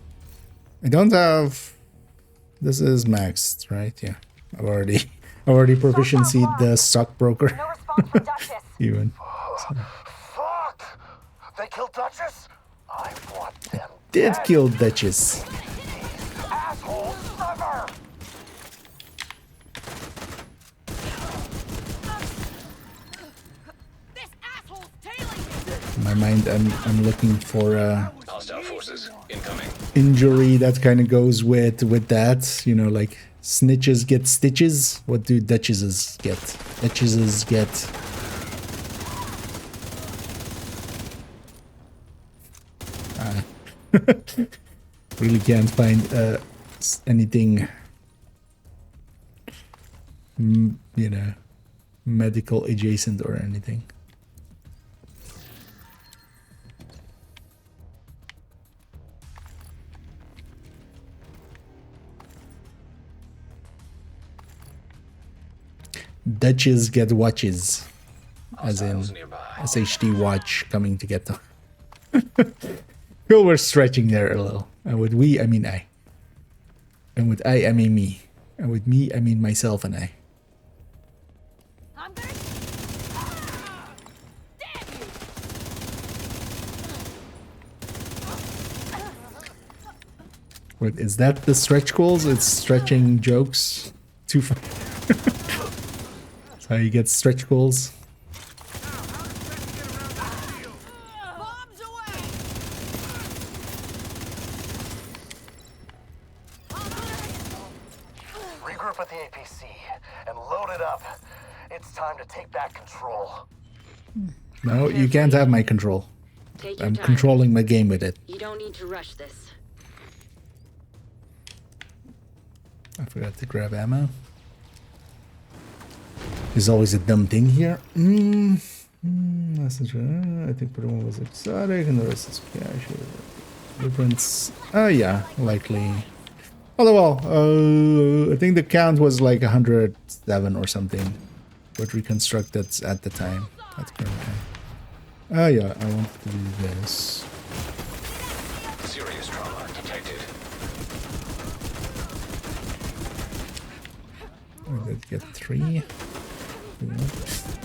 I don't have. This is maxed, right? Yeah, I've already proficiency'd the stockbroker. No response from Duchess. Even. Fuck! They killed Duchess? I want them Did dead. kill Duchess. Asshole sever! This asshole's tailing me! In my mind, I'm looking for a Hostile forces incoming. injury that kind of goes with that. You know, like Snitches get stitches. What do duchesses get? Duchesses get. Really can't find anything, you know, medical adjacent or anything. Duchess get watches, as in SHD watch coming to get them. Cool, we're stretching there a little. And with we, I mean I. And with I mean me. And with me, I mean myself and I. I'm gonna... Damn you! Wait, is that the stretch goals? It's stretching jokes too far. That's how you get stretch goals. Bombs away! Regroup at the APC and load it up. It's time to take back control. No, you can't have my control. Take your I'm time. controlling my game with it. You don't need to rush this. I forgot to grab ammo. There's always a dumb thing here. Message. I think the one was exotic and the rest is cash. Blueprints. Oh yeah, likely. Although, well, I think the count was like 107 or something. But reconstructed at the time. At the current time. Oh yeah, I want to do this. Serious trauma detected. I did get 3.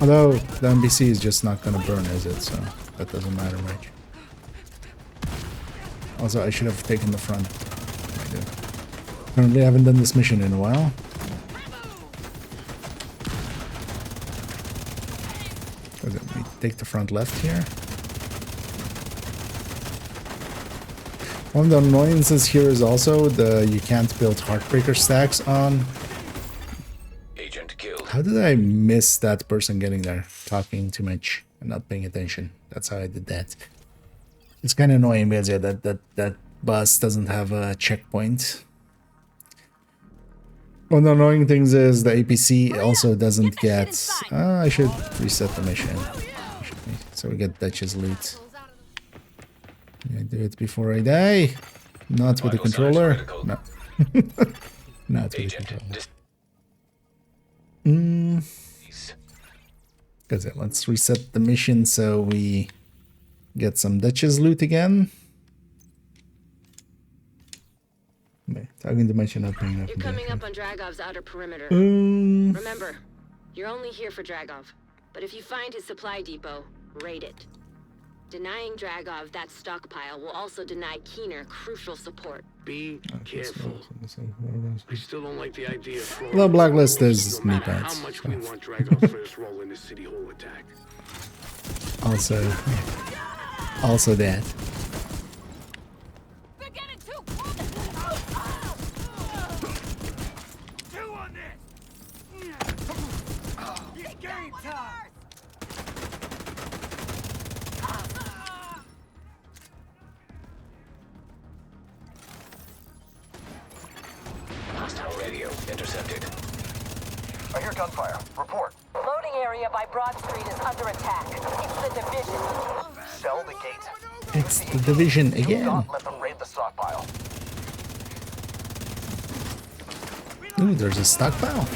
Although the NBC is just not gonna burn, is it? So that doesn't matter much. Also, I should have taken the front. I did. Apparently, I haven't done this mission in a while. We take the front left here. One of the annoyances here is also you can't build heartbreaker stacks on. Agent killed. How did I miss that person getting there? Talking too much and not paying attention. That's how I did that. It's kind of annoying because yeah, that bus doesn't have a checkpoint. One of the annoying things is the APC also doesn't get... I should reset the mission. So we get Dutch's loot. I do it before I die. Not with the controller. No. Not with the controller. Let's reset the mission so we get some Dutch's loot again. Talking to mention not paying up. You're coming up on Dragov's outer perimeter. Remember, you're only here for Dragov. But if you find his supply depot, raid it. Denying Dragov that stockpile will also deny Keener crucial support. Be careful. I still don't like the idea of The blacklist is no knee matter pads. how much we want Dragov for his role in this City Hall attack. Also that. They're getting too close! Two on this! It's game time! Hostile radio intercepted. I hear gunfire. Report. Loading area by Broad Street is under attack. It's the division. Sell the gate. It's the division Do again. not let them raid the stockpile. Ooh, there's a stockpile.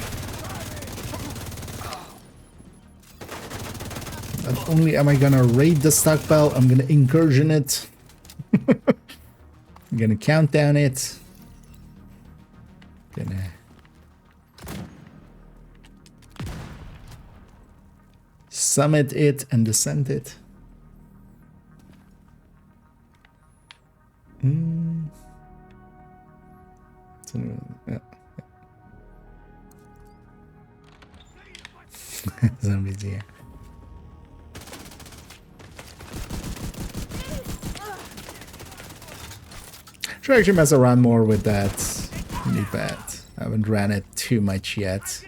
Not only am I gonna raid the stockpile, I'm gonna incursion it. I'm gonna count down it. Gonna summit it and descend it. So, yeah. Zombies here. Should actually mess around more with that knee pad. Haven't ran it too much yet.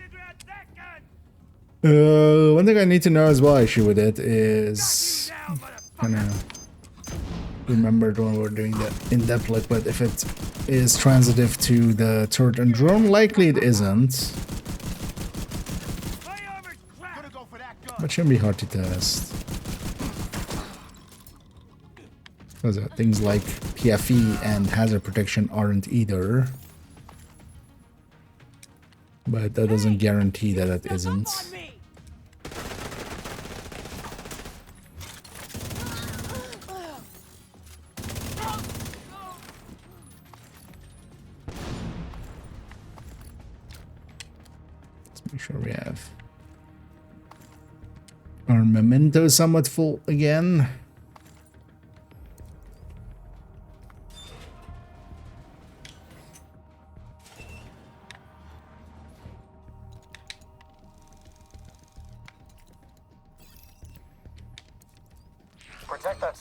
One thing I need to know as well, actually, with it is kind of remembered when we were doing that in-depth look, but if it is transitive to the turret and drone, likely it isn't. But shouldn't be hard to test. Because things like PFE and hazard protection aren't either. But that doesn't guarantee that it isn't. Let's make sure we have our memento somewhat full again.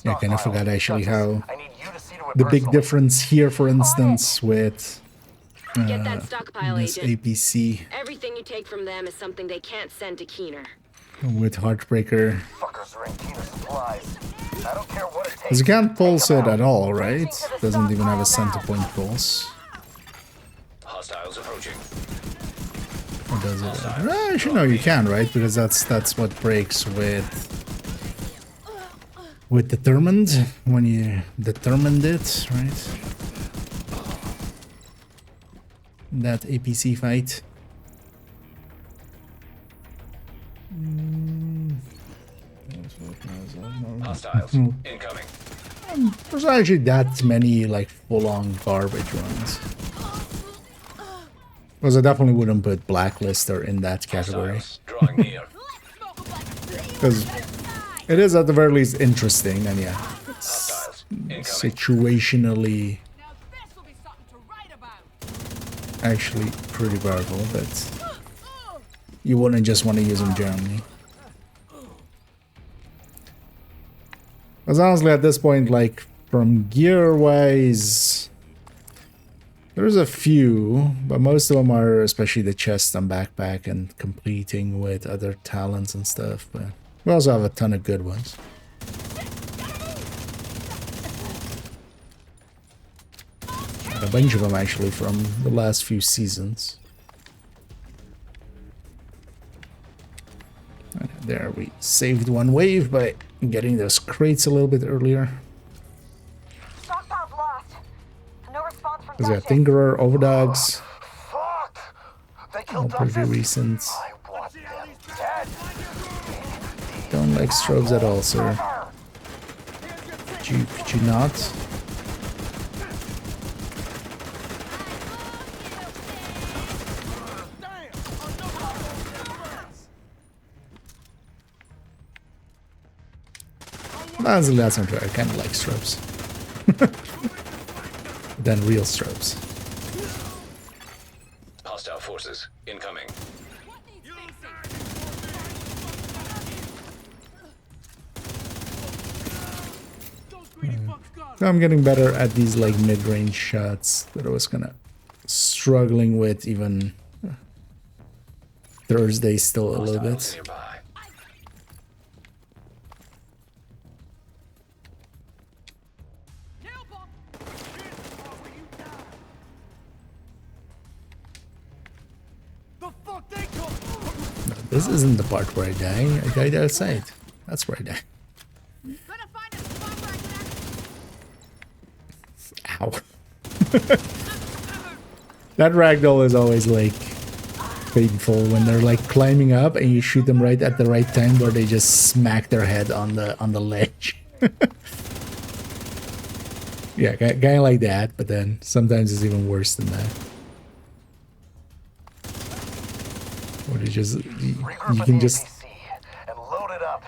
Yeah, I kind of forgot actually how the big difference here, for instance, with Get that stockpile, this Agent. APC Everything you take from them is something they can't send to Keener. with Heartbreaker. Fuckers are in Keener supplies. I don't care what it takes. Because you can't pulse it at all, right? Doesn't even have a center point pulse. Hostiles approaching. Or does it? Actually, no, you can, right? Because that's what breaks with determined, when you determined it, right? That APC fight. Hostiles incoming. There's not actually that many like full-on garbage runs. Because I definitely wouldn't put Blacklister in that category. Hostiles drawing near. Because it is at the very least interesting, and yeah, Hostiles incoming. situationally actually pretty powerful, but you wouldn't just want to use them generally. Because honestly, at this point, like, from gear-wise, there's a few, but most of them are, especially the chest and backpack, and completing with other talents and stuff, but we also have a ton of good ones. And a bunch of them, actually, from the last few seasons. And there, we saved one wave by getting those crates a little bit earlier. Stockpile's lost. No response from Because we got Duchess. Tinkerer, Overdogs, Fuck! They all killed pretty Duchess. recent. I want them dead. Don't like strobes at all, sir. Could you not? Honestly, that's not true. I kind of like strobes. Than real strobes. Hostile forces incoming. I'm getting better at these like mid-range shots that I was kind of struggling with even Thursday still a little Hostiles bit. nearby. No, this isn't the part where I die. I died outside. That's where I die. Ow. That ragdoll is always like painful when they're like climbing up and you shoot them right at the right time where they just smack their head on the ledge. Yeah, kind of like that, but then sometimes it's even worse than that. Or you can just and load it up.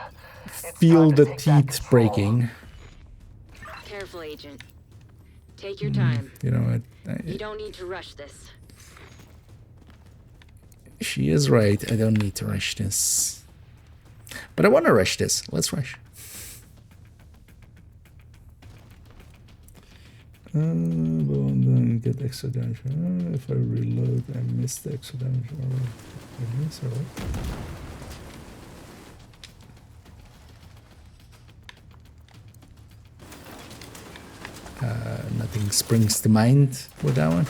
It's feel time to the take back teeth control. breaking. Careful, Agent. Take your time. You know, You don't need to rush this. she is right. I don't need to rush this. But I want to rush this. Let's rush. Get get extra damage. If I reload, I miss the extra damage. Or I miss or what? Nothing springs to mind with that one.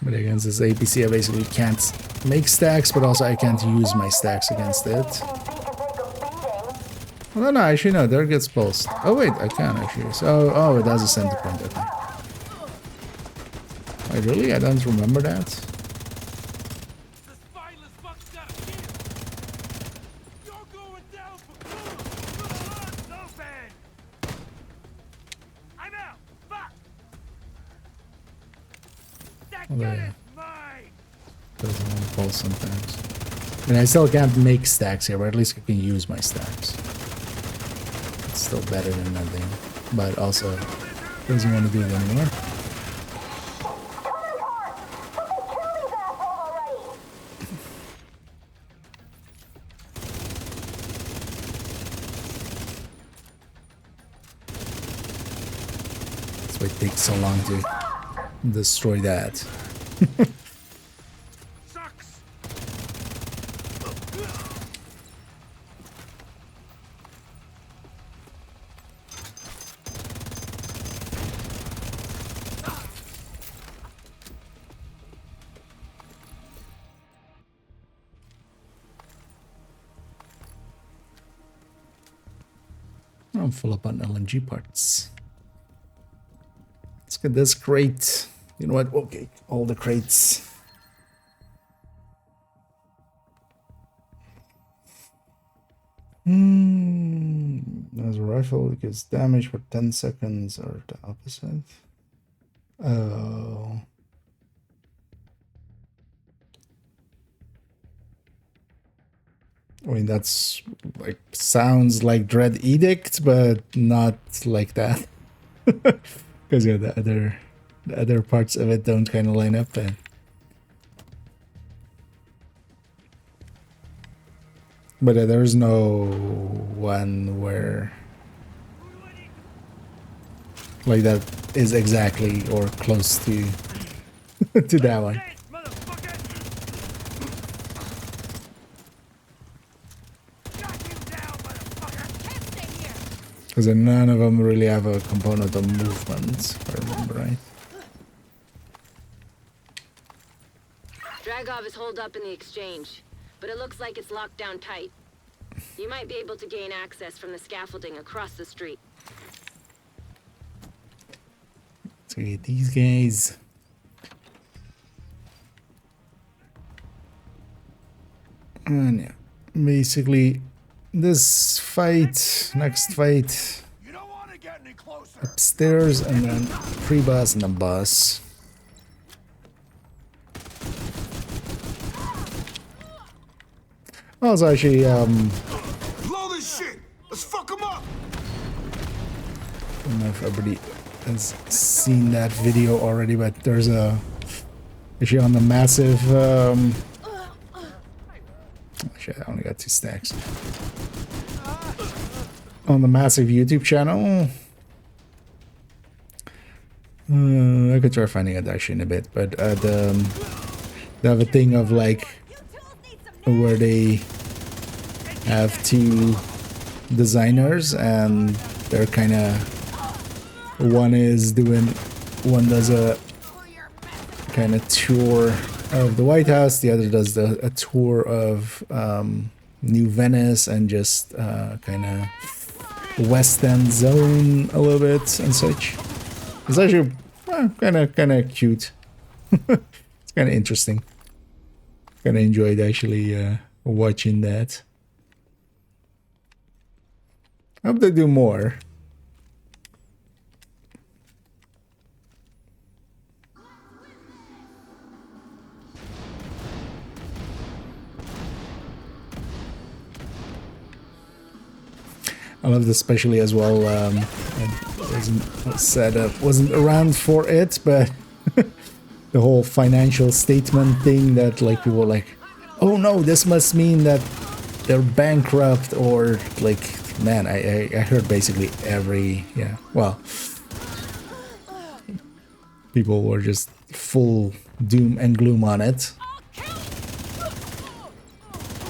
But against this APC, I basically can't make stacks, but also I can't use my stacks against it. Well, no, actually, no, there gets pulsed. Oh, wait, I can actually. So, oh, it has a center point, okay. Wait, really? I don't remember that. Doesn't want to pulse sometimes. And I still can't make stacks here, but at least I can use my stacks. It's still better than nothing. But also, doesn't want to do it anymore. That's why it takes so long to destroy that. I'm full up on LNG parts. Let's get this crate. You know what? Okay, all the crates. As a rifle, it gets damage for 10 seconds or the opposite. Oh. I mean, that's like sounds like Dread Edict, but not like that. Because yeah, the other parts of it don't kind of line up. But there's no one where like that is exactly or close to to that one. Because none of them really have a component of movement, if I remember right. Dragov is holed up in the exchange, but it looks like it's locked down tight. You might be able to gain access from the scaffolding across the street. Let's get these guys. And yeah, basically this fight, next fight, upstairs, and then pre-boss and then boss. Oh, it's actually blow this shit. Let's fuck 'em up. I don't know if everybody has seen that video already, but there's a actually on the massive shit, I only got 2 stacks. On the massive YouTube channel. I could try finding it actually in a bit, but they have a thing of like where they have 2 designers and they're kind of one does a kind of tour of the White House, the other does a tour of New Venice and just kind of West End zone a little bit and such. It's actually kind of cute. It's kind of interesting. Kind of enjoyed actually watching that. I hope they do more. I loved especially as well. I wasn't around for it, but the whole financial statement thing that like people were like, oh no, this must mean that they're bankrupt, or like, man, I heard basically every, yeah, well, people were just full doom and gloom on it.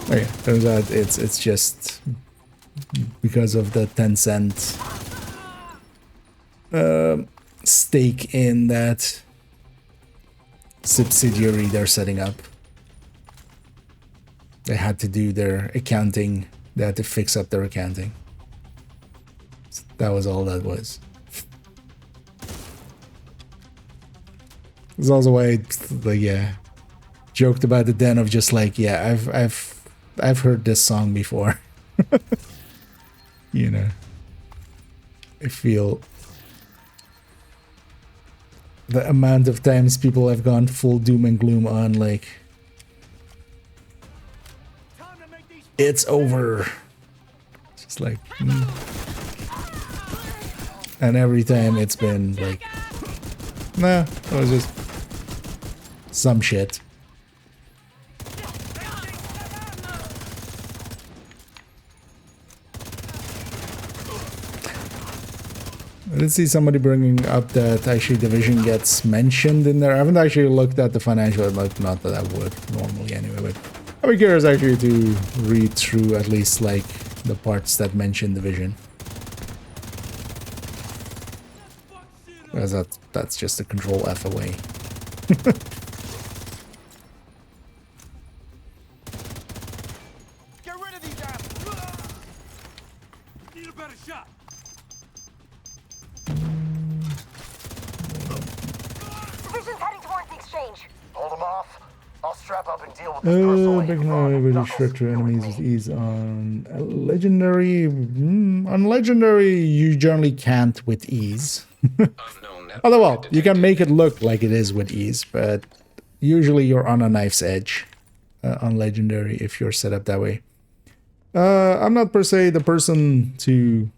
Oh yeah, turns out it's just because of the 10-cent stake in that subsidiary they're setting up. They had to do their accounting. They had to fix up their accounting. That was all that was. It's also why I, like, yeah, joked about the den of just like, yeah, I've heard this song before. You know, I feel the amount of times people have gone full doom and gloom on like, it's over. Just like, and every time it's been like, nah, it was just some shit. I did see somebody bringing up that actually Division gets mentioned in there. I haven't actually looked at the financial, like, not that I would normally anyway, but I'd be curious actually to read through at least like the parts that mention Division. Because that's just a Control F away. Get rid of these assholes. Need a better shot. Division's heading towards the exchange. Hold them off. I'll strap up and deal with this personally. Big no, really short to enemies with ease on legendary. On legendary, you generally can't with ease. Although, well, you can make it look like it is with ease, but usually you're on a knife's edge on legendary if you're set up that way. I'm not per se the person to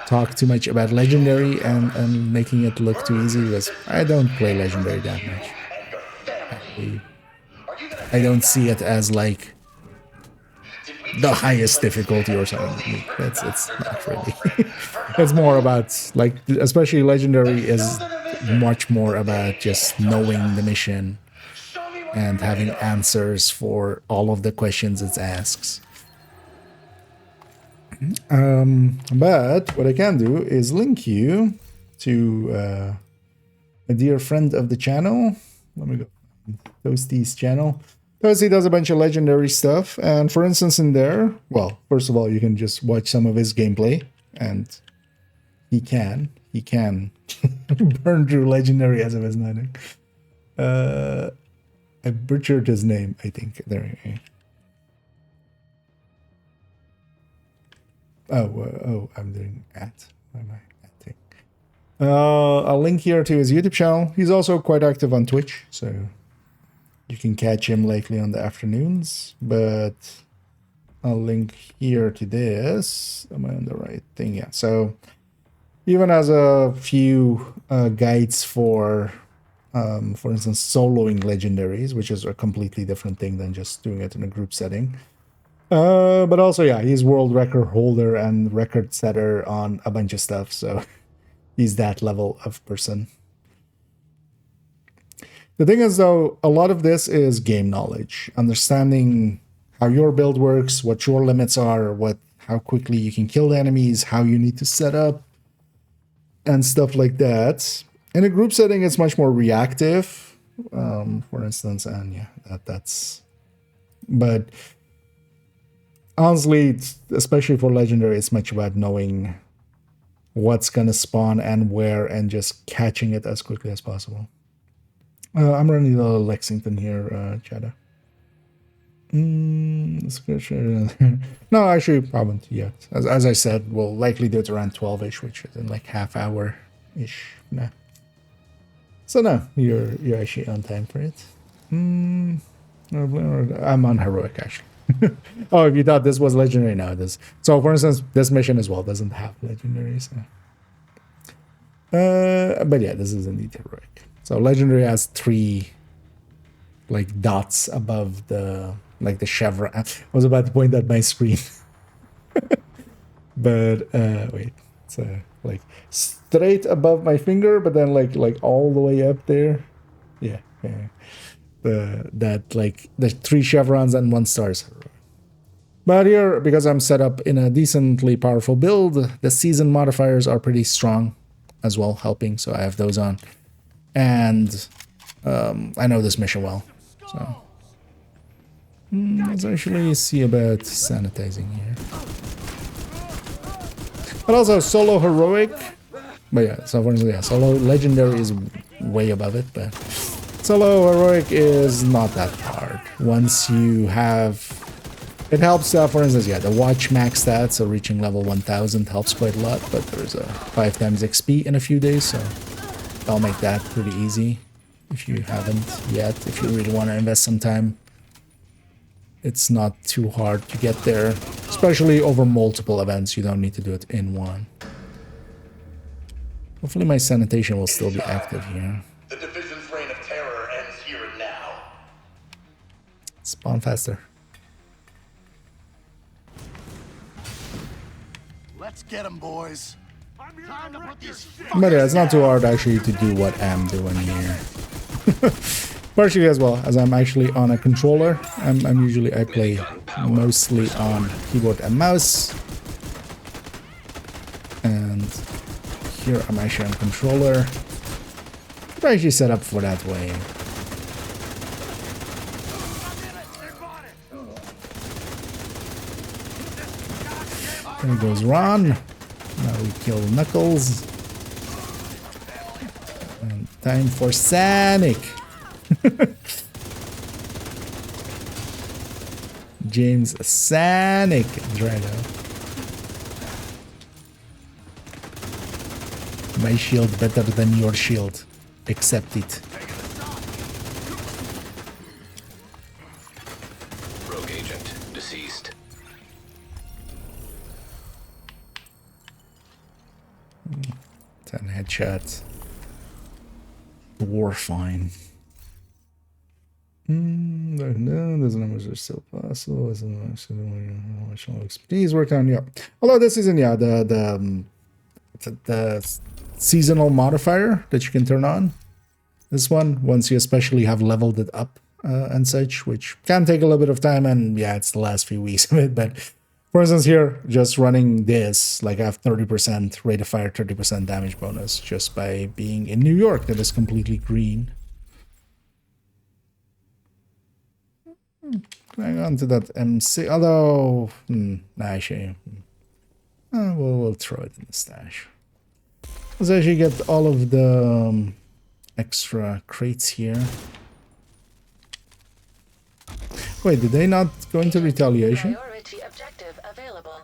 talk too much about legendary and making it look too easy, because I don't play legendary that much. I don't see it as like the highest difficulty or something. It's not really. It's more about, like, especially legendary is much more about just knowing the mission and having answers for all of the questions it asks. But what I can do is link you to a dear friend of the channel. Let me go. Toasty's channel. Toasty does a bunch of legendary stuff, and for instance in there, well, first of all, you can just watch some of his gameplay, and he can burn through legendary as of his nothing. I butchered his name, I think. There you go. I'm doing at. Why am I atting? I'll link here to his YouTube channel. He's also quite active on Twitch, so you can catch him lately on the afternoons, but I'll link here to this. Am I on the right thing? Yeah. So even as a few guides for instance, soloing legendaries, which is a completely different thing than just doing it in a group setting. But also, yeah, he's world record holder and record setter on a bunch of stuff. So he's that level of person. The thing is, though, a lot of this is game knowledge, understanding how your build works, what your limits are, how quickly you can kill the enemies, how you need to set up, and stuff like that. In a group setting, it's much more reactive, for instance, and yeah, that's. But honestly, especially for legendary, it's much about knowing what's gonna spawn and where, and just catching it as quickly as possible. I'm running the Lexington here, Chada. No, actually, I haven't yet. As I said, we'll likely do it around 12-ish, which is in like half hour-ish. Nah. So no, you're actually on time for it. I'm on heroic, actually. Oh, if you thought this was legendary, now it is. So, for instance, this mission as well doesn't have legendaries. But yeah, this is indeed heroic. So legendary has 3 like dots above the like the chevron. I was about to point at my screen. But wait, it's like straight above my finger, but then like all the way up there. Yeah, yeah. That like the 3 chevrons and 1 stars. But here, because I'm set up in a decently powerful build, the season modifiers are pretty strong as well, helping. So I have those on, and I know this mission well. So let's actually see about sanitizing here. But also solo heroic. But yeah, so for instance, yeah, solo legendary is way above it, but solo heroic is not that hard. Once you have, it helps. For instance, yeah, the watch max stats, so reaching level 1000 helps quite a lot. But there's a 5 times XP in a few days, so I'll make that pretty easy. If you haven't yet, if you really want to invest some time, it's not too hard to get there, especially over multiple events. You don't need to do it in one. Hopefully my sanitation will still be active here. The division's reign of terror ends here and now. Spawn faster. Let's get them, boys. Time to put these But yeah, it's not too hard actually to do what I'm doing here. Partially as well, as I'm actually on a controller. I play mostly on keyboard and mouse. And here I'm actually on controller. I'm actually set up for that way. There goes Ron. Now we kill Knuckles. And time for Sonic. James Sonic Drago. My shield better than your shield. Accept it. Rogue agent deceased. 10 headshots. Warfine. No, those numbers are still possible. Expertise worked on, yeah. Although this isn't, yeah, the seasonal modifier that you can turn on. This one, once you especially have leveled it up and such, which can take a little bit of time, and yeah, it's the last few weeks of it. But for instance, here, just running this, like I have 30% rate of fire, 30% damage bonus just by being in New York. That is completely green. Hang on to that MC, although, actually, we'll throw it in the stash. Let's actually get all of the extra crates here. Wait, did they not go into retaliation? Priority objective available.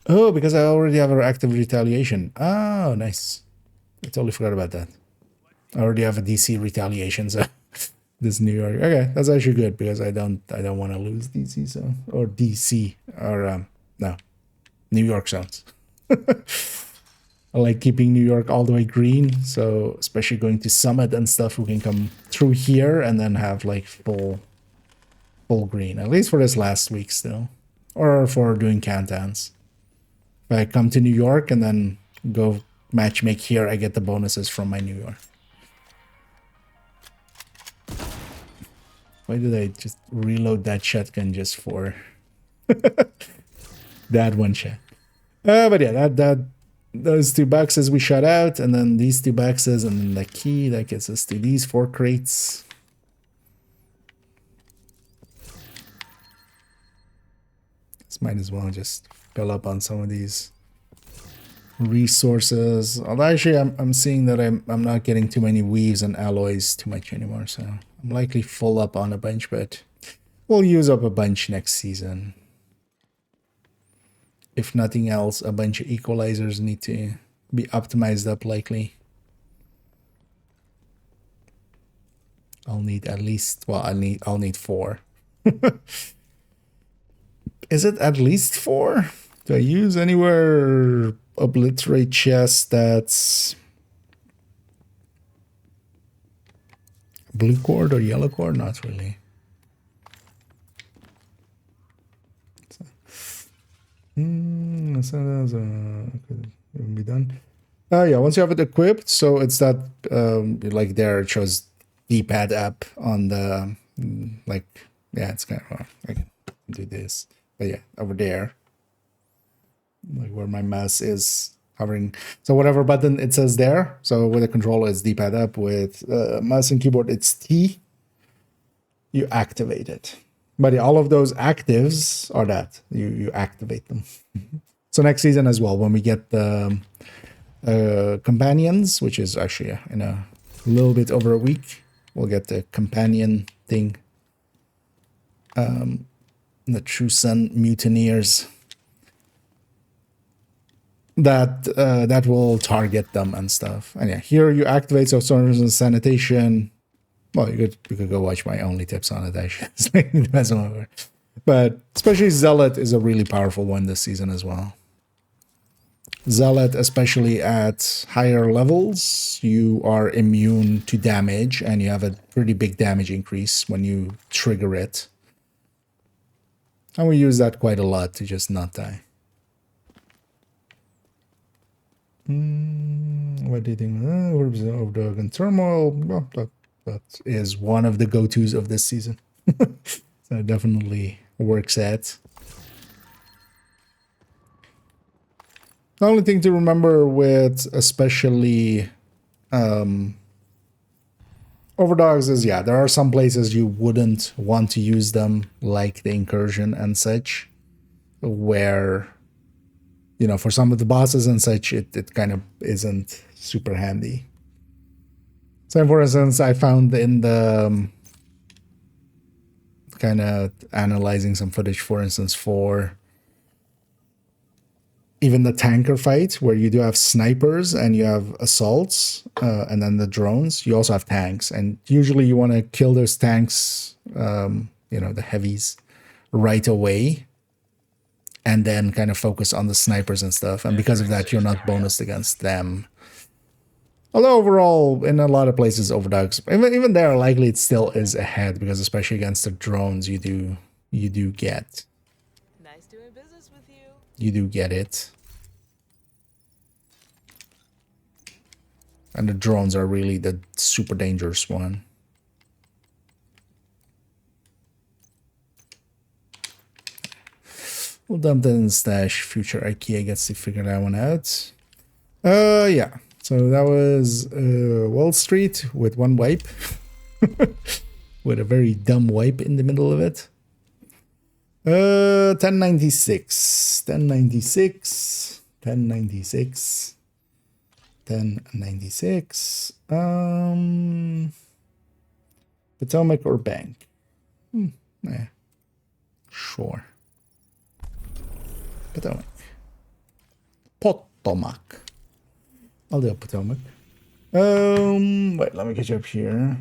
Oh, because I already have our active retaliation. Oh, nice. I totally forgot about that. I already have a DC retaliation, so this New York. Okay, that's actually good because I don't want to lose DC, so or DC or no, New York zones. I like keeping New York all the way green, so especially going to Summit and stuff, we can come through here and then have like full green, at least for this last week still, or for doing countdowns. If I come to New York and then go matchmake here, I get the bonuses from my New York. Why did I just reload that shotgun just for that one shot? But yeah, those 2 boxes we shot out, and then these 2 boxes, and then the key that gets us to these 4 crates. This might as well just fill up on some of these resources. Although actually, I'm seeing that I'm not getting too many weaves and alloys too much anymore, so I'm likely full up on a bunch, but we'll use up a bunch next season. If nothing else, a bunch of equalizers need to be optimized up likely. I'll need at least, well, I'll need 4. Is it at least 4? Do I use anywhere obliterate chest that's blue cord or yellow cord? Not really. Could even be done. Yeah, once you have it equipped, so it's that like there it shows D-pad app on the like, yeah, it's kind of I can do this, but yeah, over there, like where my mouse is hovering. So whatever button it says there. So with a controller, it's D-pad up. With mouse and keyboard, it's T. You activate it. But yeah, all of those actives are that you activate them. So next season as well, when we get the companions, which is actually in a little bit over a week, we'll get the companion thing. The True Sun Mutineers. That will target them and stuff. And yeah, here you activate so storms and sanitation. Well, you could go watch my only tips on it. Actually, it depends on whatever. But especially Zealot is a really powerful one this season as well. Zealot, especially at higher levels, you are immune to damage, and you have a pretty big damage increase when you trigger it. And we use that quite a lot to just not die. What do you think? Overdog and Turmoil. Well, that is one of the go-tos of this season. So it definitely works at. The only thing to remember with especially overdogs is, yeah, there are some places you wouldn't want to use them, like the incursion and such, where, you know, for some of the bosses and such, it kind of isn't super handy. So for instance, I found in the kind of analyzing some footage, for instance, for even the tanker fight, where you do have snipers and you have assaults, and then the drones, you also have tanks. And usually you want to kill those tanks, you know, the heavies, right away, and then kind of focus on the snipers and stuff. And because of that, you're not bonused against them. Although overall, in a lot of places, overdogs, even there, likely it still is ahead, because especially against the drones, you do get. Nice doing business with you. You do get it. And the drones are really the super dangerous one. We'll dump that in the stash. Future IKEA gets to figure that one out. Yeah. So that was Wall Street with one wipe. With a very dumb wipe in the middle of it. 1096. 1096. 1096. 1096. Potomac or Bank? Yeah. Sure. Potomac. Potomac. I'll do a Potomac. Wait, let me catch up here.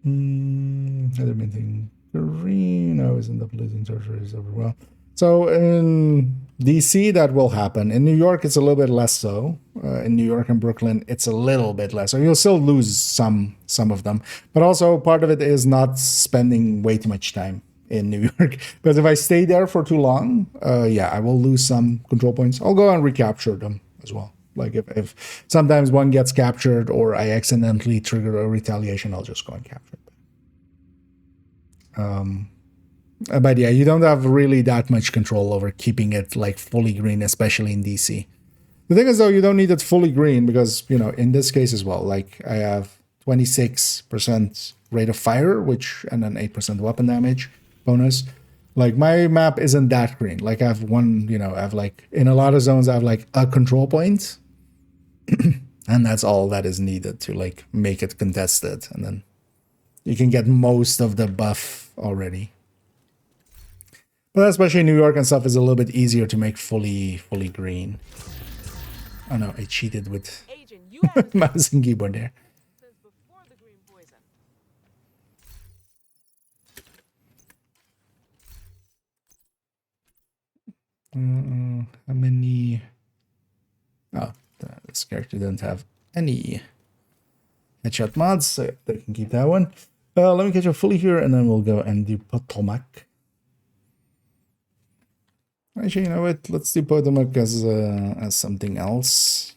Other main thing. Green. I always end up losing treasuries over. Well, so in DC that will happen. In New York, it's a little bit less so. In New York and Brooklyn, it's a little bit less. So you'll still lose some of them, but also part of it is not spending way too much time in New York. Because if I stay there for too long, yeah, I will lose some control points. I'll go and recapture them as well. Like if sometimes one gets captured or I accidentally trigger a retaliation, I'll just go and capture it. But yeah, you don't have really that much control over keeping it like fully green, especially in DC. The thing is, though, you don't need it fully green because, you know, in this case as well, like I have 26% rate of fire, and then 8% weapon damage bonus. Like my map isn't that green. Like I have one, you know, I have like in a lot of zones, I have like a control point. And that's all that is needed to like make it contested. And then you can get most of the buff already. But especially New York and stuff is a little bit easier to make fully green. Oh no, I cheated with mouse and keyboard there. How many? Oh, this character doesn't have any headshot mods, so they can keep that one. Let me catch up fully here, and then we'll go and do Potomac. Actually, you know what? Let's do Potomac as something else.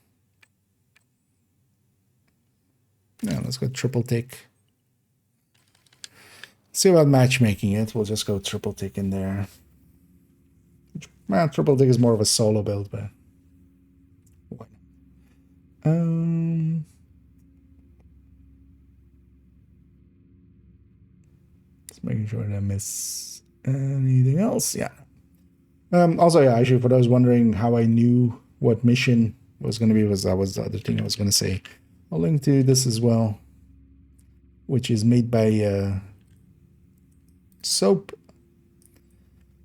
Yeah, let's go triple tick. See about matchmaking it. We'll just go triple tick in there. Well, triple tick is more of a solo build, but what? Just making sure I didn't miss anything else. Yeah. Also, yeah, actually, for those wondering how I knew what mission was going to be, that was the other thing I was going to say. I'll link to this as well, which is made by Soap.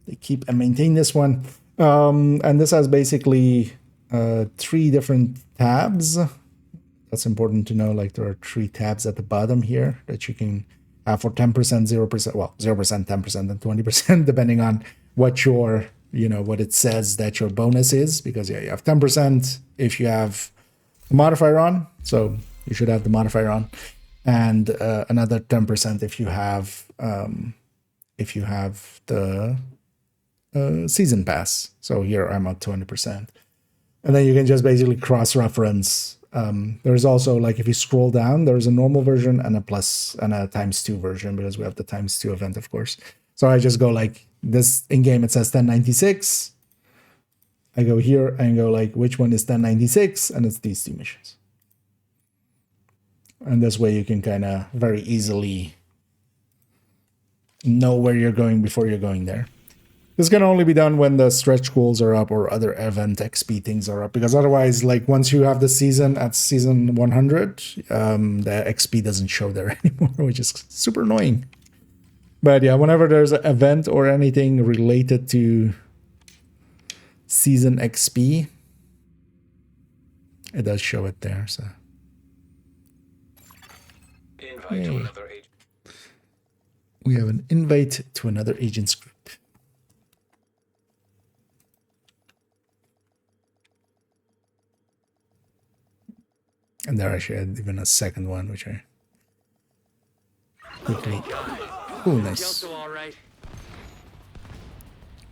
They keep and maintain this one. And this has basically 3 different tabs. That's important to know. Like, there are 3 tabs at the bottom here that you can have for 10%, 0%, well, 0%, 10%, and 20%, depending on what your, what it says that your bonus is. Because, yeah, you have 10% if you have the modifier on. So you should have the modifier on. And another 10% if you have the season pass. So here I'm at 20%. And then you can just basically cross-reference. There's also, like, if you scroll down, there's a normal version and a plus and a ×2 version, because we have the ×2 event, of course. So I just go like this in game, it says 1096. I go here and go like, which one is 1096? And it's these 2 missions. And this way you can kind of very easily know where you're going before you're going there. This can only be done when the stretch goals are up or other event XP things are up, because otherwise, like, once you have the season at season 100, the XP doesn't show there anymore, which is super annoying. But yeah, whenever there's an event or anything related to season XP, it does show it there. So invite to another agent. We have an invite to another agent's group. And there actually had even a second one, which I quickly. Oh, nice.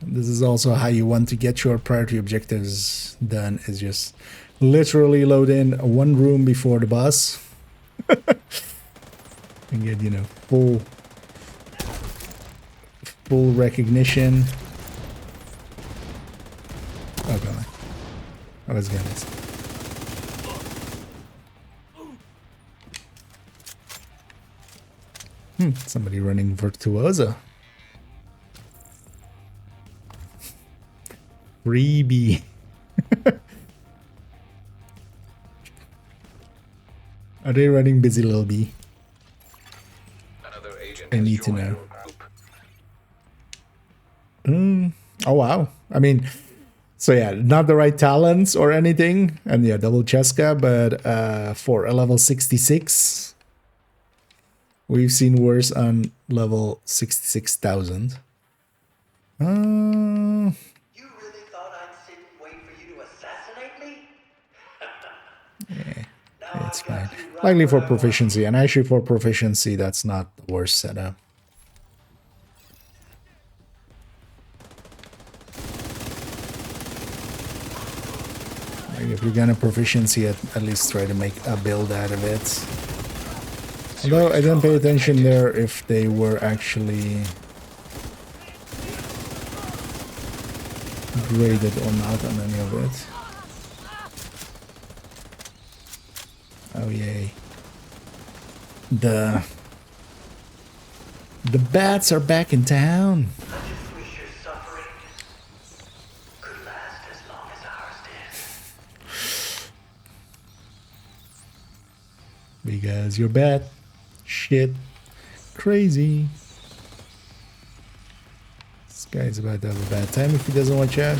This is also how you want to get your priority objectives done, is just literally load in one room before the boss. And get, full recognition. Oh god. Oh, let's get this. Somebody running Virtuoso. Freebie. Are they running Busy Lil B? Another agent I need to know. Oh wow. I mean, so yeah, not the right talents or anything. And yeah, double Cheska, but for a level 66, we've seen worse on level 66,000. You really thought I'd sit and wait for you to assassinate me? Yeah, it's fine. Likely for proficiency, and actually for proficiency, that's not the worst setup. Like, if you're gonna proficiency, at least try to make a build out of it. Although I didn't pay attention there if they were actually graded or not on any of it. Oh yay. The bats are back in town. I just wish your suffering could last as long as ours did. Because you're bad. Shit. Crazy. This guy's about to have a bad time if he doesn't watch out.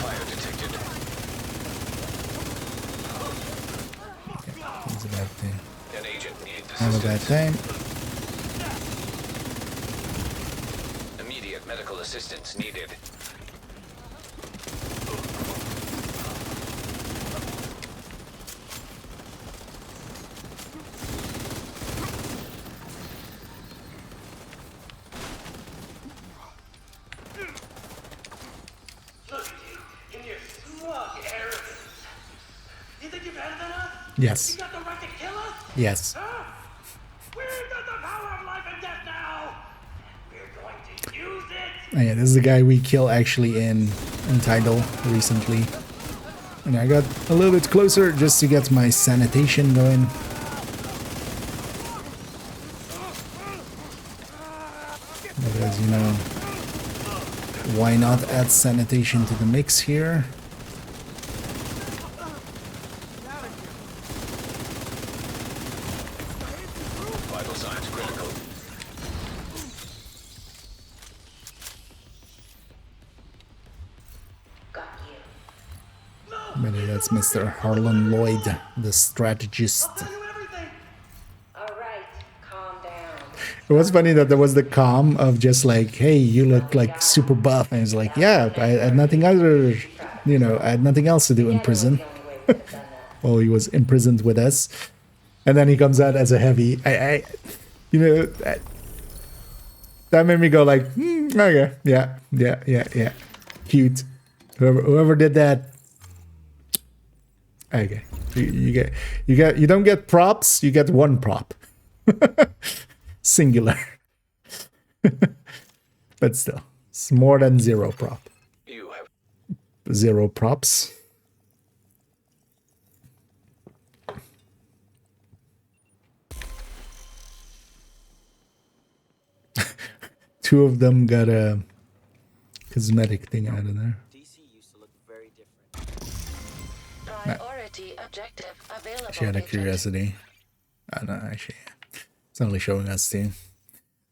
Okay, he's about to have a bad time. Immediate medical assistance needed. Yes. You got the right to kill us? Yes. Huh? We've got the power of life and death now. We're going to use it. Oh, yeah, this is the guy we kill actually in Tidal recently. And I got a little bit closer just to get my sanitation going. Because, you know, why not add sanitation to the mix here? Vital signs critical. Got you. Maybe that's Mr. Harlan Lloyd, the strategist. Tell you everything. All right, calm down. It was funny that there was the calm of just like, hey, you look like super buff. And it's like, yeah, I had nothing other, you know, I had nothing else to do in prison. Well, he was imprisoned with us. And then he comes out as a heavy. You know, that made me go like, okay, yeah. Cute. Whoever did that. Okay. You don't get props, you get one prop. Singular. But still, it's more than zero prop. You have Zero props. Two of them got a cosmetic thing out of there. DC used to look very different. Priority objective available. She had a agent. curiosity. I don't know, actually. It's only showing us too.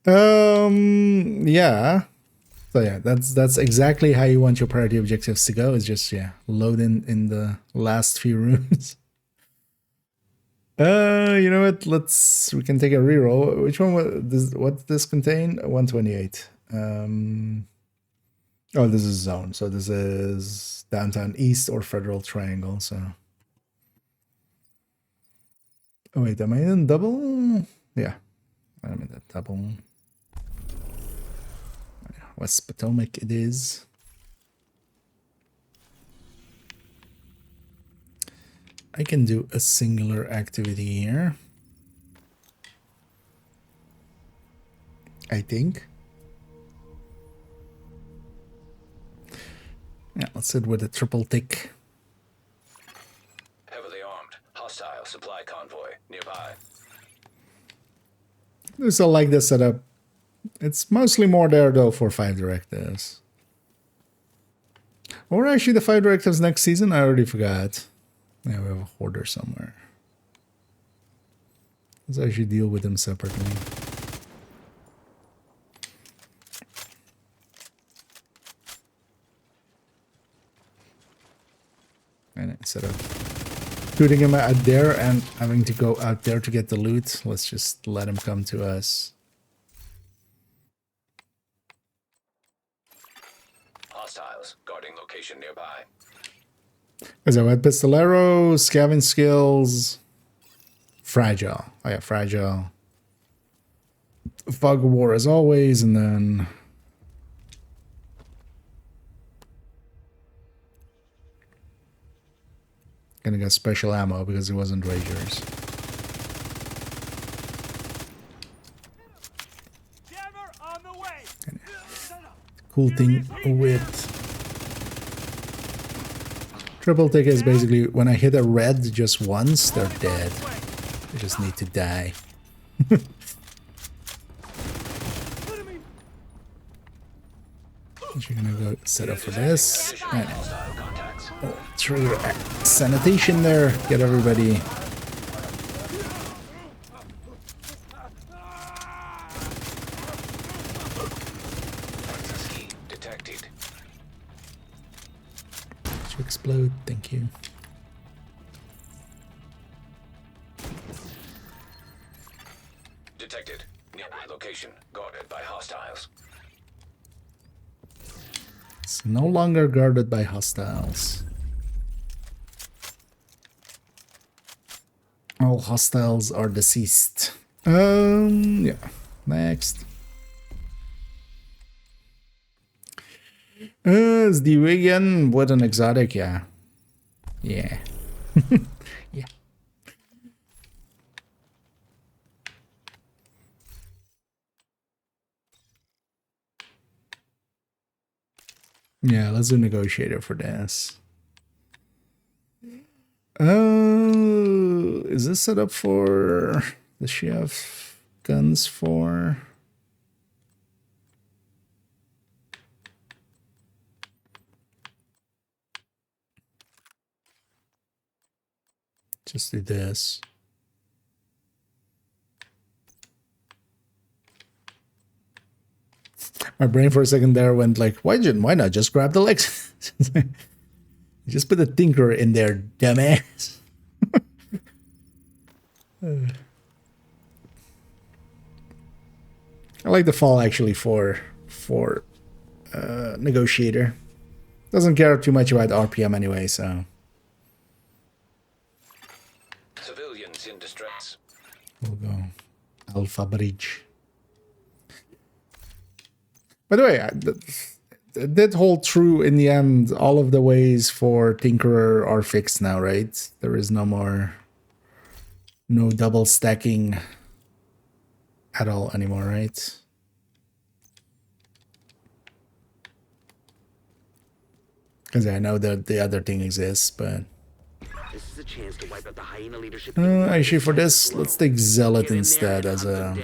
Yeah. So yeah, that's exactly how you want your priority objectives to go. Is just load in the last few rooms. You know what? We can take a reroll. Which one was this? What did this contain? 128. Oh, this is zone. So this is downtown east or federal triangle. So. Oh wait, am I in double? Yeah, I'm in that double. West Potomac it is. I can do a singular activity here. I think. Yeah, let's sit with a triple tick. heavily armed. Hostile supply convoy nearby. I like this setup. It's mostly more there though for 5 directives. Or actually the 5 directives next season, I already forgot. Yeah, we have a hoarder somewhere. Let's actually deal with them separately. And instead of shooting him out there and having to go out there to get the loot, let's just let him come to us. Hostiles guarding location nearby. So I had Pistolero, Scavenge Skills, Fragile. Oh yeah, Fragile. Fog of War as always, and then... Gonna get special ammo because it wasn't Ragers. Jammer on the way. Cool thing with triple tick is basically when I hit a red just once, they're dead. They just need to die. You're gonna go set up for this. And trigger sanitation there. Get everybody. Detected. To explode. Thank you. Detected. Nearby location guarded by hostiles. It's no longer guarded by hostiles. All hostiles are deceased. Yeah. Next. Is the vegan with an exotic? Yeah. Yeah. Yeah. Yeah, let's do negotiator for this. Oh, is this set up for... Does she have guns for... Just do this. My brain for a second there went like, why not just grab the legs? Just put the Tinkerer in there, dumbass. I like the fall actually for negotiator. Doesn't care too much about RPM anyway, so Civilians in distress. we'll go Alpha Bridge. By the way, that did hold true in the end. All of the ways for Tinkerer are fixed now, right? There is no double stacking at all anymore, right? Because I know that the other thing exists, but This is a chance to wipe out the hyena leadership. actually for this, let's take Zealot instead as a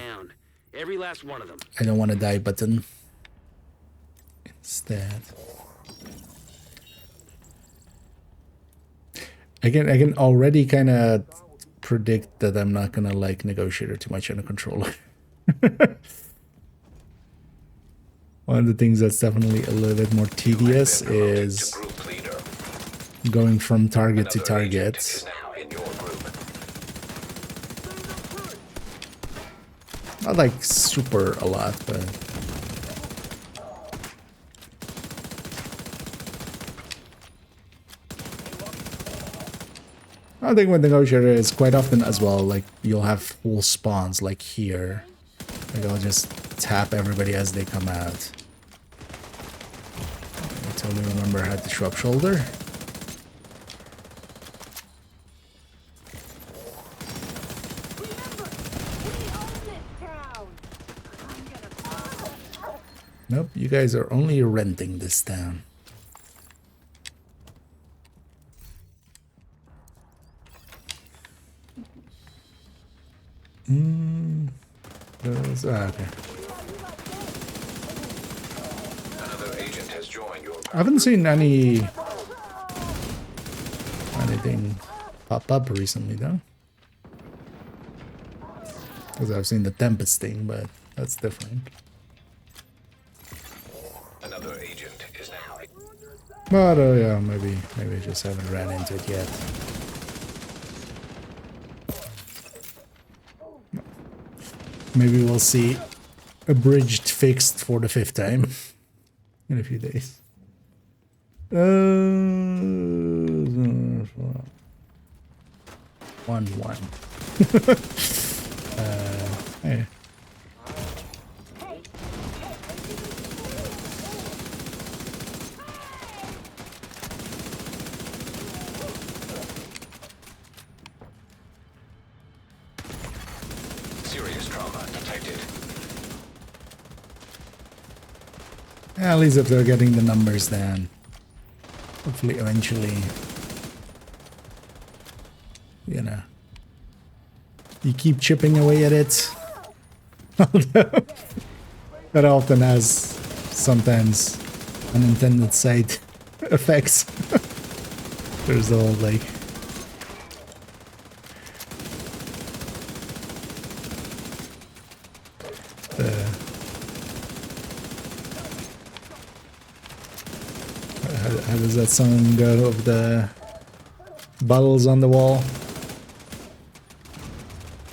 Every last one of them. I don't want to die button instead. I can already kind of predict that I'm not gonna like Negotiator too much on a controller. One of the things that's definitely a little bit more tedious is going from target to target. Not like super a lot, but I think with Negotiator is quite often as well, like you'll have full spawns like here. Like I'll just tap everybody as they come out. I totally remember I had the shrub shoulder. Nope, you guys are only renting this town. Okay. Another agent has joined your I haven't seen anything pop up recently though. Because I've seen the Tempest thing, but that's different. Another agent is now. But yeah, maybe I just haven't ran into it yet. Maybe we'll see Abridged fixed for the 5th time in a few days. 1-1. Hey. Serious trauma detected. At least if they're getting the numbers then hopefully eventually, you know, you keep chipping away at it. Although that often has sometimes unintended side effects. There's all like how does that song go of the bottles on the wall?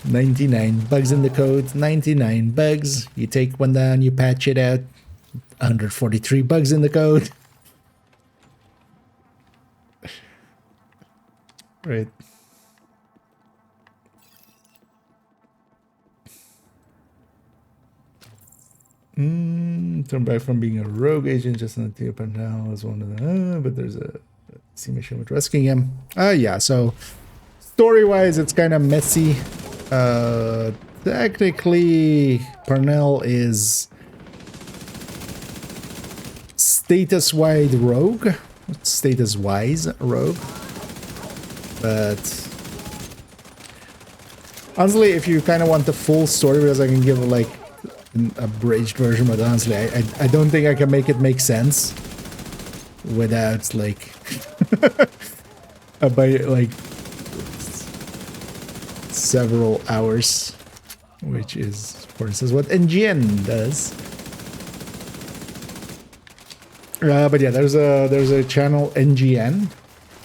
99 bugs in the code, 99 bugs. You take one down, you patch it out. 143 bugs in the code. Right. Turn back from being a rogue agent just in the team, but now is one of the but there's a see mission with rescuing him. Yeah, so story-wise it's kind of messy. Technically Parnell is status-wide rogue. Status-wise rogue. But honestly, if you kind of want the full story, because I can give like an abridged version, but honestly, I don't think I can make it make sense without like by like several hours, which is, for instance, what NGN does. But yeah, there's a channel NGN,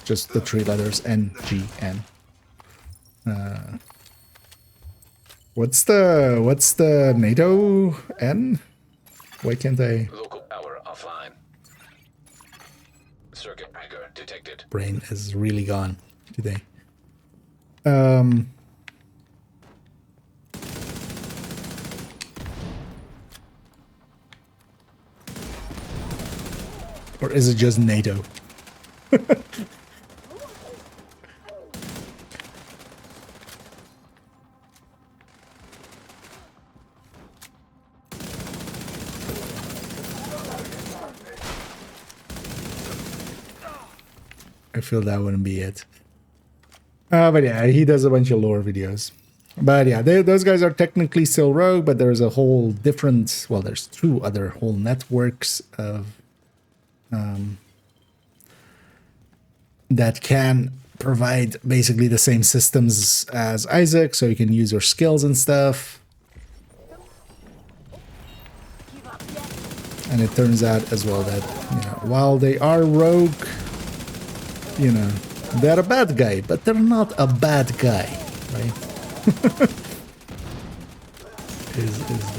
just the 3 letters NGN. What's the NATO N? Why can't I? Local power offline. Circuit breaker detected. Brain is really gone today. Or is it just NATO? I feel that wouldn't be it. But yeah, he does a bunch of lore videos. But yeah, those guys are technically still rogue, but there's a whole different, well, there's 2 other whole networks of that can provide basically the same systems as Isaac, so you can use your skills and stuff. And it turns out as well that, you know, while they are rogue, you know, they're a bad guy, but they're not a bad guy, right? is the...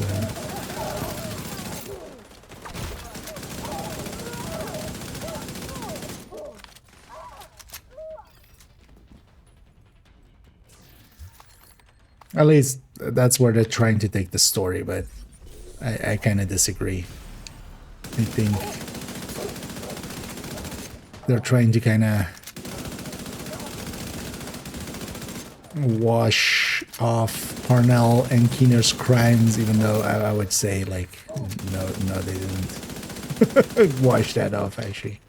At least that's where they're trying to take the story, but I kind of disagree. I think they're trying to kind of wash off Parnell and Keener's crimes, even though I would say, like, no, they didn't wash that off, actually.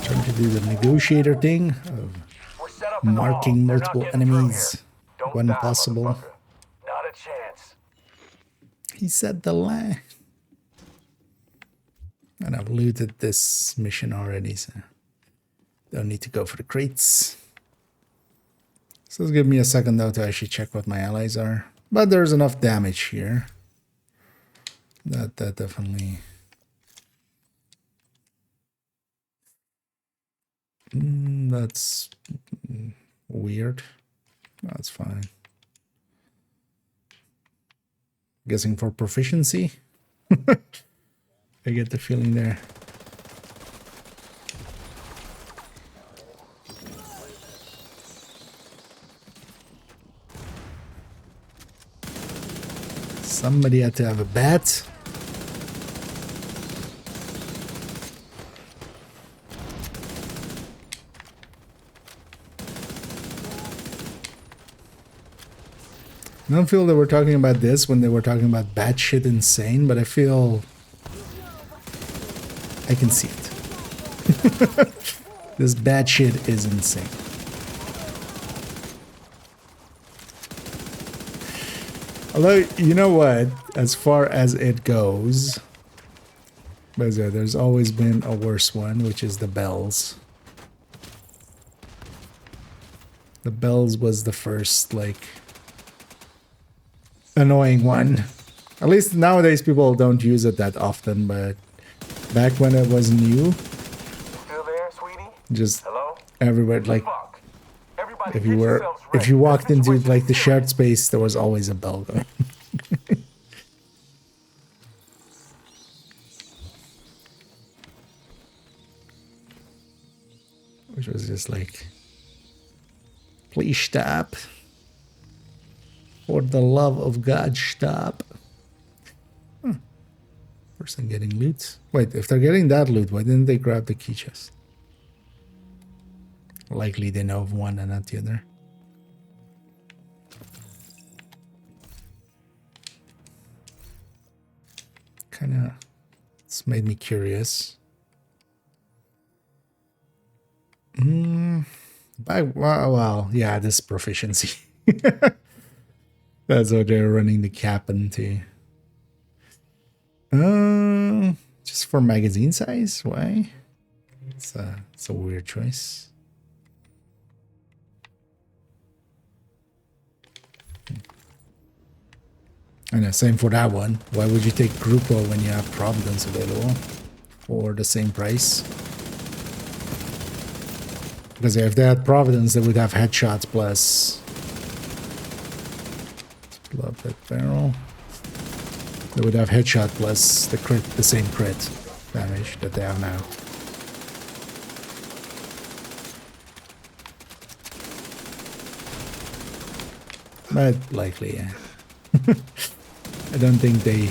Trying to do the negotiator thing of marking multiple enemies when possible. Not a chance. He said the line. And I've looted this mission already, so don't need to go for the crates. So let's give me a second though to actually check what my allies are. But there's enough damage here. That definitely... that's weird. That's fine. Guessing for proficiency? I get the feeling there. Somebody had to have a bat. I don't feel that we're talking about this when they were talking about batshit insane, but I feel I can see it. This batshit is insane. Although, you know what? As far as it goes, there's always been a worse one, which is the bells. The bells was the first, like, annoying one. At least nowadays people don't use it that often, but back when it was new, Still there, sweetie? just Hello? everywhere, like, Fuck. Everybody if get you yourselves ready. walked This into situation's like the serious. shared space, there was always a bell going. Which was just like, please stop. For the love of God, stop. Person getting loot. Wait, if they're getting that loot, why didn't they grab the key chest? Likely they know of one and not the other. Kinda, it's made me curious. Well, yeah, this proficiency. That's what they're running the cap into. Just for magazine size? Why? It's a weird choice. I know, same for that one. Why would you take Grupo when you have Providence available for the same price? Because if they had Providence, they would have headshots plus. Love that barrel. They would have headshot plus the crit, the same crit damage that they have now. But likely, yeah. I don't think they.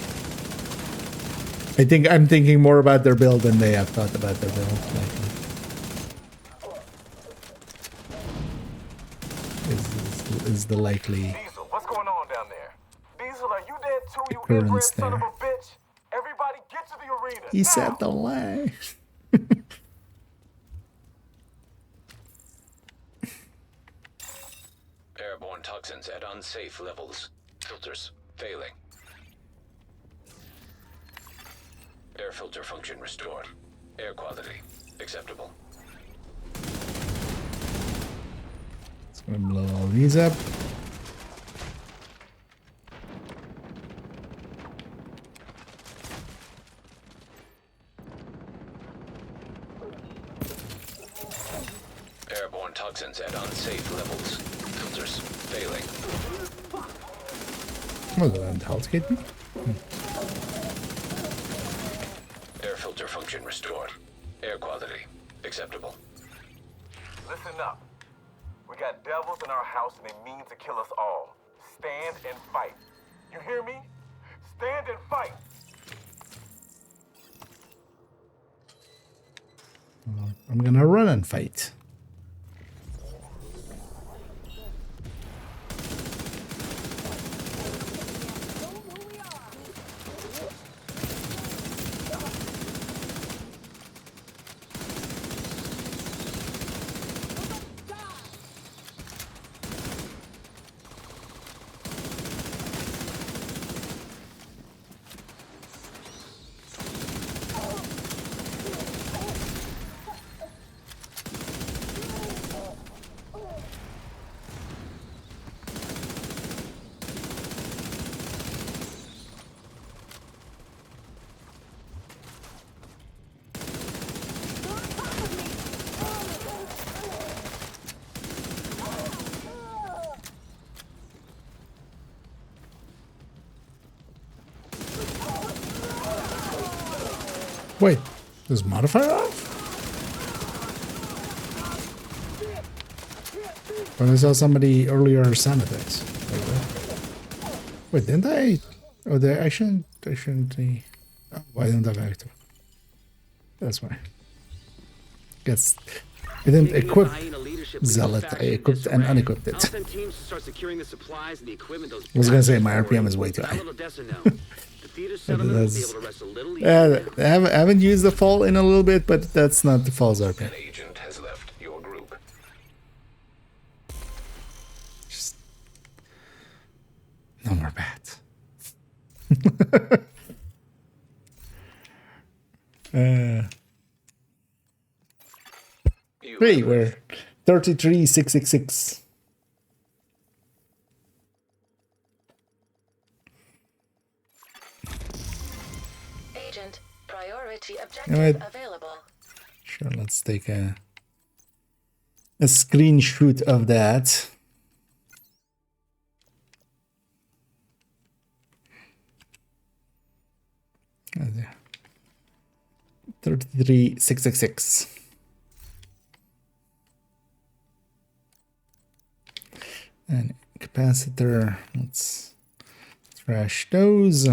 I'm thinking more about their build than they have thought about their build. Likely. Is the likely. Diesel, what's going on down there? Diesel, are you dead too? You Occurrence inbred son of there. a bitch. Everybody get to the arena. He now. said the lie. Airborne toxins at unsafe levels. Filters failing. Air filter function restored. Air quality acceptable. It's gonna blow all these up. Airborne toxins at unsafe levels. Filters failing. Oh, that health kit me? Air filter function restored. Air quality acceptable. Listen up. We got devils in our house and they mean to kill us all. Stand and fight. You hear me? Stand and fight. I'm gonna run and fight. Wait, is modifier off? But I saw somebody earlier sanitize. Wait, didn't I? Oh, I shouldn't. Oh, why don't I have active? That's why. Guess I didn't equip Zealot. I equipped and unequipped it. I was gonna say my RPM is way too high. I haven't used the fall in a little bit, but that's not the fall's RPM. An agent has left your group. Just no more bats. Hey, we're 33,666. Agent, priority Alright. objective available. Sure, let's take a screenshot of that. Oh, there. 33,666. And capacitor. Let's trash those.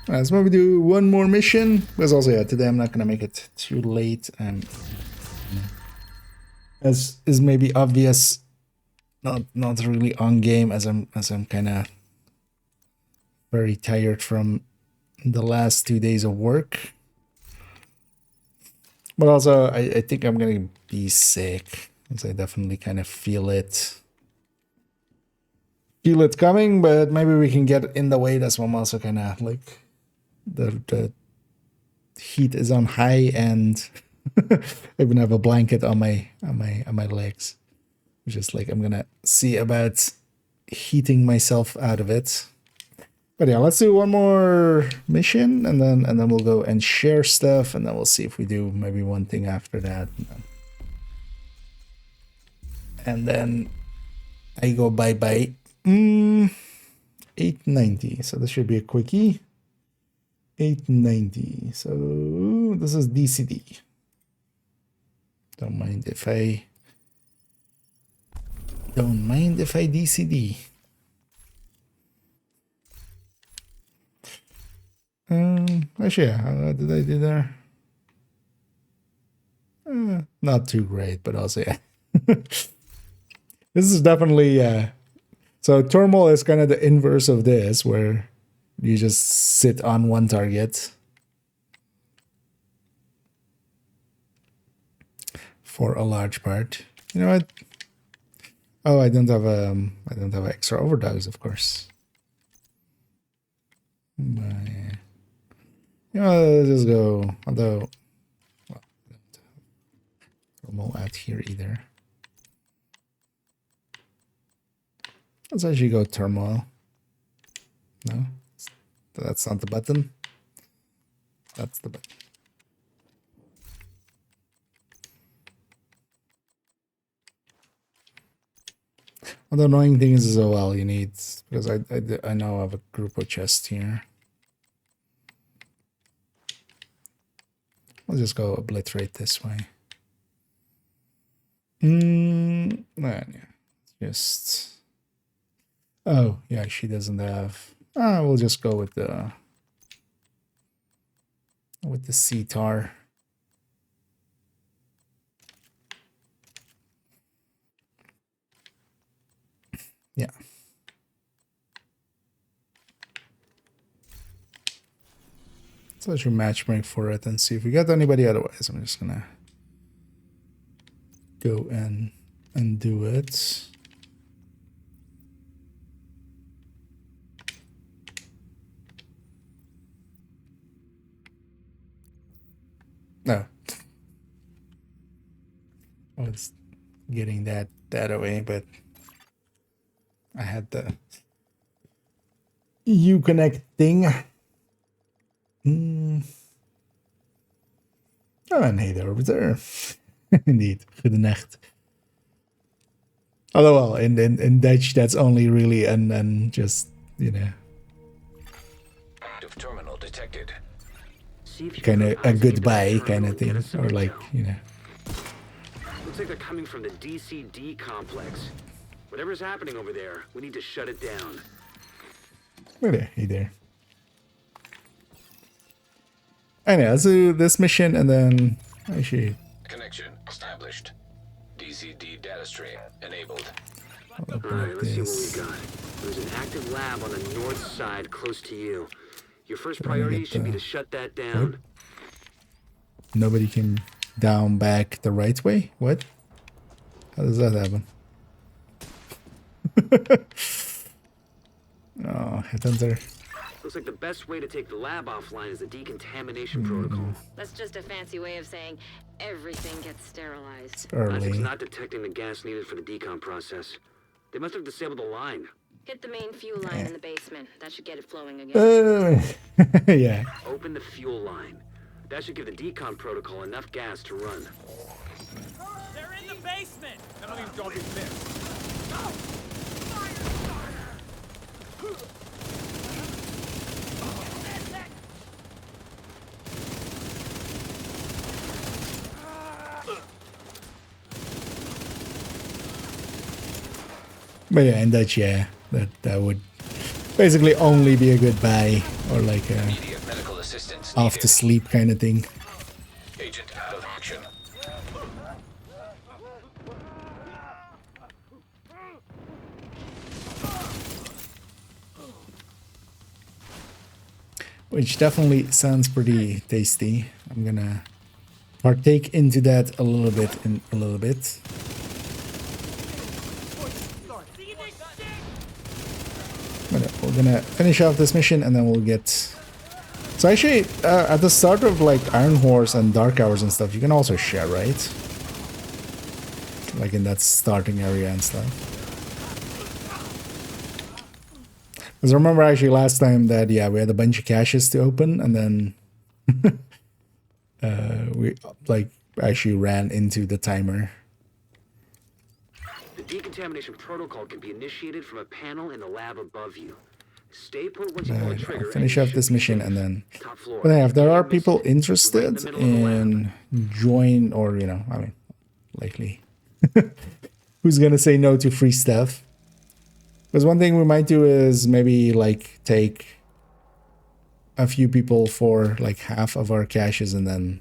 Let's maybe do one more mission. Because also, yeah, today I'm not gonna make it too late. As is maybe obvious, not really on game as I'm kind of very tired from the last 2 days of work. But also, I think I'm gonna be sick, because I definitely kind of feel it. Feel it coming, but maybe we can get in the way. That's why I'm also kind of like the heat is on high, and I even have a blanket on my legs. Just like I'm gonna see about heating myself out of it. But yeah, let's do one more mission, and then we'll go and share stuff, and then we'll see if we do maybe one thing after that. And then I go bye-bye. 890, so this should be a quickie. 890, so this is DCD. Don't mind if I DCD. Actually, yeah, what did I do there? Not too great, but also, yeah. This is definitely, so turmoil is kind of the inverse of this, where you just sit on one target for a large part. You know what? Oh, I don't have extra overdose, of course. But, yeah. You know, let's just go. Although, well, I don't have turmoil out here either. Let's actually go turmoil. No, that's not the button. That's the button. Well, the annoying thing is, as well, you need, because I now have a group of chests here. I'll just go obliterate this way. Yeah, just. Oh, yeah, she doesn't have. We'll just go with the CTAR. Yeah. So let's matchmake for it and see if we get anybody. Otherwise, I'm just gonna go and do it. No. I was getting that away, but I had the Uconnect thing. Oh, and hey there, over there. Indeed, goedenacht. Although, well, in Dutch, that's only really and just, you know. Active terminal detected. Kind of a goodbye kind of thing, or like, you know. Looks like they're coming from the DCD complex. Whatever's happening over there, we need to shut it down. Oh there, hey there. Anyway, let's do this mission and then actually. Connection established. DCD data stream enabled. Alright, let's see what we got. There's an active lab on the north side close to you. Your first priority should be to shut that down. What? Nobody came down back the right way? What? How does that happen? Oh, headhunter. Looks like the best way to take the lab offline is the decontamination protocol. That's just a fancy way of saying everything gets sterilized. It's not detecting the gas needed for the decon process. They must have disabled the line. Hit the main fuel line in the basement. That should get it flowing again. Yeah. Open the fuel line. That should give the decon protocol enough gas to run. They're in the basement! I don't even don't be fair. But yeah, in Dutch, yeah, that would basically only be a goodbye or like a Immediate medical assistance off to needed. sleep kind of thing. Agent out of action. Which definitely sounds pretty tasty. I'm gonna partake into that a little bit in a little bit. But we're gonna finish off this mission and then we'll get... So actually, at the start of like Iron Horse and Dark Hours and stuff, you can also share, right? Like in that starting area and stuff. Because I remember actually last time that, yeah, we had a bunch of caches to open and then we like actually ran into the timer. The decontamination protocol can be initiated from a panel in the lab above you. Stay put once you pull the trigger. I'll finish off this mission and then... Top floor. But yeah, if there are people interested in join or, you know, I mean, likely. Who's gonna say no to free stuff? Because one thing we might do is maybe like take a few people for like half of our caches and then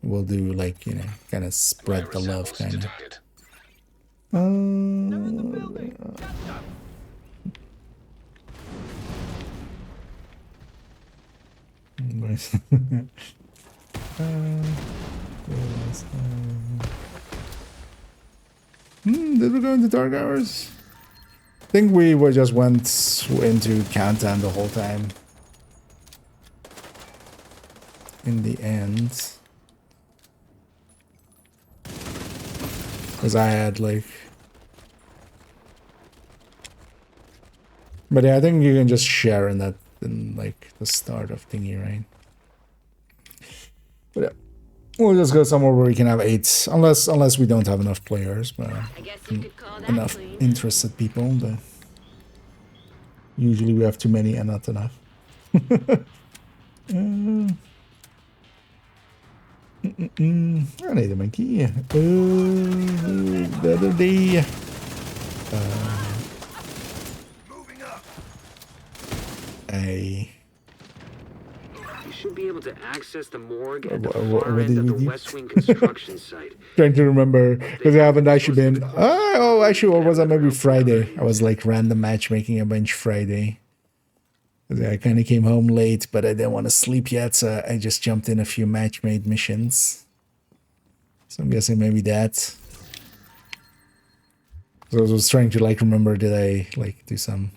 we'll do like, you know, kind of spread the love kind of. Did we go into Dark Hours? I think we were just went into Countdown the whole time. In the end. Because I had like... But yeah, I think you can just share in that, in like the start of thingy, right? But yeah, we'll just go somewhere where we can have 8, unless we don't have enough players, but enough interested people. But usually we have too many and not enough. I need a monkey. The other day. You should be able to access the morgue at the far end of the West Wing construction site. Trying to remember, because I haven't actually been... Oh, actually, or was that maybe Friday? I was like random matchmaking a bunch Friday. I kind of came home late, but I didn't want to sleep yet, so I just jumped in a few match-made missions. So I'm guessing maybe that. So I was trying to like remember, did I like do some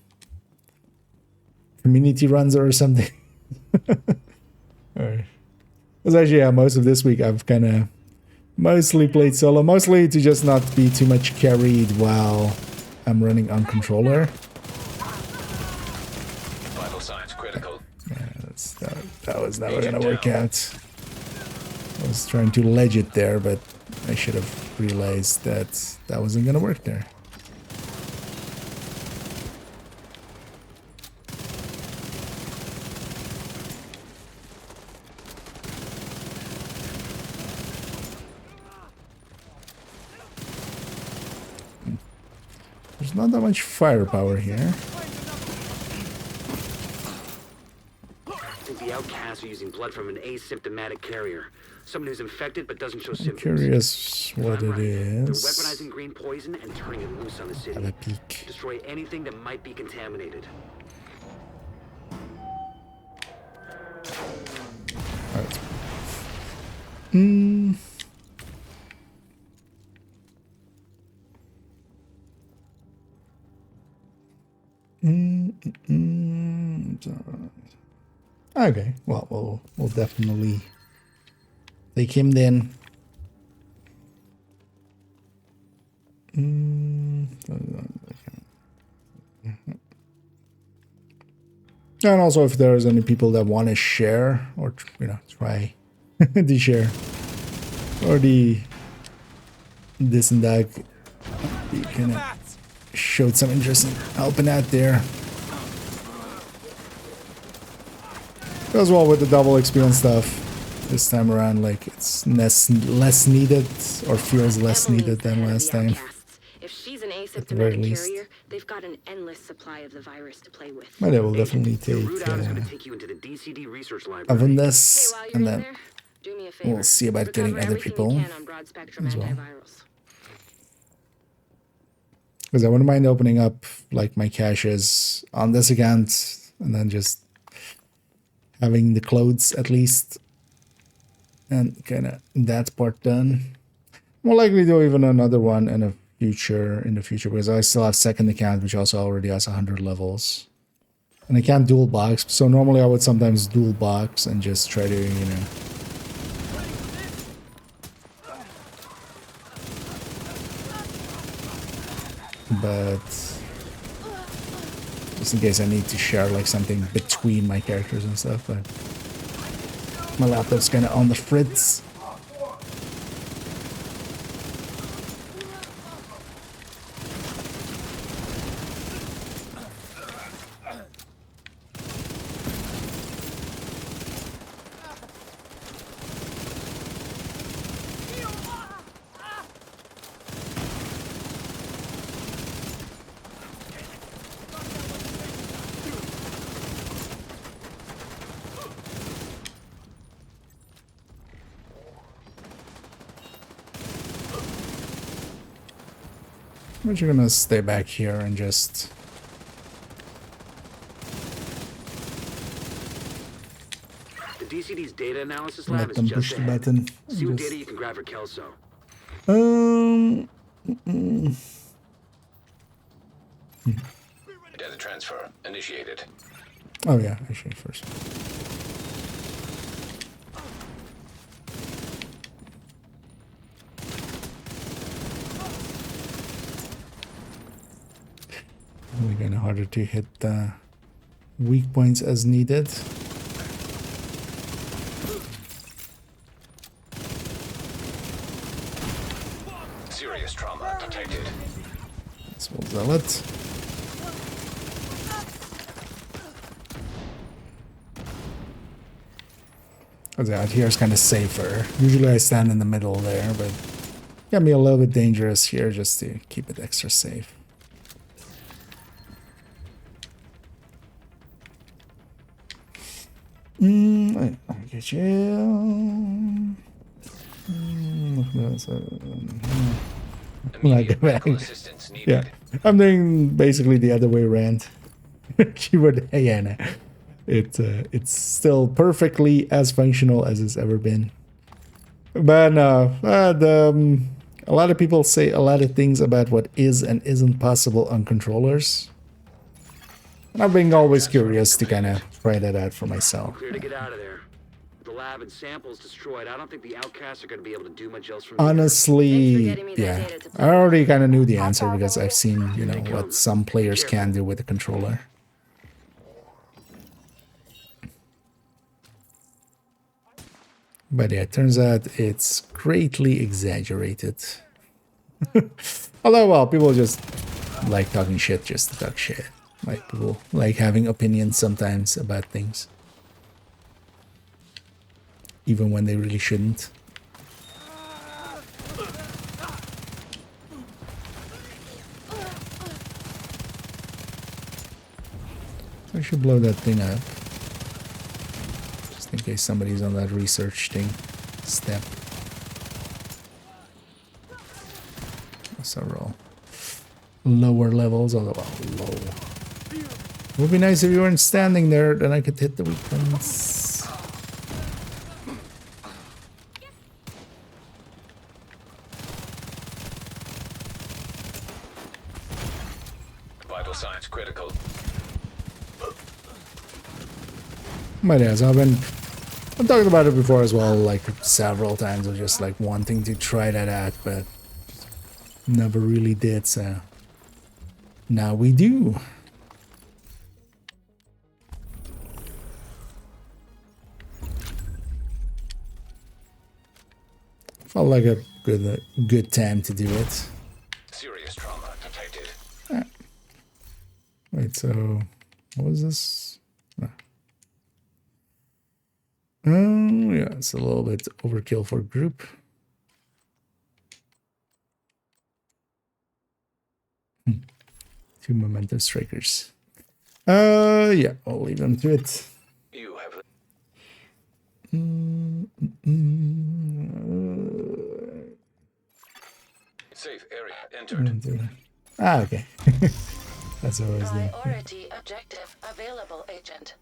community runs or something? Alright. Because actually, yeah, most of this week I've kind of mostly played solo, mostly to just not be too much carried while I'm running on controller. Vital signs critical. Yeah, that was never gonna work out. I was trying to ledge it there, but I should have realized that that wasn't gonna work there. There's not that much firepower here. I think the outcasts are using blood from an asymptomatic carrier. Someone who's infected but doesn't show symptoms. Curious what it They're is. weaponizing green poison and turning it loose on the city. Have a peek. Destroy anything that might be contaminated. Alright. Okay, well, we'll definitely take him then. And also, if there's any people that want to share or try the share or this and that, you kind of showed some interest in helping out there. As well with the double XP and stuff, this time around, like it's less needed or feels less needed than last time. If she's an at the very asymptomatic least. carrier, they've got an endless supply of the virus to play with. But I will definitely Your take route out is going to take you into the DCD research library. Avon Hey, this, while you're and in then there, do me a favor. we'll see about getting Recover other everything people you can on broad spectrum as well. antivirals. Because I wouldn't mind opening up like my caches on this account and then just having the clothes at least and kind of that part done. More likely do even another one in the future because I still have second account which also already has 100 levels. And I can't dual box, so normally I would sometimes dual box and just try to, you know, but just in case I need to share like something between my characters and stuff, but my laptop's kind of on the fritz. But you're gonna stay back here and just The DCD's data analysis let lab is them just push the ahead. button. See what Just- data you can grab for Kelso. Data transfer initiated. Oh yeah, actually first. Really kind of harder to hit the weak points as needed. Serious trauma detected. This will sell it. Out here is kind of safer. Usually I stand in the middle there, but it can be a little bit dangerous here just to keep it extra safe. I get you. Immediate medical assistance needed. Yeah, I'm doing basically the other way around. Keyboard, hey Anna. It's still perfectly as functional as it's ever been. But no, a lot of people say a lot of things about what is and isn't possible on controllers. And I've been always curious to kind of try that out for myself. Clear to get out of there. With the lab and samples destroyed, I don't think the outcasts are going to be able to do much else from here. Honestly, yeah, I already kind of knew the answer because I've seen, you know, what some players can do with a controller. But yeah, it turns out it's greatly exaggerated. Although, well, people just like talking shit just to talk shit. Like, people like having opinions sometimes about things. Even when they really shouldn't. I should blow that thing up. Just in case somebody's on that research thing. Step. Several lower levels, although well, low. It would be nice if you weren't standing there, then I could hit the weak points. Vital signs critical. But yeah, so I've talked about it before as well, like several times, of just like wanting to try that out, but never really did, so now we do. Felt like a good time to do it. Serious trauma detected. Ah. Wait, so what was this? Oh, yeah, it's a little bit overkill for group. 2 memento strikers. Yeah, I'll leave them to it. You have safe area entered. Ah, okay. That's always the. Priority objective available, Agent.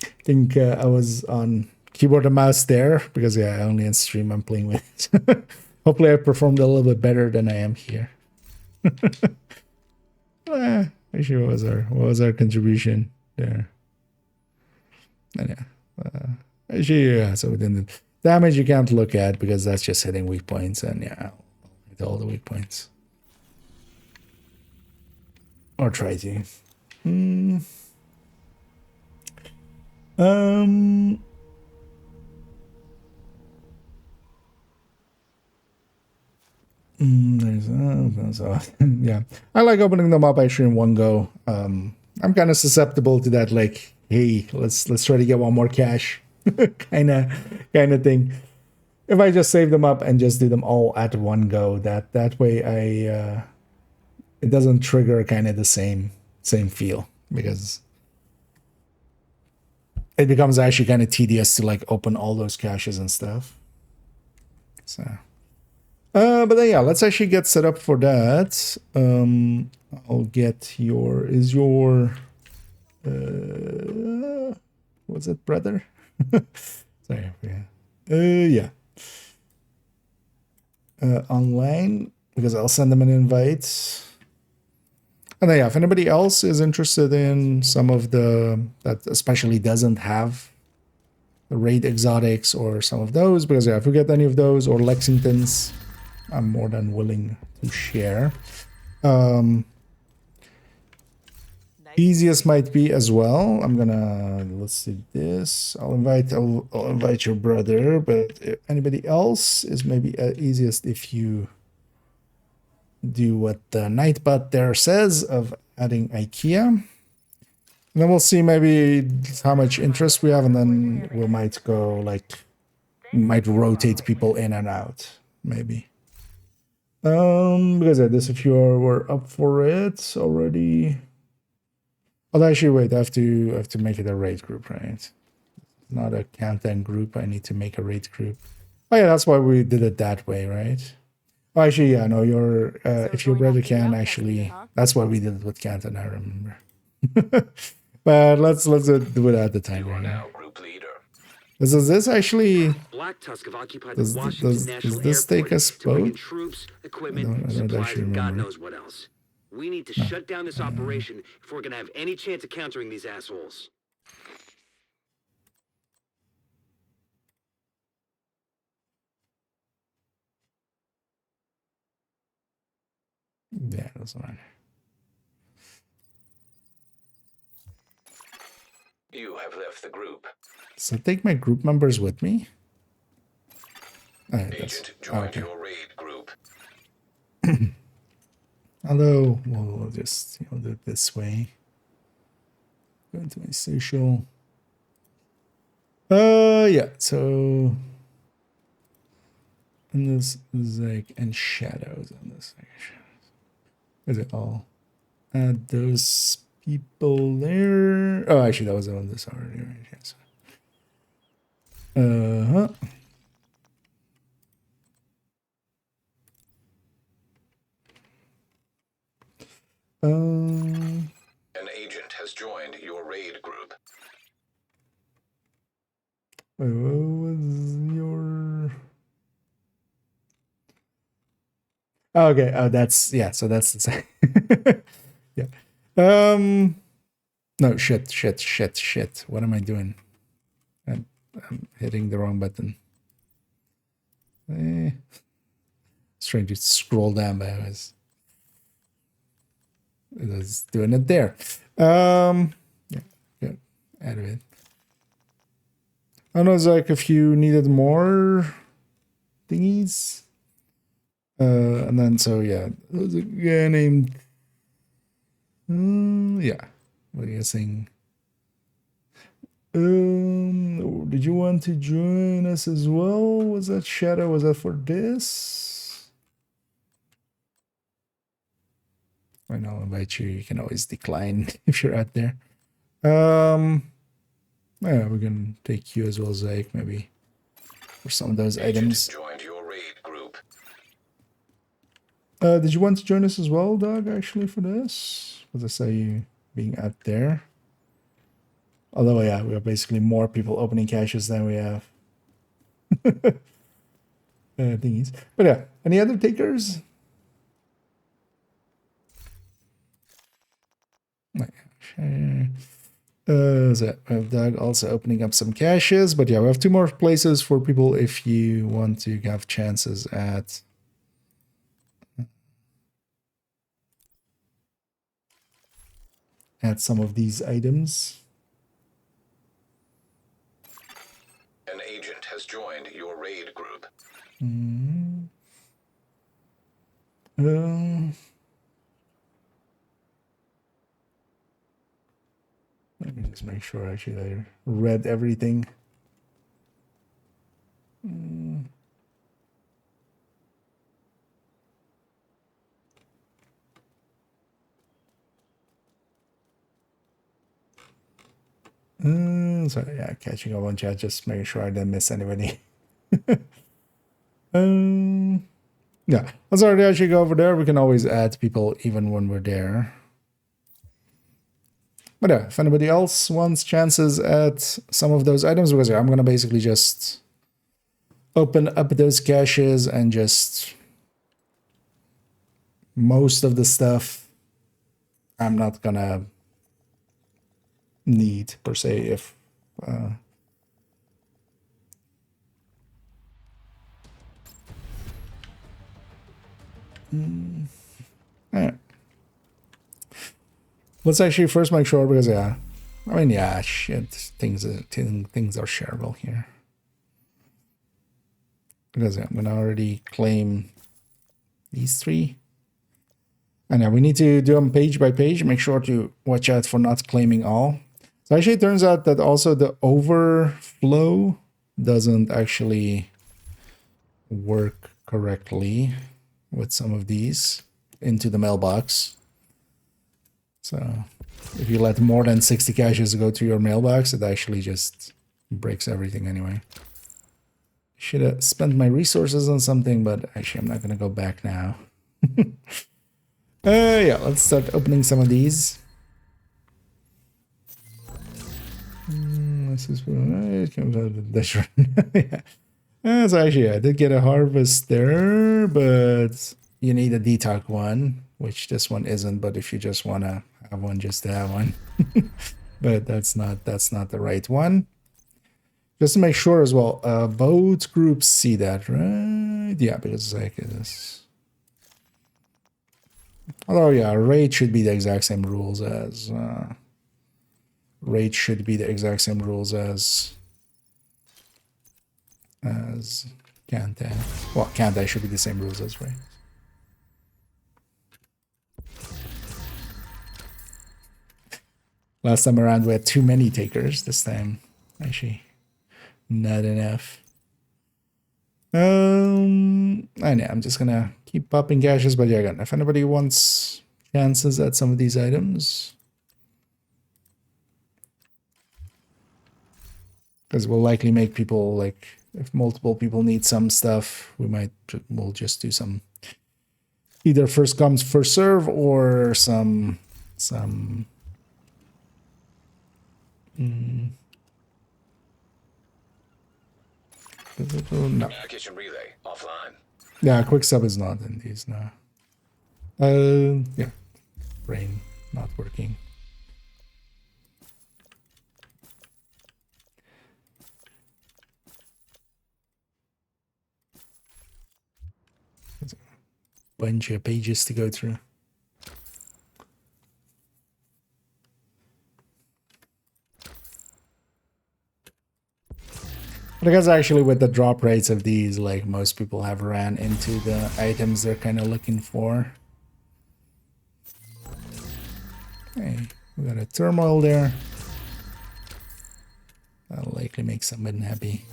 I think I was on keyboard and mouse there because yeah, only in stream I'm playing with it. Hopefully I performed a little bit better than I am here. Actually, what was our contribution there? And yeah, actually, yeah. So within the damage you can't look at because that's just hitting weak points, and yeah, I'll hit all the weak points or try to. Yeah, I like opening them up actually in one go. I'm kind of susceptible to that, like, hey, let's try to get one more cash kind of thing. If I just save them up and just do them all at one go, that way it doesn't trigger kind of the same feel, because it becomes actually kind of tedious to like open all those caches and stuff. So but then yeah, let's actually get set up for that. I'll get your what's it, brother? Sorry, yeah. Online, because I'll send them an invite. And then yeah, if anybody else is interested in some of that especially doesn't have the raid exotics or some of those, because yeah, if we get any of those or Lexingtons, I'm more than willing to share. Easiest might be as well. Let's do this. I'll invite your brother, but if anybody else is maybe easiest if you do what the Nightbot there says of adding IKEA. And then we'll see maybe how much interest we have, and then we might go might rotate people in and out, maybe. Because this, if you were up for it already. Oh, actually, wait, I have to make it a raid group, right? Not a countdown group. I need to make a raid group. Oh yeah, that's why we did it that way, right? Oh, actually, yeah, no, if your brother can, actually, that's why we did it with Canton, I remember. But let's do it at the time. You are now group leader. Does this actually? Black Tusk have occupied Does the Washington National this take Airport us to bring in both? troops, I equipment, don't supplies, actually and God remember. knows what else. We need to shut down this operation if we're gonna have any chance of countering these assholes. Yeah, it doesn't matter. You have left the group. So take my group members with me. Agent joined your raid group. Hello. We'll just do it this way. Go into my social. Yeah. So, and this is and shadows on this section. Is it all? Add those people there. Oh, actually, that was on this already, right? Yes. An agent has joined your raid group. Wait, what was your? Oh, okay. Oh, that's yeah. So that's the same. Yeah. No, shit. What am I doing? I'm hitting the wrong button. Just trying to scroll down, but I was doing it there. Yeah, good. Out of it. I don't know, Zach, if you needed more thingies. And then so yeah, there was a guy named yeah. What are you saying? Did you want to join us as well? Was that Shadow? Was that for this? And I'll invite you. You can always decline if you're out there. Yeah, we can take you as well, Zach, maybe for some of those items. Joined your raid group. Did you want to join us as well, Doug, actually, for this? Because I saw you being out there. Although, yeah, we have basically more people opening caches than we have thingies. But yeah, any other takers? So we have Doug also opening up some caches. But yeah, we have 2 more places for people if you want to have chances at some of these items. An agent has joined your raid group. Let me just make sure actually I read everything. So yeah, catching up on chat, just making sure I didn't miss anybody. Yeah, let's already actually go over there. We can always add people even when we're there. But yeah, if anybody else wants chances at some of those items, because yeah, I'm gonna basically just open up those caches and just most of the stuff I'm not gonna need per se if Alright. Let's actually first make sure, because yeah, I mean, yeah, shit, things are shareable here. Because yeah, I'm gonna already claim these 3. And yeah, we need to do them page by page. Make sure to watch out for not claiming all. So actually it turns out that also the overflow doesn't actually work correctly with some of these into the mailbox. So if you let more than 60 caches go to your mailbox, it actually just breaks everything anyway. Should have spent my resources on something, but actually I'm not going to go back now. Yeah, let's start opening some of these. This is it comes out of this run. Yeah. So actually, I did get a harvest there, but you need a detox one, which this one isn't. But if you just want to have one, just to have one. But that's not the right one. Just to make sure as well, both groups see that, right? Yeah, because like this. Although yeah, raid should be the exact same rules as Kanta. Well, Kanta should be the same rules as raid. Last time around we had too many takers. This time, actually, not enough. I know, I'm just gonna keep popping caches, but yeah, again, if anybody wants chances at some of these items, because we'll likely make people, like, if multiple people need some stuff, we'll just do some either first comes first serve or some no. Kitchen relay offline. Yeah, quick sub is not in these now. Yeah, brain not working. There's a bunch of pages to go through. But I guess actually with the drop rates of these, like, most people have ran into the items they're kind of looking for. Hey, we got a turmoil there. That'll likely make someone happy.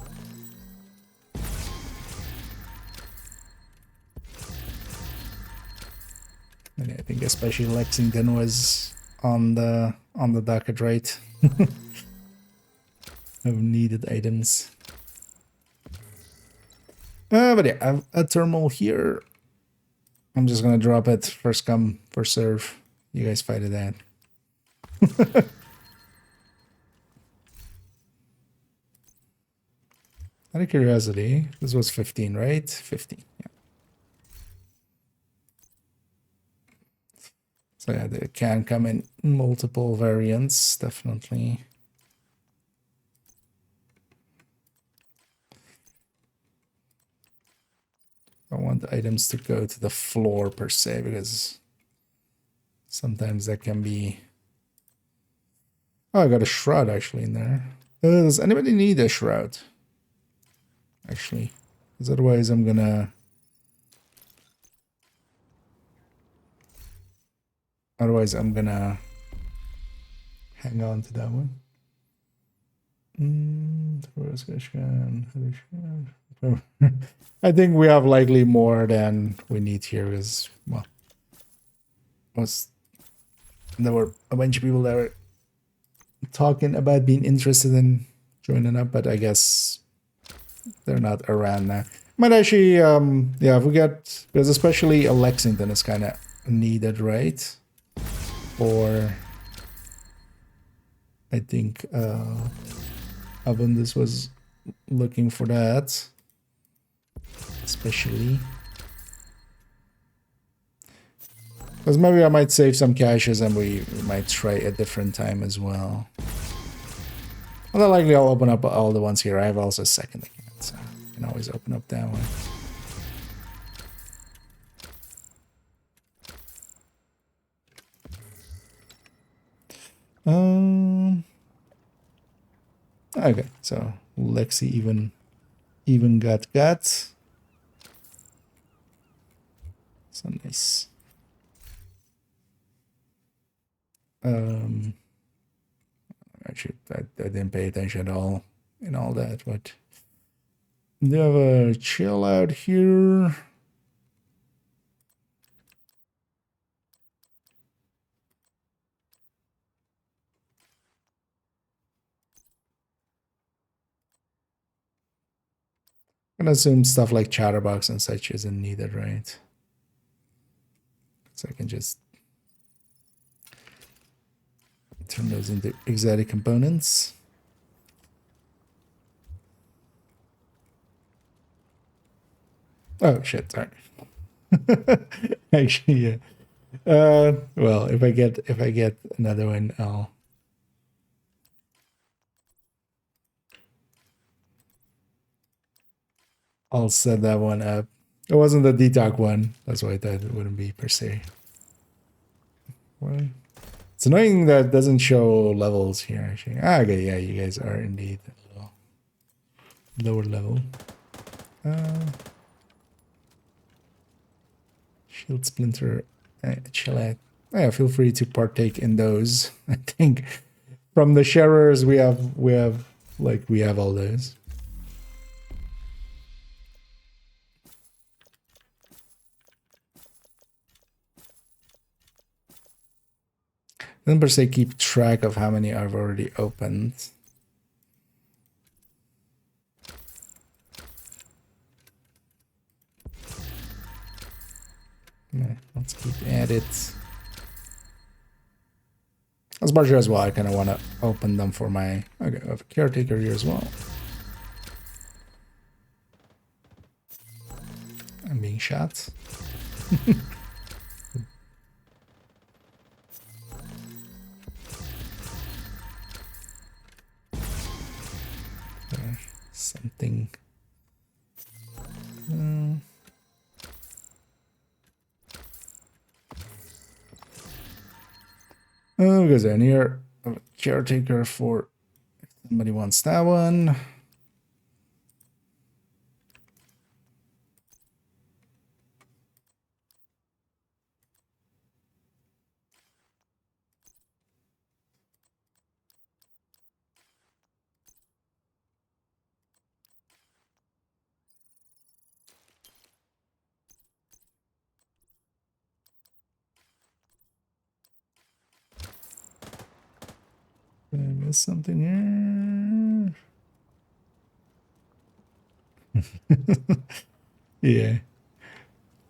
And I think think especially Lexington was on the docket, right? Of needed items. But yeah, I have a thermal here. I'm just gonna drop it. First come, first serve. You guys fight it out. Out of curiosity, this was 15, right? 15, yeah. So yeah, they can come in multiple variants, definitely. I want the items to go to the floor per se, because sometimes that can be... Oh, I got a shroud actually in there. Does anybody need a shroud? Actually, because otherwise I'm gonna... Otherwise I'm gonna hang on to that one. I think we have likely more than we need here, because, well, there were a bunch of people that were talking about being interested in joining up, but I guess they're not around now. Might actually, yeah, if we get, because especially a Lexington is kind of needed, right? Or I think Abundus was looking for that, especially. Because maybe I might save some caches and we might try a different time as well. Well, likely I'll open up all the ones here. I have also a second account, so I can always open up that one. Okay, so Lexi even got guts. So nice. Actually, I didn't pay attention at all in all that, but they have a chill out here. I'm gonna assume stuff like Chatterbox and such isn't needed, right? So I can just turn those into exotic components. Oh shit, sorry. Actually, yeah. Well, if I get another one, I'll set that one up. It wasn't the detox one. That's why I thought it wouldn't be per se. Well, it's annoying that it doesn't show levels here, actually. Ah, okay, yeah, you guys are indeed a lower level. Shield Splinter, chill out. Yeah, feel free to partake in those. I think from the sharers we have all those. Then per se keep track of how many I've already opened. Yeah, let's keep at it. As much as well, I kind of want to open them for my... Okay, I have a caretaker here as well. I'm being shot. Something. Oh, because I near a caretaker for if somebody wants that one. There's something here. Yeah.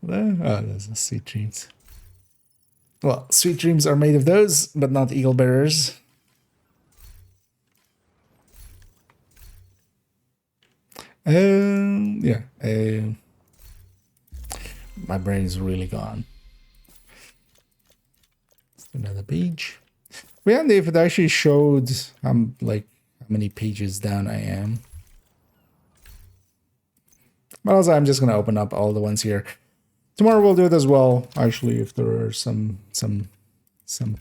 Oh, those are sweet dreams. Well, sweet dreams are made of those, but not eagle bearers. Yeah. My brain is really gone. Another page. We wonder if it actually showed like how many pages down I am. But also, I'm just gonna open up all the ones here. Tomorrow we'll do it as well. Actually, if there are some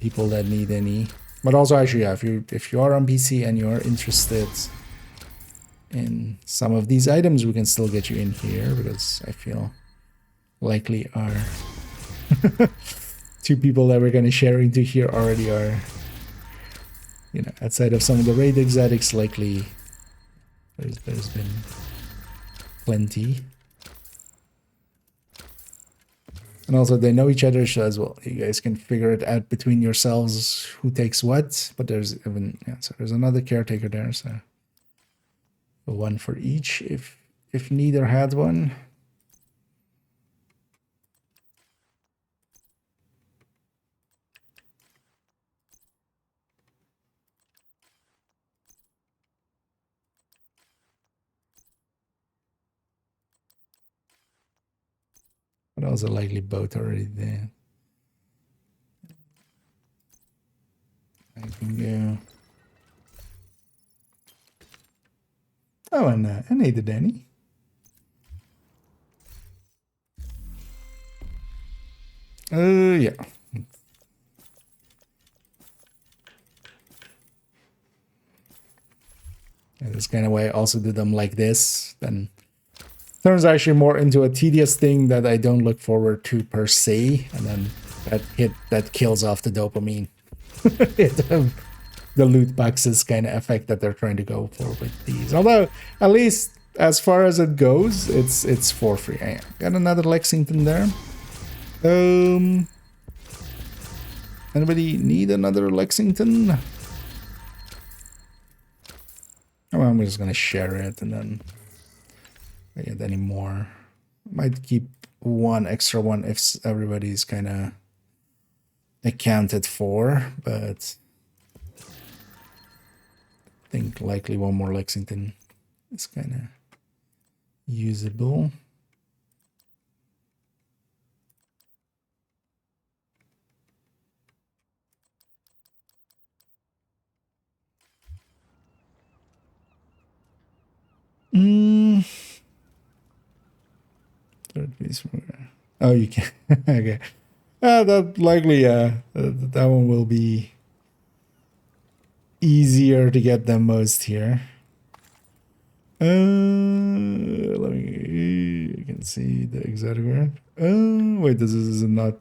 people that need any. But also, actually, yeah, if you are on PC and you are interested in some of these items, we can still get you in here because I feel likely are two people that we're gonna share into here already are, you know, outside of some of the raid exotics, likely there's been plenty. And also they know each other so as well. You guys can figure it out between yourselves who takes what. But there's even, yeah, so there's another caretaker there, so one for each if neither had one. But also likely both already there. I can go. Oh, and neither Danny. Yeah. And this kind of way I also do them like this, then turns actually more into a tedious thing that I don't look forward to per se, and then that kills off the dopamine. The loot boxes kind of effect that they're trying to go for with these. Although, at least as far as it goes, it's for free. I got another Lexington there. Anybody need another Lexington? Oh, I'm just gonna share it and then if I get any more. Might keep one extra one if everybody's kind of accounted for, but I think likely one more Lexington is kind of usable. Third piece. Oh, you can. Okay. That likely, that one will be easier to get than most here. Let me. You can see the exotic word. Wait, this is not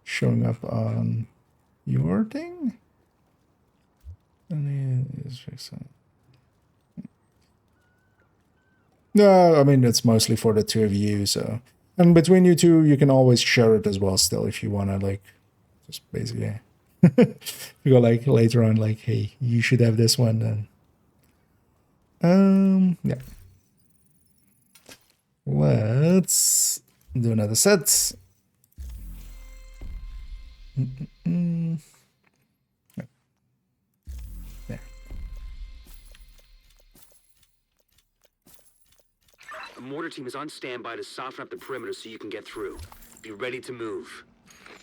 showing up on your thing. Let me just fix that. No, I mean, it's mostly for the two of you, so. And between you two, you can always share it as well still if you want to, like, just basically. You go, like, later on, like, hey, you should have this one, then. Yeah. Let's do another set. The mortar team is on standby to soften up the perimeter so you can get through. Be ready to move.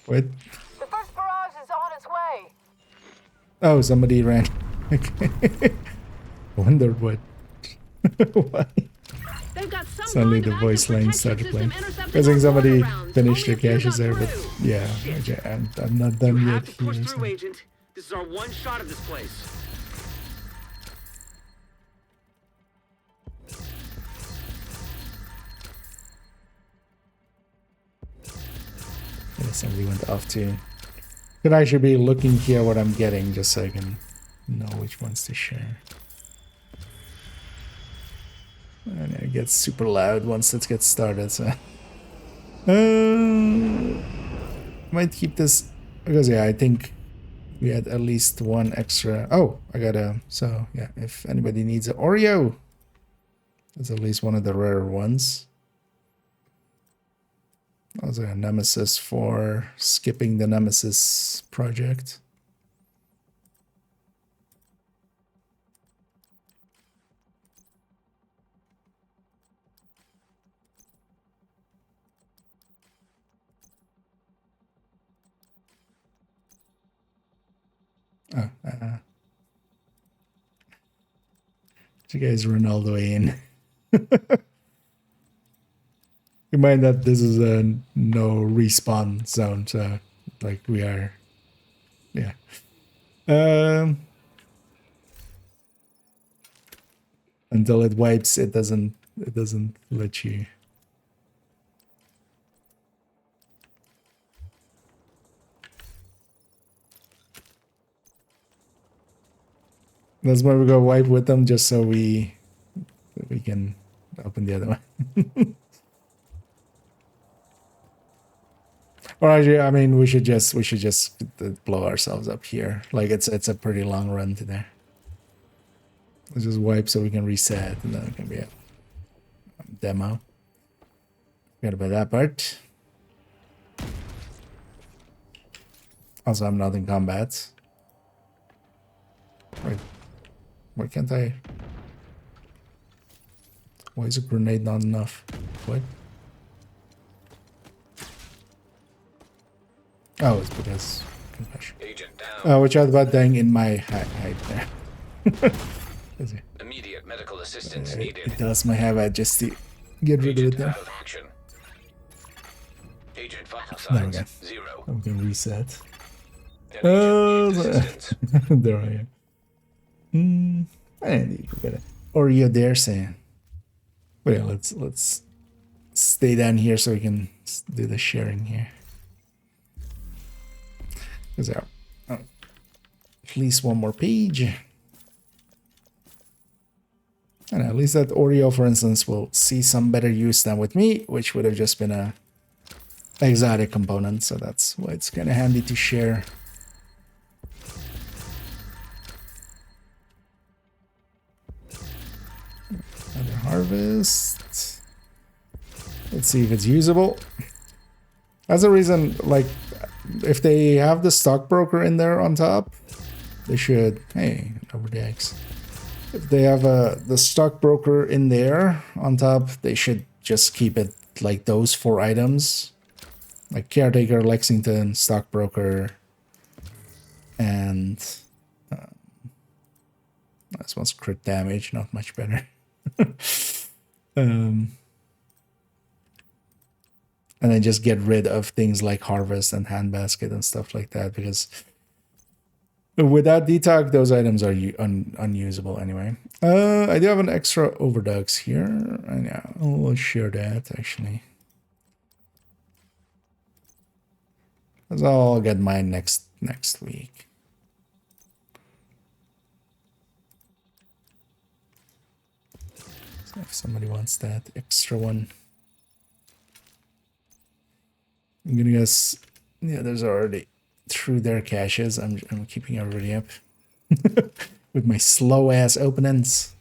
What? The first barrage is on its way. Oh, somebody ran. Okay. Wondered what. Why? Suddenly the voice line started playing. I think somebody finished their caches there, but yeah, I'm not done you yet. Have to push Here, through, so. Agent. This is our one shot at this place. Yeah, somebody went off too. Could actually be looking here what I'm getting just so I can know which ones to share. And it gets super loud once it gets started, so. Might keep this because yeah, I think we had at least one extra. Oh, I got a. So yeah, if anybody needs an Oreo, that's at least one of the rare ones. That was a nemesis for skipping the nemesis project. Oh, you guys Ronaldo in. You mind that this is a no respawn zone, so like we are, yeah. Until it wipes, it doesn't let you. That's why we go wipe with them, just so we can open the other one. Or actually, I mean, we should just blow ourselves up here. Like it's a pretty long run to there. Let's just wipe so we can reset, and then it can be a demo. Forget about that part. Also, I'm not in combat. Wait, why can't I? Why is a grenade not enough? What? Oh, it's because concussion. Agent down. Oh, which out about dying in my height there. Immediate medical assistance needed. It does my have just to get rid of it there. Agent vital There we signs go. 0. I'm gonna reset. An agent needs assistance. There I am. And you forget it. Or you're there saying. But yeah, let's stay down here so we can do the sharing here. Because at least one more page. And at least that Oreo, for instance, will see some better use than with me, which would have just been a exotic component. So that's why it's kind of handy to share. Another harvest. Let's see if it's usable. That's a reason, like, if they have the stockbroker in there on top, they should. Hey, over the X. If they have the stockbroker in there on top, they should just keep it like those 4 items, like caretaker, Lexington, stockbroker, and this one's crit damage, not much better. And then just get rid of things like harvest and handbasket and stuff like that, because without detox, those items are unusable anyway. I do have an extra overdose here, and yeah, I'll share that actually. Because I'll get mine next week. So if somebody wants that extra one. I'm gonna guess, yeah, there's already through their caches. I'm keeping everybody up with my slow ass openings.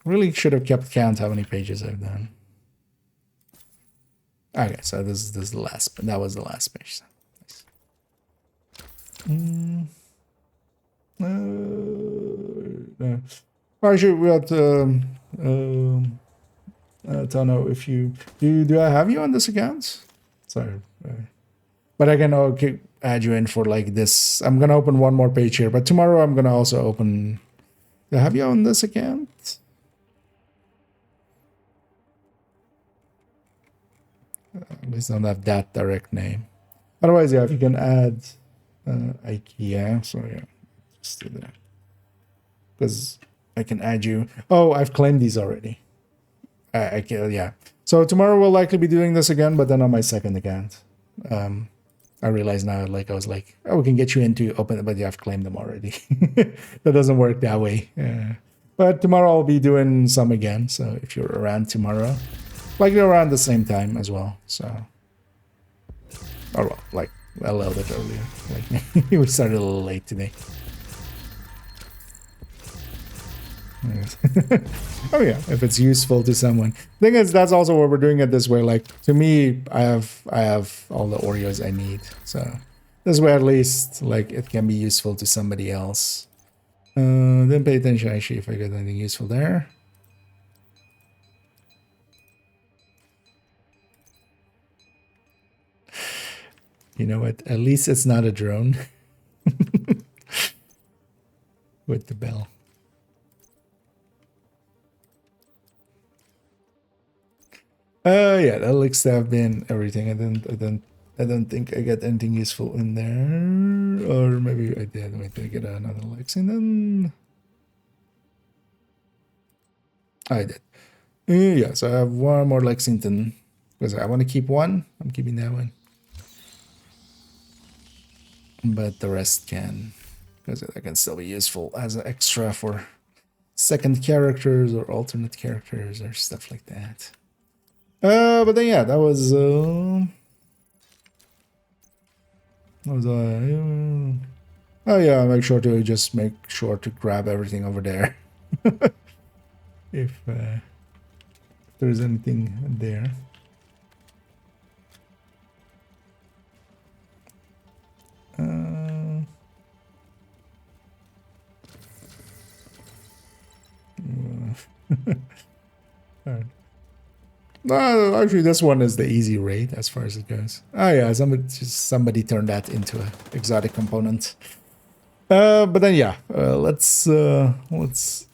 Really should have kept count how many pages I've done. Okay, so this is the last, but that was the last page. So. Nice. No. Actually, we got Tono, if you do I have you on this account? Sorry, but I can add you in for like this. I'm gonna open one more page here, but tomorrow I'm gonna also open. Do I have you on this account? At least I don't have that direct name. Otherwise, yeah, if you can add IKEA, so yeah, just do that because I can add you. Oh, I've claimed these already. I can, yeah. So tomorrow we'll likely be doing this again, but then on my second account. I realize now, like I was like, oh, we can get you into open, but you have claimed them already. That doesn't work that way. But tomorrow I'll be doing some again. So if you're around tomorrow, likely around the same time as well. So Or well, like a little bit earlier. Like we started a little late today. Yes. Oh yeah, if it's useful to someone. Thing is, that's also what we're doing it this way. Like to me, I have all the Oreos I need, so this way at least like it can be useful to somebody else. Didn't pay attention actually if I got anything useful there. You know what? At least it's not a drone with the bell. Yeah, that looks to have been everything. I don't think I got anything useful in there. Or maybe I did. Wait, did I get another Lexington? I did. Yeah, so I have one more Lexington. Because I want to keep one. I'm keeping that one. But the rest can. Because that can still be useful as an extra for second characters or alternate characters or stuff like that. But then yeah, that was oh yeah, make sure to grab everything over there. if there's anything there. Alright. No, actually, this one is the easy raid as far as it goes. Oh yeah, somebody turned that into an exotic component. But then yeah, let's because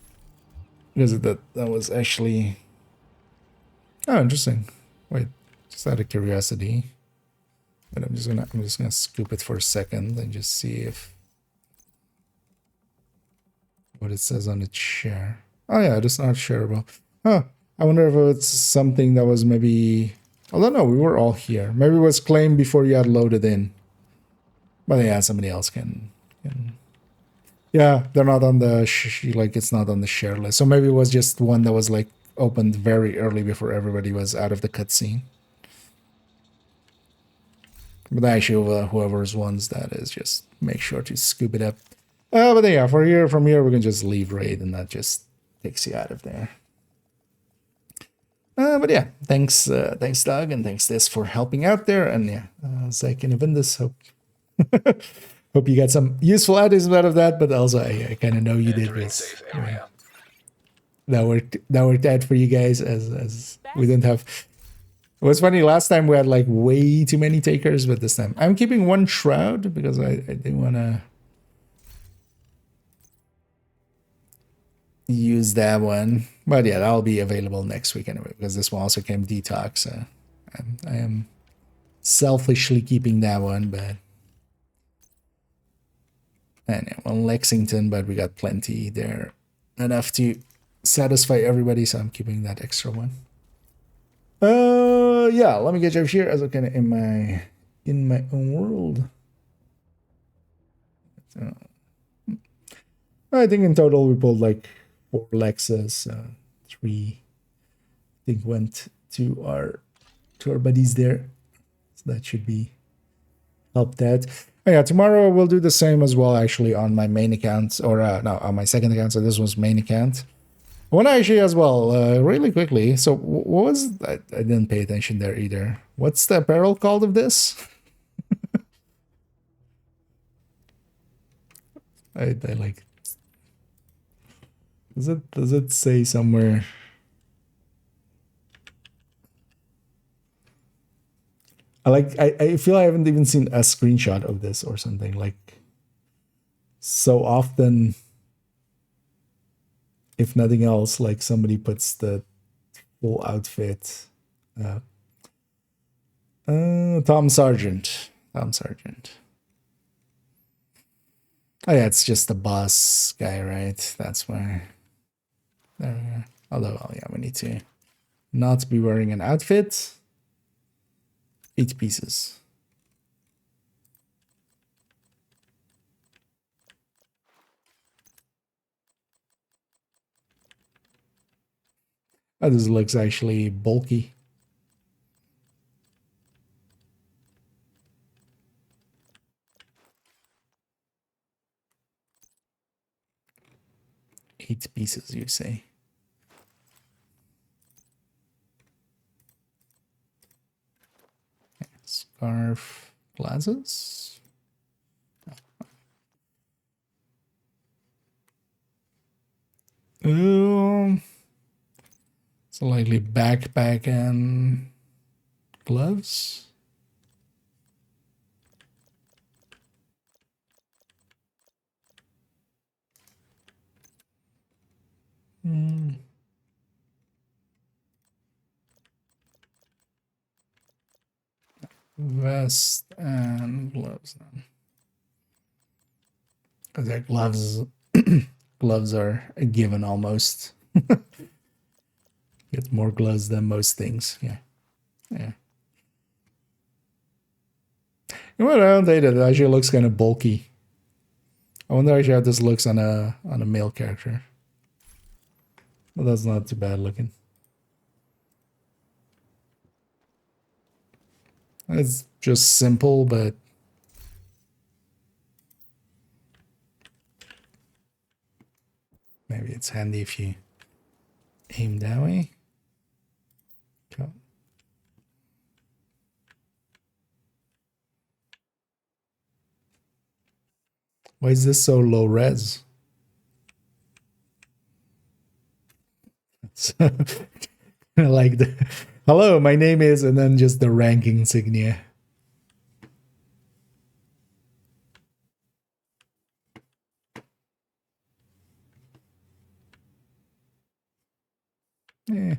that was actually interesting. Wait, just out of curiosity, but I'm just gonna scoop it for a second and just see if what it says on its share. Oh yeah, it's not shareable. Huh. I wonder if it's something that was maybe... I don't know, we were all here. Maybe it was claimed before you had loaded in. But yeah, somebody else can... Yeah, they're not on the... like, it's not on the share list. So maybe it was just one that was, like, opened very early before everybody was out of the cutscene. But actually, whoever's ones that is, just make sure to scoop it up. But yeah, from here, we can just leave raid and that just takes you out of there. But yeah, thanks Doug, and thanks Des for helping out there. And yeah, Zach and Avindus, hope you got some useful items out of that. But also, I kind of know you did this. That worked out for you guys as we didn't have. It was funny last time we had like way too many takers, but this time I'm keeping one shroud because I didn't want to use that one. But yeah, that'll be available next week anyway, because this one also came detox. So I am selfishly keeping that one, but anyway, one Lexington, but we got plenty there, enough to satisfy everybody. So I'm keeping that extra one. Yeah, let me get you over here as I kind of in my own world. So, I think in total we pulled like 4 Lexus, 3 I think went to our buddies there, so that should be help that. Oh yeah, tomorrow we'll do the same as well actually on my main account, or no, on my second account. So this was main account. I want to actually as well really quickly. So what was I didn't pay attention there either. What's the apparel called of this? I like. Does it say somewhere? I feel I haven't even seen a screenshot of this or something. Like, so often, if nothing else, like somebody puts the full outfit. Tom Sargent. Oh yeah, it's just the boss guy, right? That's why. There we go. Although, well, yeah, we need to not be wearing an outfit. 8 pieces. Oh, this looks actually bulky. 8 pieces, you say? Scarf plazas. So likely backpack and gloves. Vest and gloves then. Because their gloves gloves are a given almost. Get more gloves than most things. Yeah. Yeah. You know what, I don't think that actually looks kind of bulky. I wonder actually how this looks on a male character. Well, that's not too bad looking. It's just simple, but maybe it's handy if you aim that way. Okay. Why is this so low res? Like the hello, my name is, and then just the rank insignia. Yeah.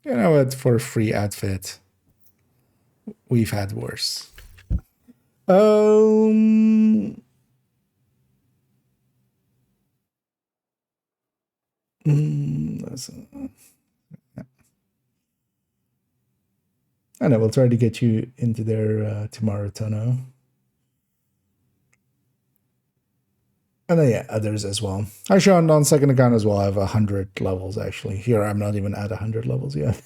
You know what? For a free outfit, we've had worse. I know, we'll try to get you into there tomorrow, Tono. And then, yeah, others as well. Actually, on second account as well, I have 100 levels, actually. Here, I'm not even at 100 levels yet.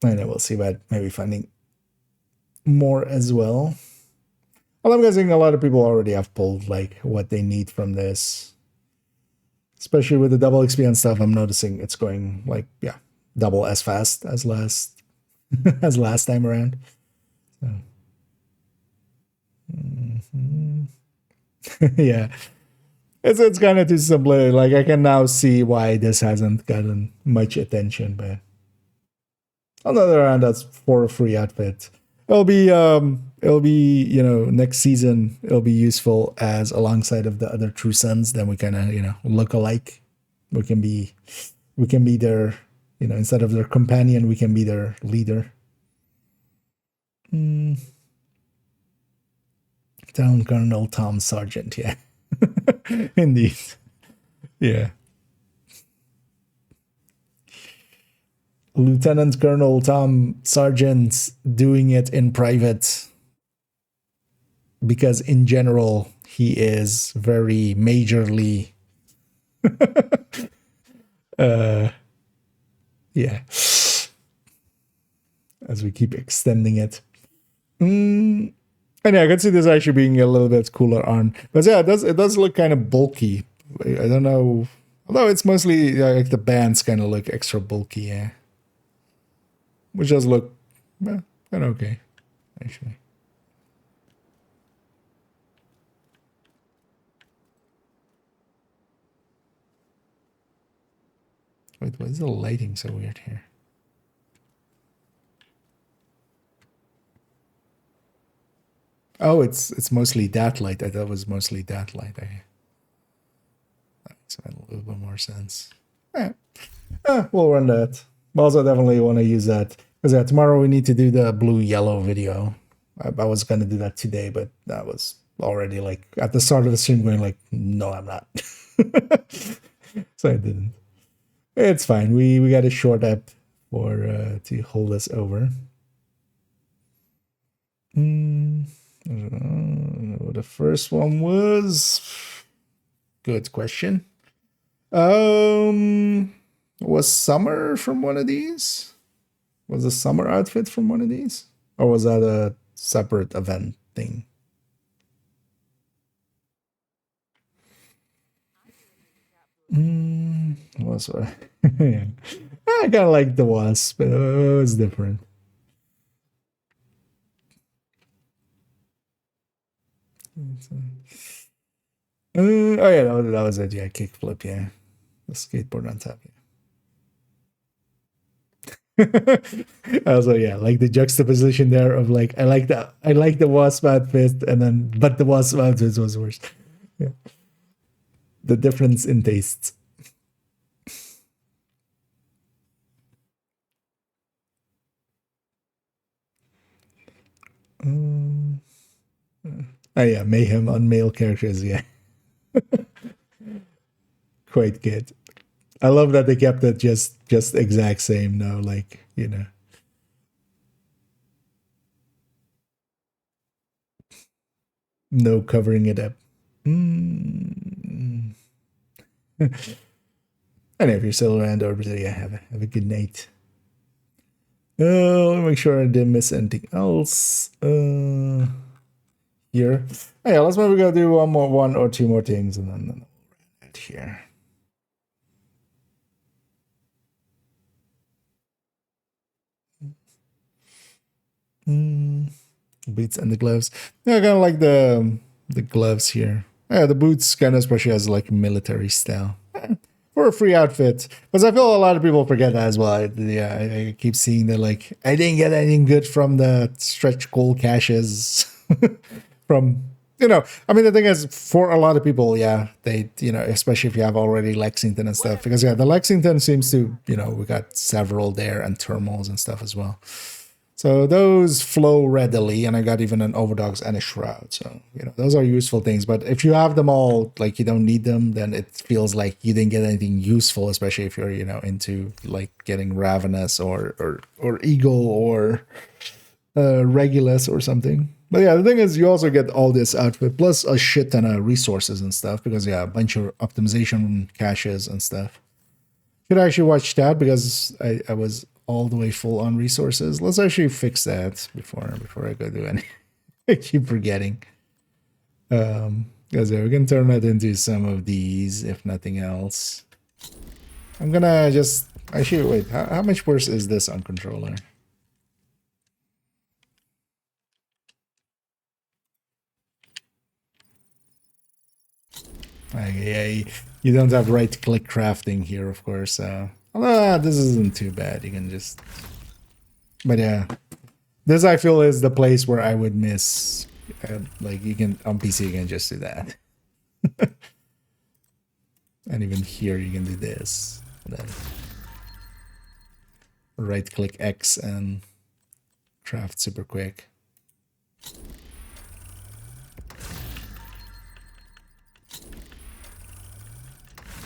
I know, we'll see about maybe finding more as well. Well, I'm guessing a lot of people already have pulled, like, what they need from this. Especially with the double XP and stuff, I'm noticing it's going, like, yeah, double as fast as last as last time around. So. Yeah. It's kind of too simple. Like, I can now see why this hasn't gotten much attention, but on the other hand, that's for a free outfit. It'll be you know, next season it'll be useful as alongside of the other True Sons. Then we kind of, you know, look alike. We can be their, you know, instead of their companion, we can be their leader. Town Colonel Tom Sargent, yeah. Indeed. Yeah. Lieutenant Colonel Tom Sargent doing it in private because in general he is very majorly yeah, as we keep extending it. And yeah, I can see this actually being a little bit cooler on, but yeah, it does look kind of bulky. I don't know, although it's mostly like the bands kind of look extra bulky, yeah, which does look kind of okay, actually. Wait, why is the lighting so weird here? Oh, it's mostly that light. I thought it was mostly that light. That makes a little bit more sense. We'll run that. But also definitely want to use that. Because yeah, tomorrow we need to do the blue-yellow video. I was going to do that today, but that was already like at the start of the stream going like, no, I'm not. So I didn't. It's fine. We got a short app for to hold us over. What the first one was? Good question. Was summer from one of these? Was a summer outfit from one of these? Or was that a separate event thing? Was yeah. I kind of like the wasp, but it's different. Oh yeah, that was it. Yeah, kickflip. Yeah, the skateboard on top. Yeah. Also, yeah, like the juxtaposition there of like I like the wasp outfit, and then but the wasp outfit was worse. Yeah. The difference in tastes. Oh yeah, mayhem on male characters. Yeah, quite good. I love that they kept it just exact same. No, like no covering it up. And if you're still around over there, yeah, have a good night. Let me make sure I didn't miss anything else. Here. Oh, yeah, let's maybe go do one or two more things, and then we'll run out here. Boots and the gloves. Yeah, I kind of like the gloves here. Yeah, the boots kind of especially has like military style. For a free outfit, because I feel a lot of people forget that as well. I keep seeing that like I didn't get anything good from the stretch goal caches. From I mean the thing is for a lot of people, yeah, they especially if you have already Lexington and stuff, because yeah, the Lexington seems to we got several there and thermals and stuff as well. So those flow readily, and I got even an overdogs and a shroud. So those are useful things. But if you have them all, like you don't need them, then it feels like you didn't get anything useful, especially if you're into like getting Ravenous or Eagle or Regulus or something. But yeah, the thing is, you also get all this outfit plus a shit ton of resources and stuff because a bunch of optimization caches and stuff. Should I actually watch that because I was all the way full on resources. Let's actually fix that before I go do any. I keep forgetting. Because we can turn that into some of these, if nothing else. I'm gonna just actually wait. How much worse is this on controller? Yeah, you don't have right-click crafting here, of course. This isn't too bad. You can just... But yeah, this I feel is the place where I would miss. Like you can on PC, you can just do that. And even here, you can do this. Then right-click X and craft super quick.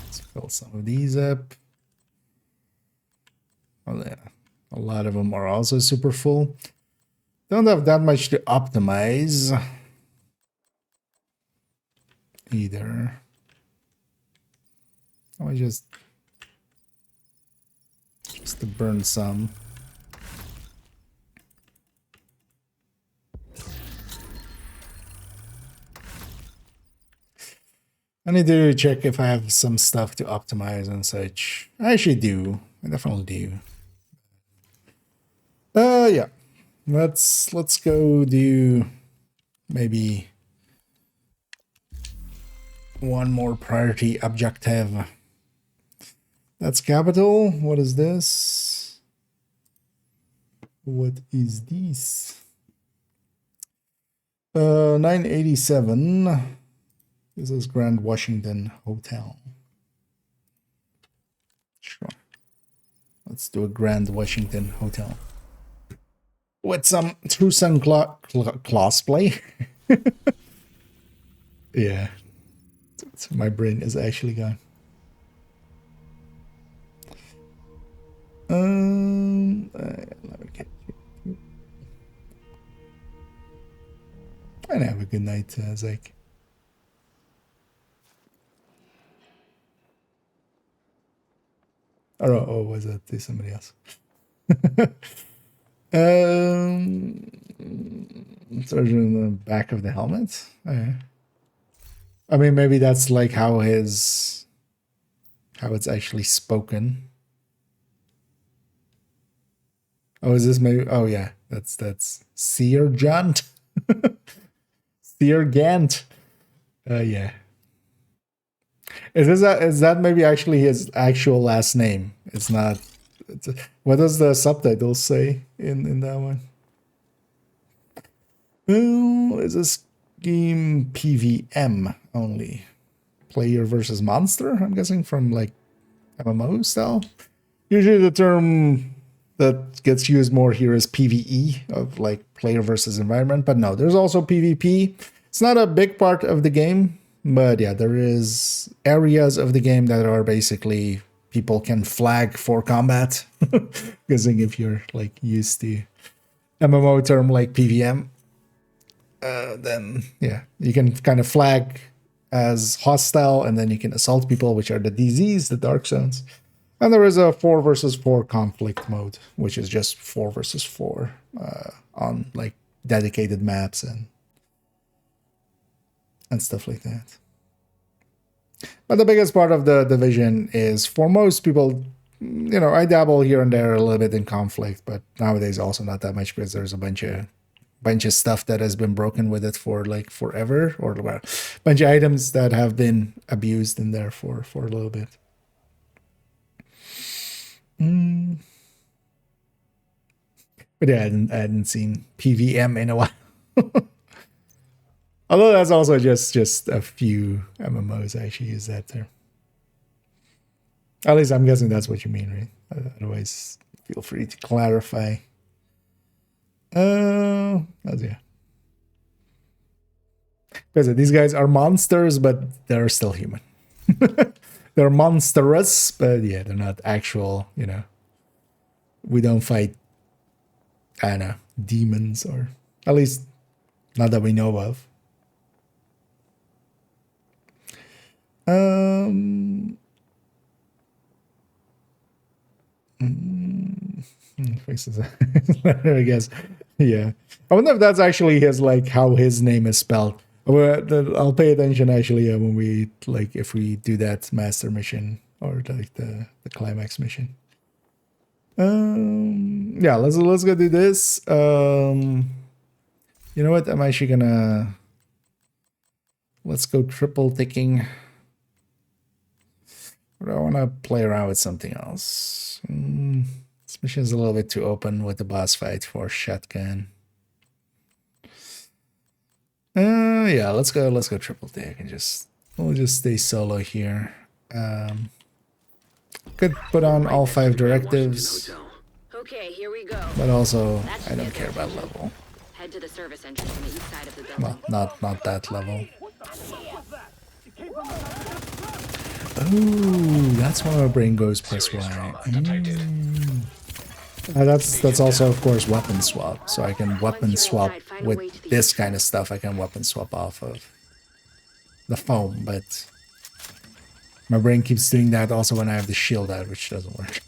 Let's fill some of these up. Oh yeah, a lot of them are also super full. Don't have that much to optimize either. I just to burn some. I need to check if I have some stuff to optimize and such. I actually do. I definitely do. Yeah. Let's go do maybe one more priority objective. That's capital. What is this? What is this? 987. This is Grand Washington Hotel. Sure. Let's do a Grand Washington Hotel. With some true sun cosplay. Yeah. So my brain is actually gone. Let me get you. And have a good night, Zach. Oh, was that somebody else? Surgeon in the back of the helmet. Okay. I mean, maybe that's like how it's actually spoken. Oh, is this maybe? Oh yeah, that's Sergeant. Sergeant. Yeah. Is that maybe actually his actual last name? It's not. What does the subtitles say in that one? Oh, is this game PVM only? Player versus monster? I'm guessing from like MMO style. Usually the term that gets used more here is PvE, of like player versus environment, but no, there's also PvP. It's not a big part of the game, but yeah, there is areas of the game that are basically people can flag for combat. Guessing if you're like used to MMO term like PVM, then yeah, you can kind of flag as hostile, and then you can assault people, which are the DZs, the dark zones. And there is a 4 versus 4 conflict mode, which is just 4 versus 4 on like dedicated maps and stuff like that. But the biggest part of the division is, for most people, you know, I dabble here and there a little bit in conflict, but nowadays also not that much, because there's a bunch of stuff that has been broken with it for like forever, or well, a bunch of items that have been abused in there for a little bit. But yeah, I hadn't seen PVM in a while. Although that's also just a few MMOs actually use that term. At least I'm guessing that's what you mean, right? Otherwise, feel free to clarify. Yeah. Because these guys are monsters, but they're still human. They're monstrous, but yeah, they're not actual, you know. We don't fight, I don't know, demons, or at least not that we know of. Faces. I guess. Yeah. I wonder if that's actually his, like, how his name is spelled. I'll pay attention actually when we, like, if we do that master mission, or like the climax mission. Yeah, let's go do this. You know what? I'm actually gonna, let's go triple ticking. But I want to play around with something else. This mission is a little bit too open with the boss fight for shotgun. Yeah, let's go triple tick and we'll just stay solo here. Could put on all 5 directives. Okay, here we go. But also, I don't care about level. Head to the service entrance on the east side of the building. Well, not that level. Oh, that's why my brain goes press Y. That's also, of course, weapon swap. So I can weapon swap with this kind of stuff. I can weapon swap off of the foam, but my brain keeps doing that also when I have the shield out, which doesn't work.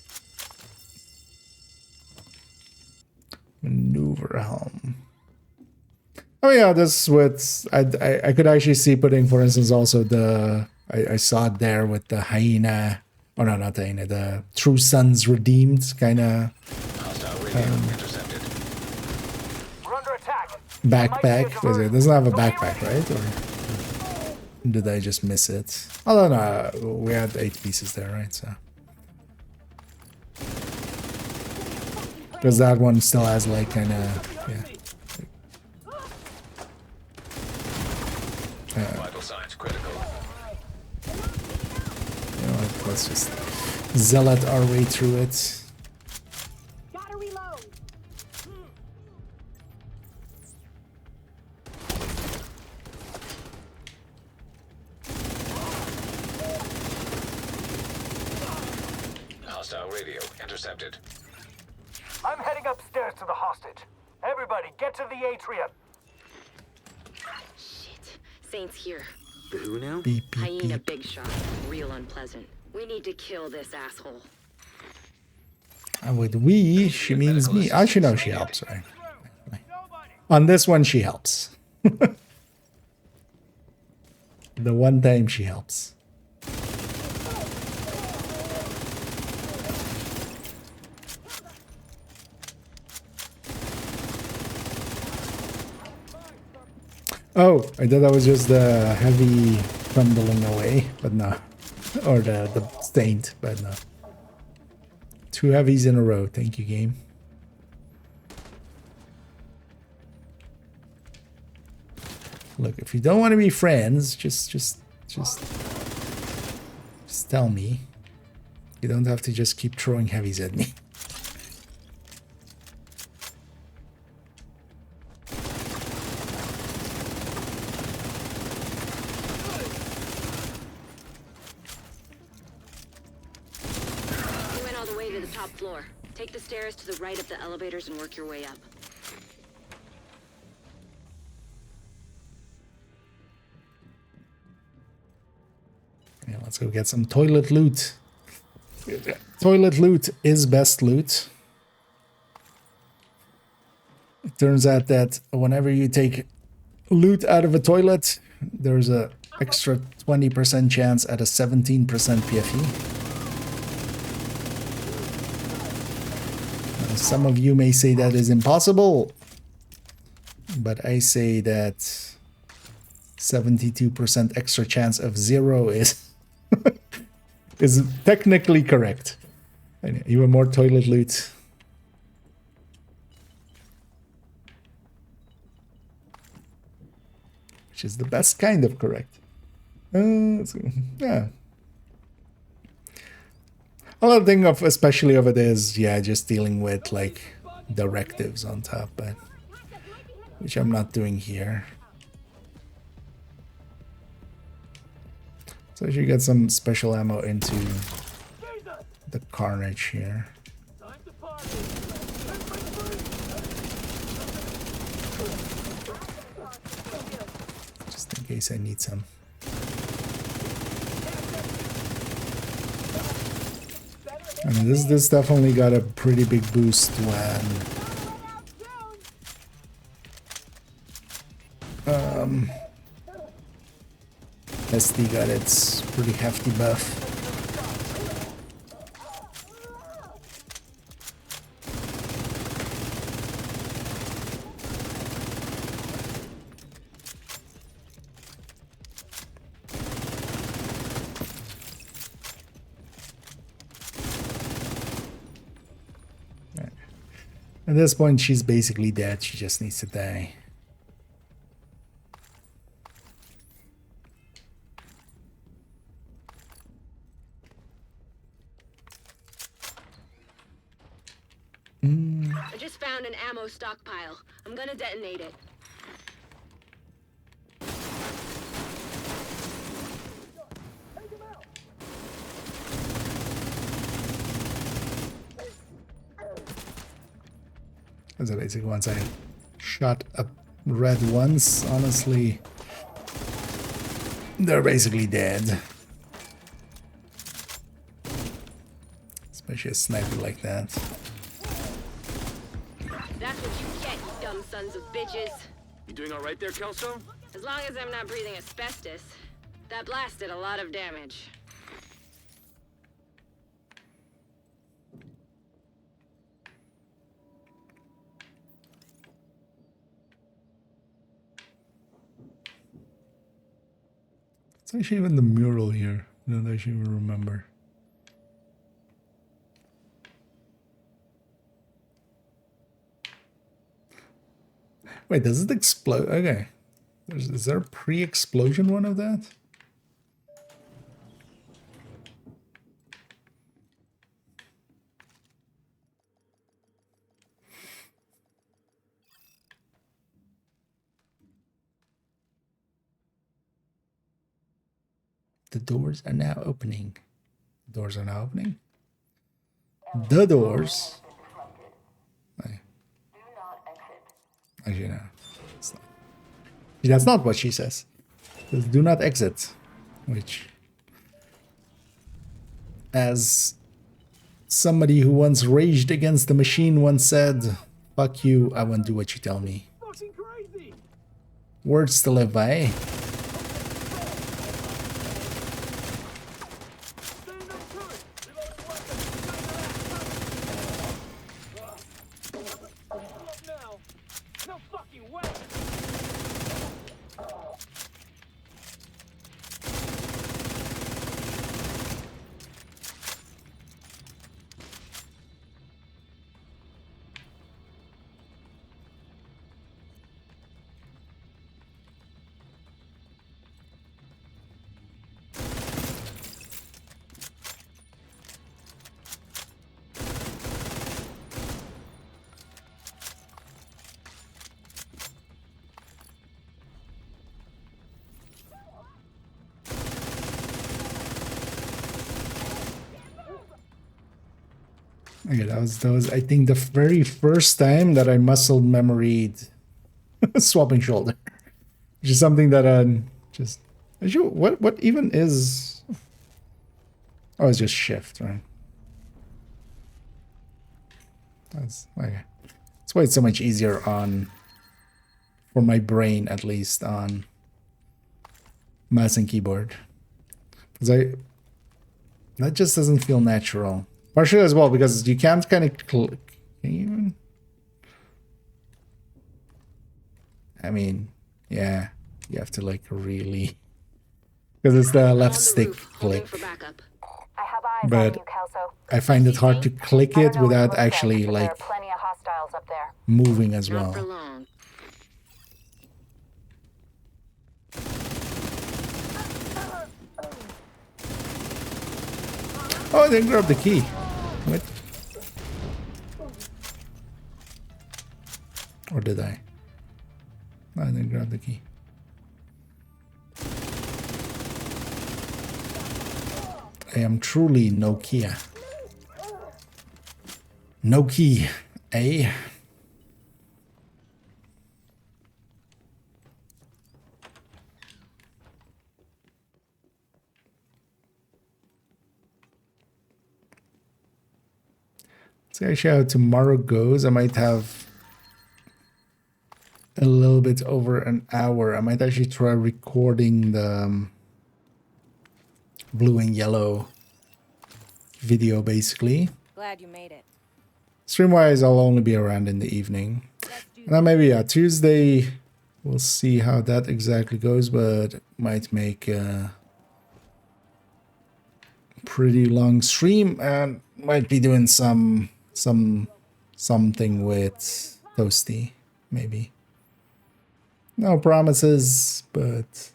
Maneuver helm. Oh yeah, this with I could actually see putting, for instance, also the I saw it there with the hyena. Oh no, not the hyena. The True Sons Redeemed kind of backpack. It doesn't have a backpack, right? Or did I just miss it? Oh no, we had 8 pieces there, right? So because that one still has like kind of Vital signs critical. You know what, let's just zealot our way through it. Gotta reload. Hostile radio intercepted. I'm heading upstairs to the hostage. Everybody, get to the atrium. Shit. Saint's here. The who now? Beep, beep, Hyena beep. big shot. Real unpleasant. We need to kill this asshole. And with we, she means me. Actually, no, she helps, right? On this one, she helps. The one time she helps. Oh, I thought that was just the heavy crumbling away, but no. Or the stained, but no. 2 heavies in a row. Thank you, game. Look, if you don't want to be friends, just tell me. You don't have to just keep throwing heavies at me. You went all the way to the top floor. Take the stairs to the right of the elevators and work your way up. Yeah, let's go get some toilet loot. Toilet loot is best loot. It turns out that whenever you take loot out of a toilet, there's a extra 20% chance at a 17% PFE. Now, some of you may say that is impossible, but I say that 72% extra chance of 0 is is technically correct. And even more toilet loot. Which is the best kind of correct. Yeah. Another thing of especially of it is, yeah, just dealing with like directives on top, but which I'm not doing here. So I should get some special ammo into the carnage here. Just in case I need some. I mean, this definitely got a pretty big boost when SD got its pretty hefty buff. Right. At this point, she's basically dead. She just needs to die. I just found an ammo stockpile. I'm gonna detonate it. That's basically once I shot up red ones, honestly, they're basically dead. Especially a sniper like that. That's what you get, you dumb sons of bitches. You doing all right there, Kelso? As long as I'm not breathing asbestos. That blast did a lot of damage. It's actually even the mural here. Now that I should even remember. Wait, does it explode? Okay. Is there a pre-explosion one of that? The doors are now opening. The doors are now opening? The doors? Actually, no. That's not what she says. It says, do not exit. Which, as somebody who once raged against the machine once said, fuck you, I won't do what you tell me. Words to live by. Okay, that was I think the very first time that I muscle memoried swapping shoulder, which is something that just what even is? Oh, it's just shift, right? That's okay. That's why it's so much easier on, for my brain at least, on mouse and keyboard, because that just doesn't feel natural. Partially as well because you can't kind of click. Can you even? I mean, yeah, you have to like really, because it's the left stick click. I have eyes But on you, Kelso. I find it hard to click it without actually There like are plenty of hostiles up there. moving as Not for well. long. Oh, I didn't grab the key. What? Or did I? No, I didn't grab the key. I am truly Nokia. No key, eh? See actually how tomorrow goes. I might have a little bit over an hour. I might actually try recording the blue and yellow video basically. Glad you made it. Stream wise, I'll only be around in the evening. And then maybe Tuesday, we'll see how that exactly goes, but might make a pretty long stream and might be doing something with Toasty, maybe. No promises, but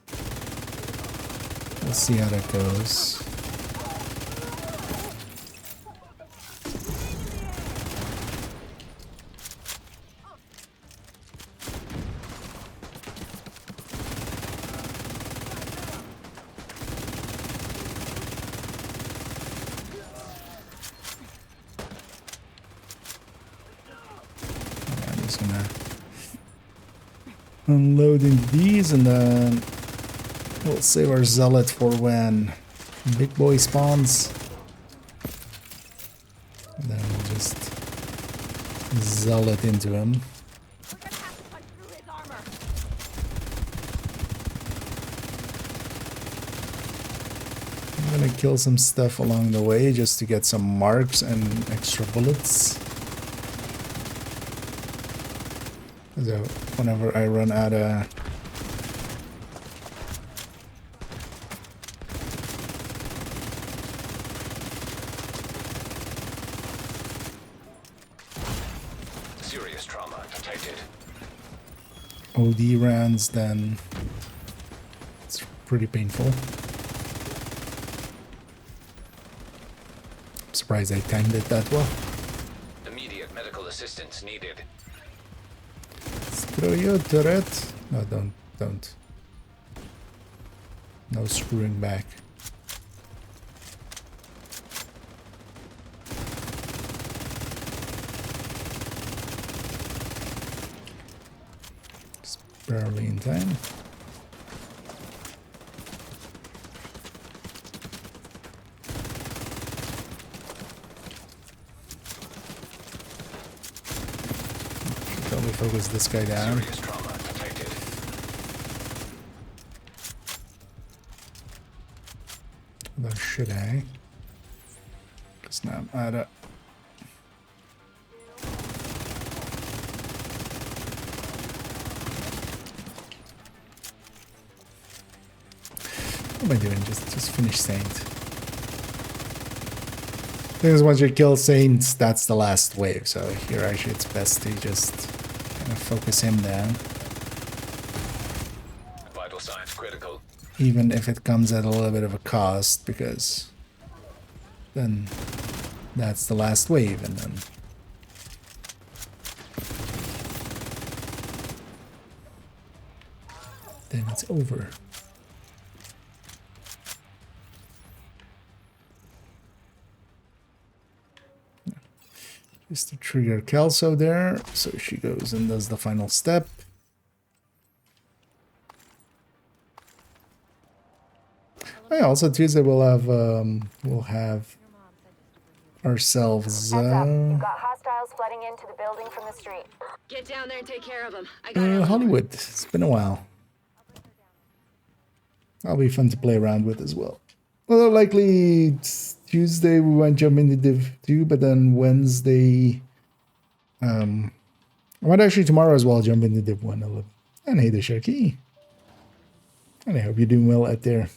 we'll see how that goes. I'm just gonna unloading these and then we'll save our zealot for when big boy spawns. And then we'll just zealot into him. I'm gonna kill some stuff along the way just to get some marks and extra bullets. So whenever I run out of Serious trauma detected. OD rounds, then it's pretty painful. I'm surprised I timed it that well. Immediate medical assistance needed. Screw you, turret. No, don't. No screwing back. Just barely in time. Let me focus this guy down. Serious trauma detected. should I? Because now I'm out of... What am I doing? Just finish Saint. Thing is, once you kill Saints, that's the last wave. So here, actually, it's best to just kind of focus him down. Vital signs critical. Even if it comes at a little bit of a cost, because then that's the last wave, and then it's over. Just to trigger Kelso there, so she goes and does the final step. Oh, yeah, also Tuesday we'll have ourselves. Heads up. You've got hostiles flooding into the building from the street. Get down there and take care of them. I got Hollywood. It's been a while. That'll be fun to play around with as well. Although likely Tuesday we might jump into Div 2, but then Wednesday, I might actually tomorrow as well jump into Div 1 a little. And hey there, Sharky. And I hope you're doing well out there.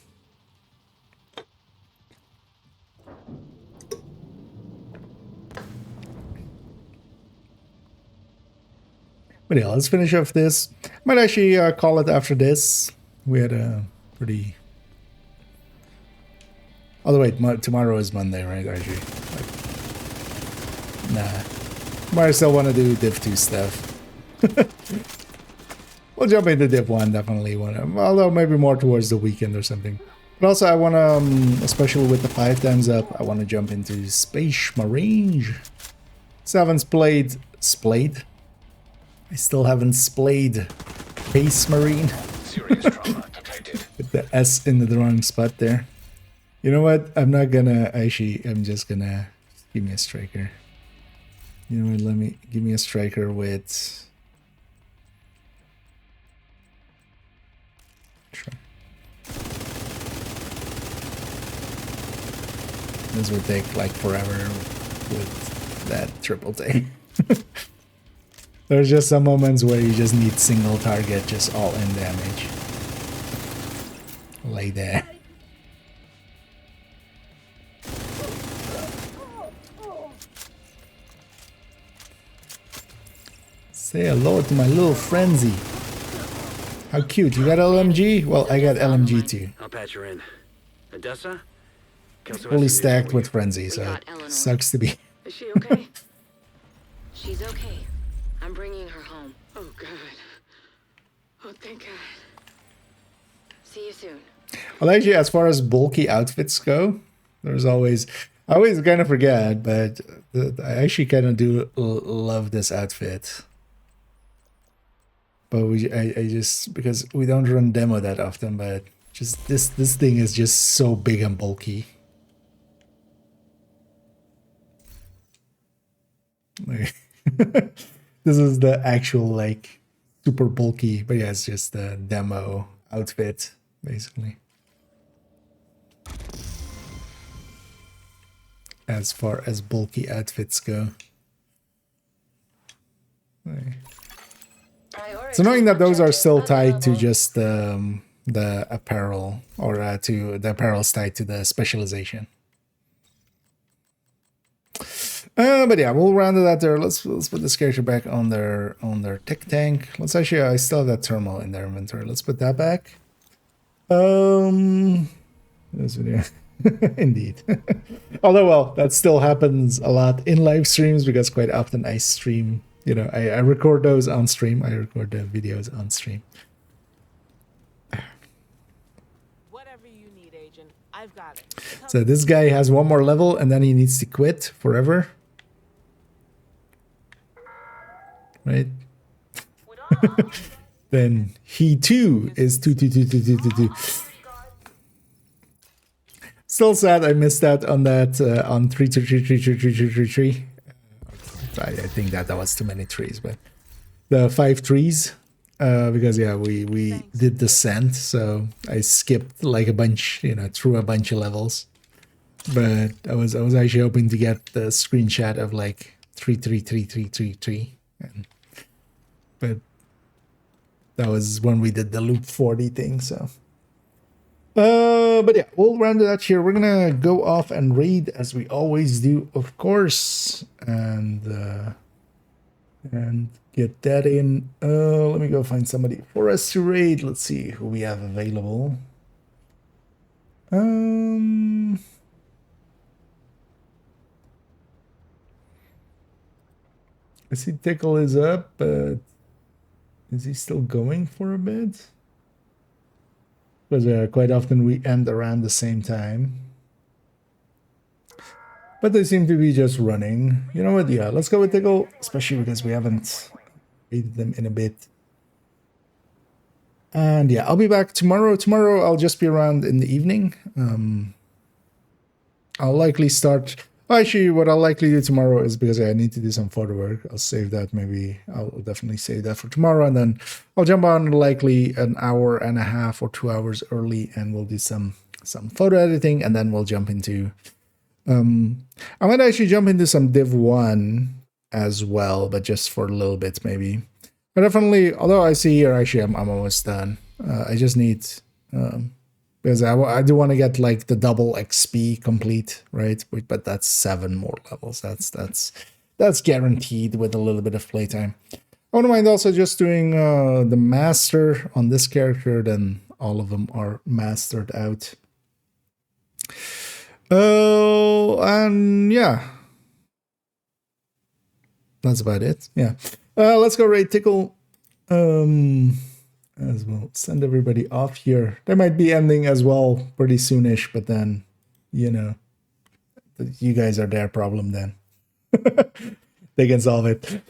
But yeah, let's finish off this. Might actually call it after this. We had a pretty... Oh, wait, tomorrow is Monday, right? Actually, nah. Might still want to do Div 2 stuff. We'll jump into Div 1, definitely. Although maybe more towards the weekend or something. But also, I want to, especially with the 5 times up, I want to jump into Space Marine. Still haven't splayed. I still haven't splayed Space Marine. Serious trauma detected. With the S in the wrong spot there. You know what? I'm not gonna actually. I'm just gonna give me a striker. You know what? Let me give me a striker with. Sure. This would take like forever with that triple take. There's just some moments where you just need single target, just all in damage. Like that. Say hello to my little frenzy. How cute. You got LMG? Well, I got LMG too. I'll patch her in. Odessa? Fully stacked with frenzy, so it sucks to be. Is she okay? She's okay. I'm bringing her home. Oh, God. Oh, thank God. See you soon. Well, actually, as far as bulky outfits go, there's always... I always kind of forget, but I actually kind of do love this outfit. But I just... Because we don't run demo that often, but just this thing is just so big and bulky. This is the actual, like, super bulky, but yeah, it's just the demo outfit, basically. As far as bulky outfits go. It's annoying that those are still tied to just the apparel, or to the apparel's tied to the specialization. But yeah, we'll round it out there. Let's put this character back on their tech tank. Let's actually, I still have that thermal in their inventory. Let's put that back. This video. Indeed. Although, well, that still happens a lot in live streams because quite often I stream, you know, I record those on stream. I record the videos on stream. Whatever you need, Agent. I've got it. So this guy has one more level and then he needs to quit forever. Right? Then he too is 2. Still sad I missed out on that on 3. I think that was too many trees, but the 5 trees because yeah, we did descent, so I skipped like a bunch, you know, through a bunch of levels. But I was actually hoping to get the screenshot of like 333333, but that was when we did the loop 40 thing. So, but yeah, we'll round it out here. We're gonna go off and raid as we always do, of course, and get that in. Let me go find somebody for us to raid. Let's see who we have available. I see Tickle is up, but is he still going for a bit? Because quite often we end around the same time. But they seem to be just running. You know what? Yeah, let's go with Tickle, especially because we haven't raided them in a bit. And yeah, I'll be back tomorrow. Tomorrow I'll just be around in the evening. I'll likely start... Actually, what I'll likely do tomorrow is because I need to do some photo work. I'll save that. Maybe I'll definitely save that for tomorrow. And then I'll jump on likely an hour and a half or 2 hours early. And we'll do some photo editing. And then we'll jump into... I might actually jump into some Div 1 as well. But just for a little bit maybe. But definitely, although I see here, actually, I'm almost done. I just need, because I do want to get like the double XP complete, right? But that's 7 more levels. That's guaranteed with a little bit of playtime. I wouldn't mind also just doing the master on this character. Then all of them are mastered out. Oh, and yeah, that's about it. Yeah. Let's go raid Tickle. As well, send everybody off here. They might be ending as well pretty soonish, but then, you know, you guys are their problem then. They can solve it.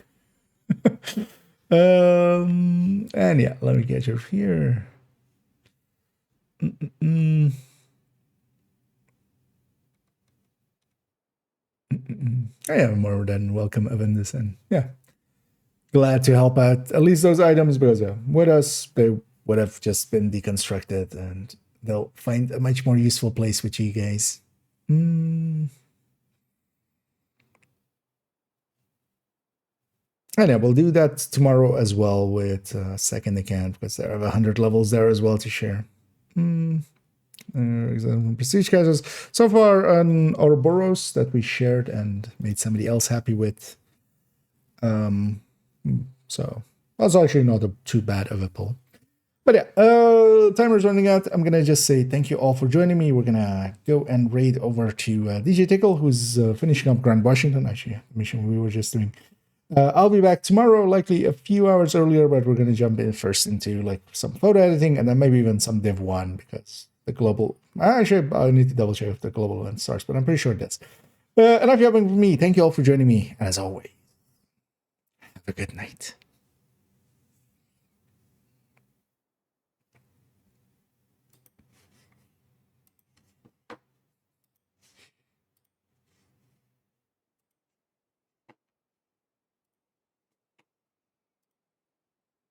And yeah, let me get you here. I am more than welcome, Avendus, and yeah. Glad to help out at least those items, because with us they would have just been deconstructed and they'll find a much more useful place with you guys. And yeah, we'll do that tomorrow as well with second account, because there are 100 levels there as well to share. Prestige castles so far on Ouroboros that we shared and made somebody else happy with. So that's actually not too bad of a pull. But yeah, timer's running out. I'm gonna just say thank you all for joining me. We're gonna go and raid over to DJ Tickle, who's finishing up Grand Washington, actually, the mission we were just doing. I'll be back tomorrow, likely a few hours earlier, but we're gonna jump in first into like some photo editing and then maybe even some Div 1, because the global... Actually, I need to double check if the global event starts, but I'm pretty sure it does. Enough yapping from me. Thank you all for joining me, as always. Have a good night.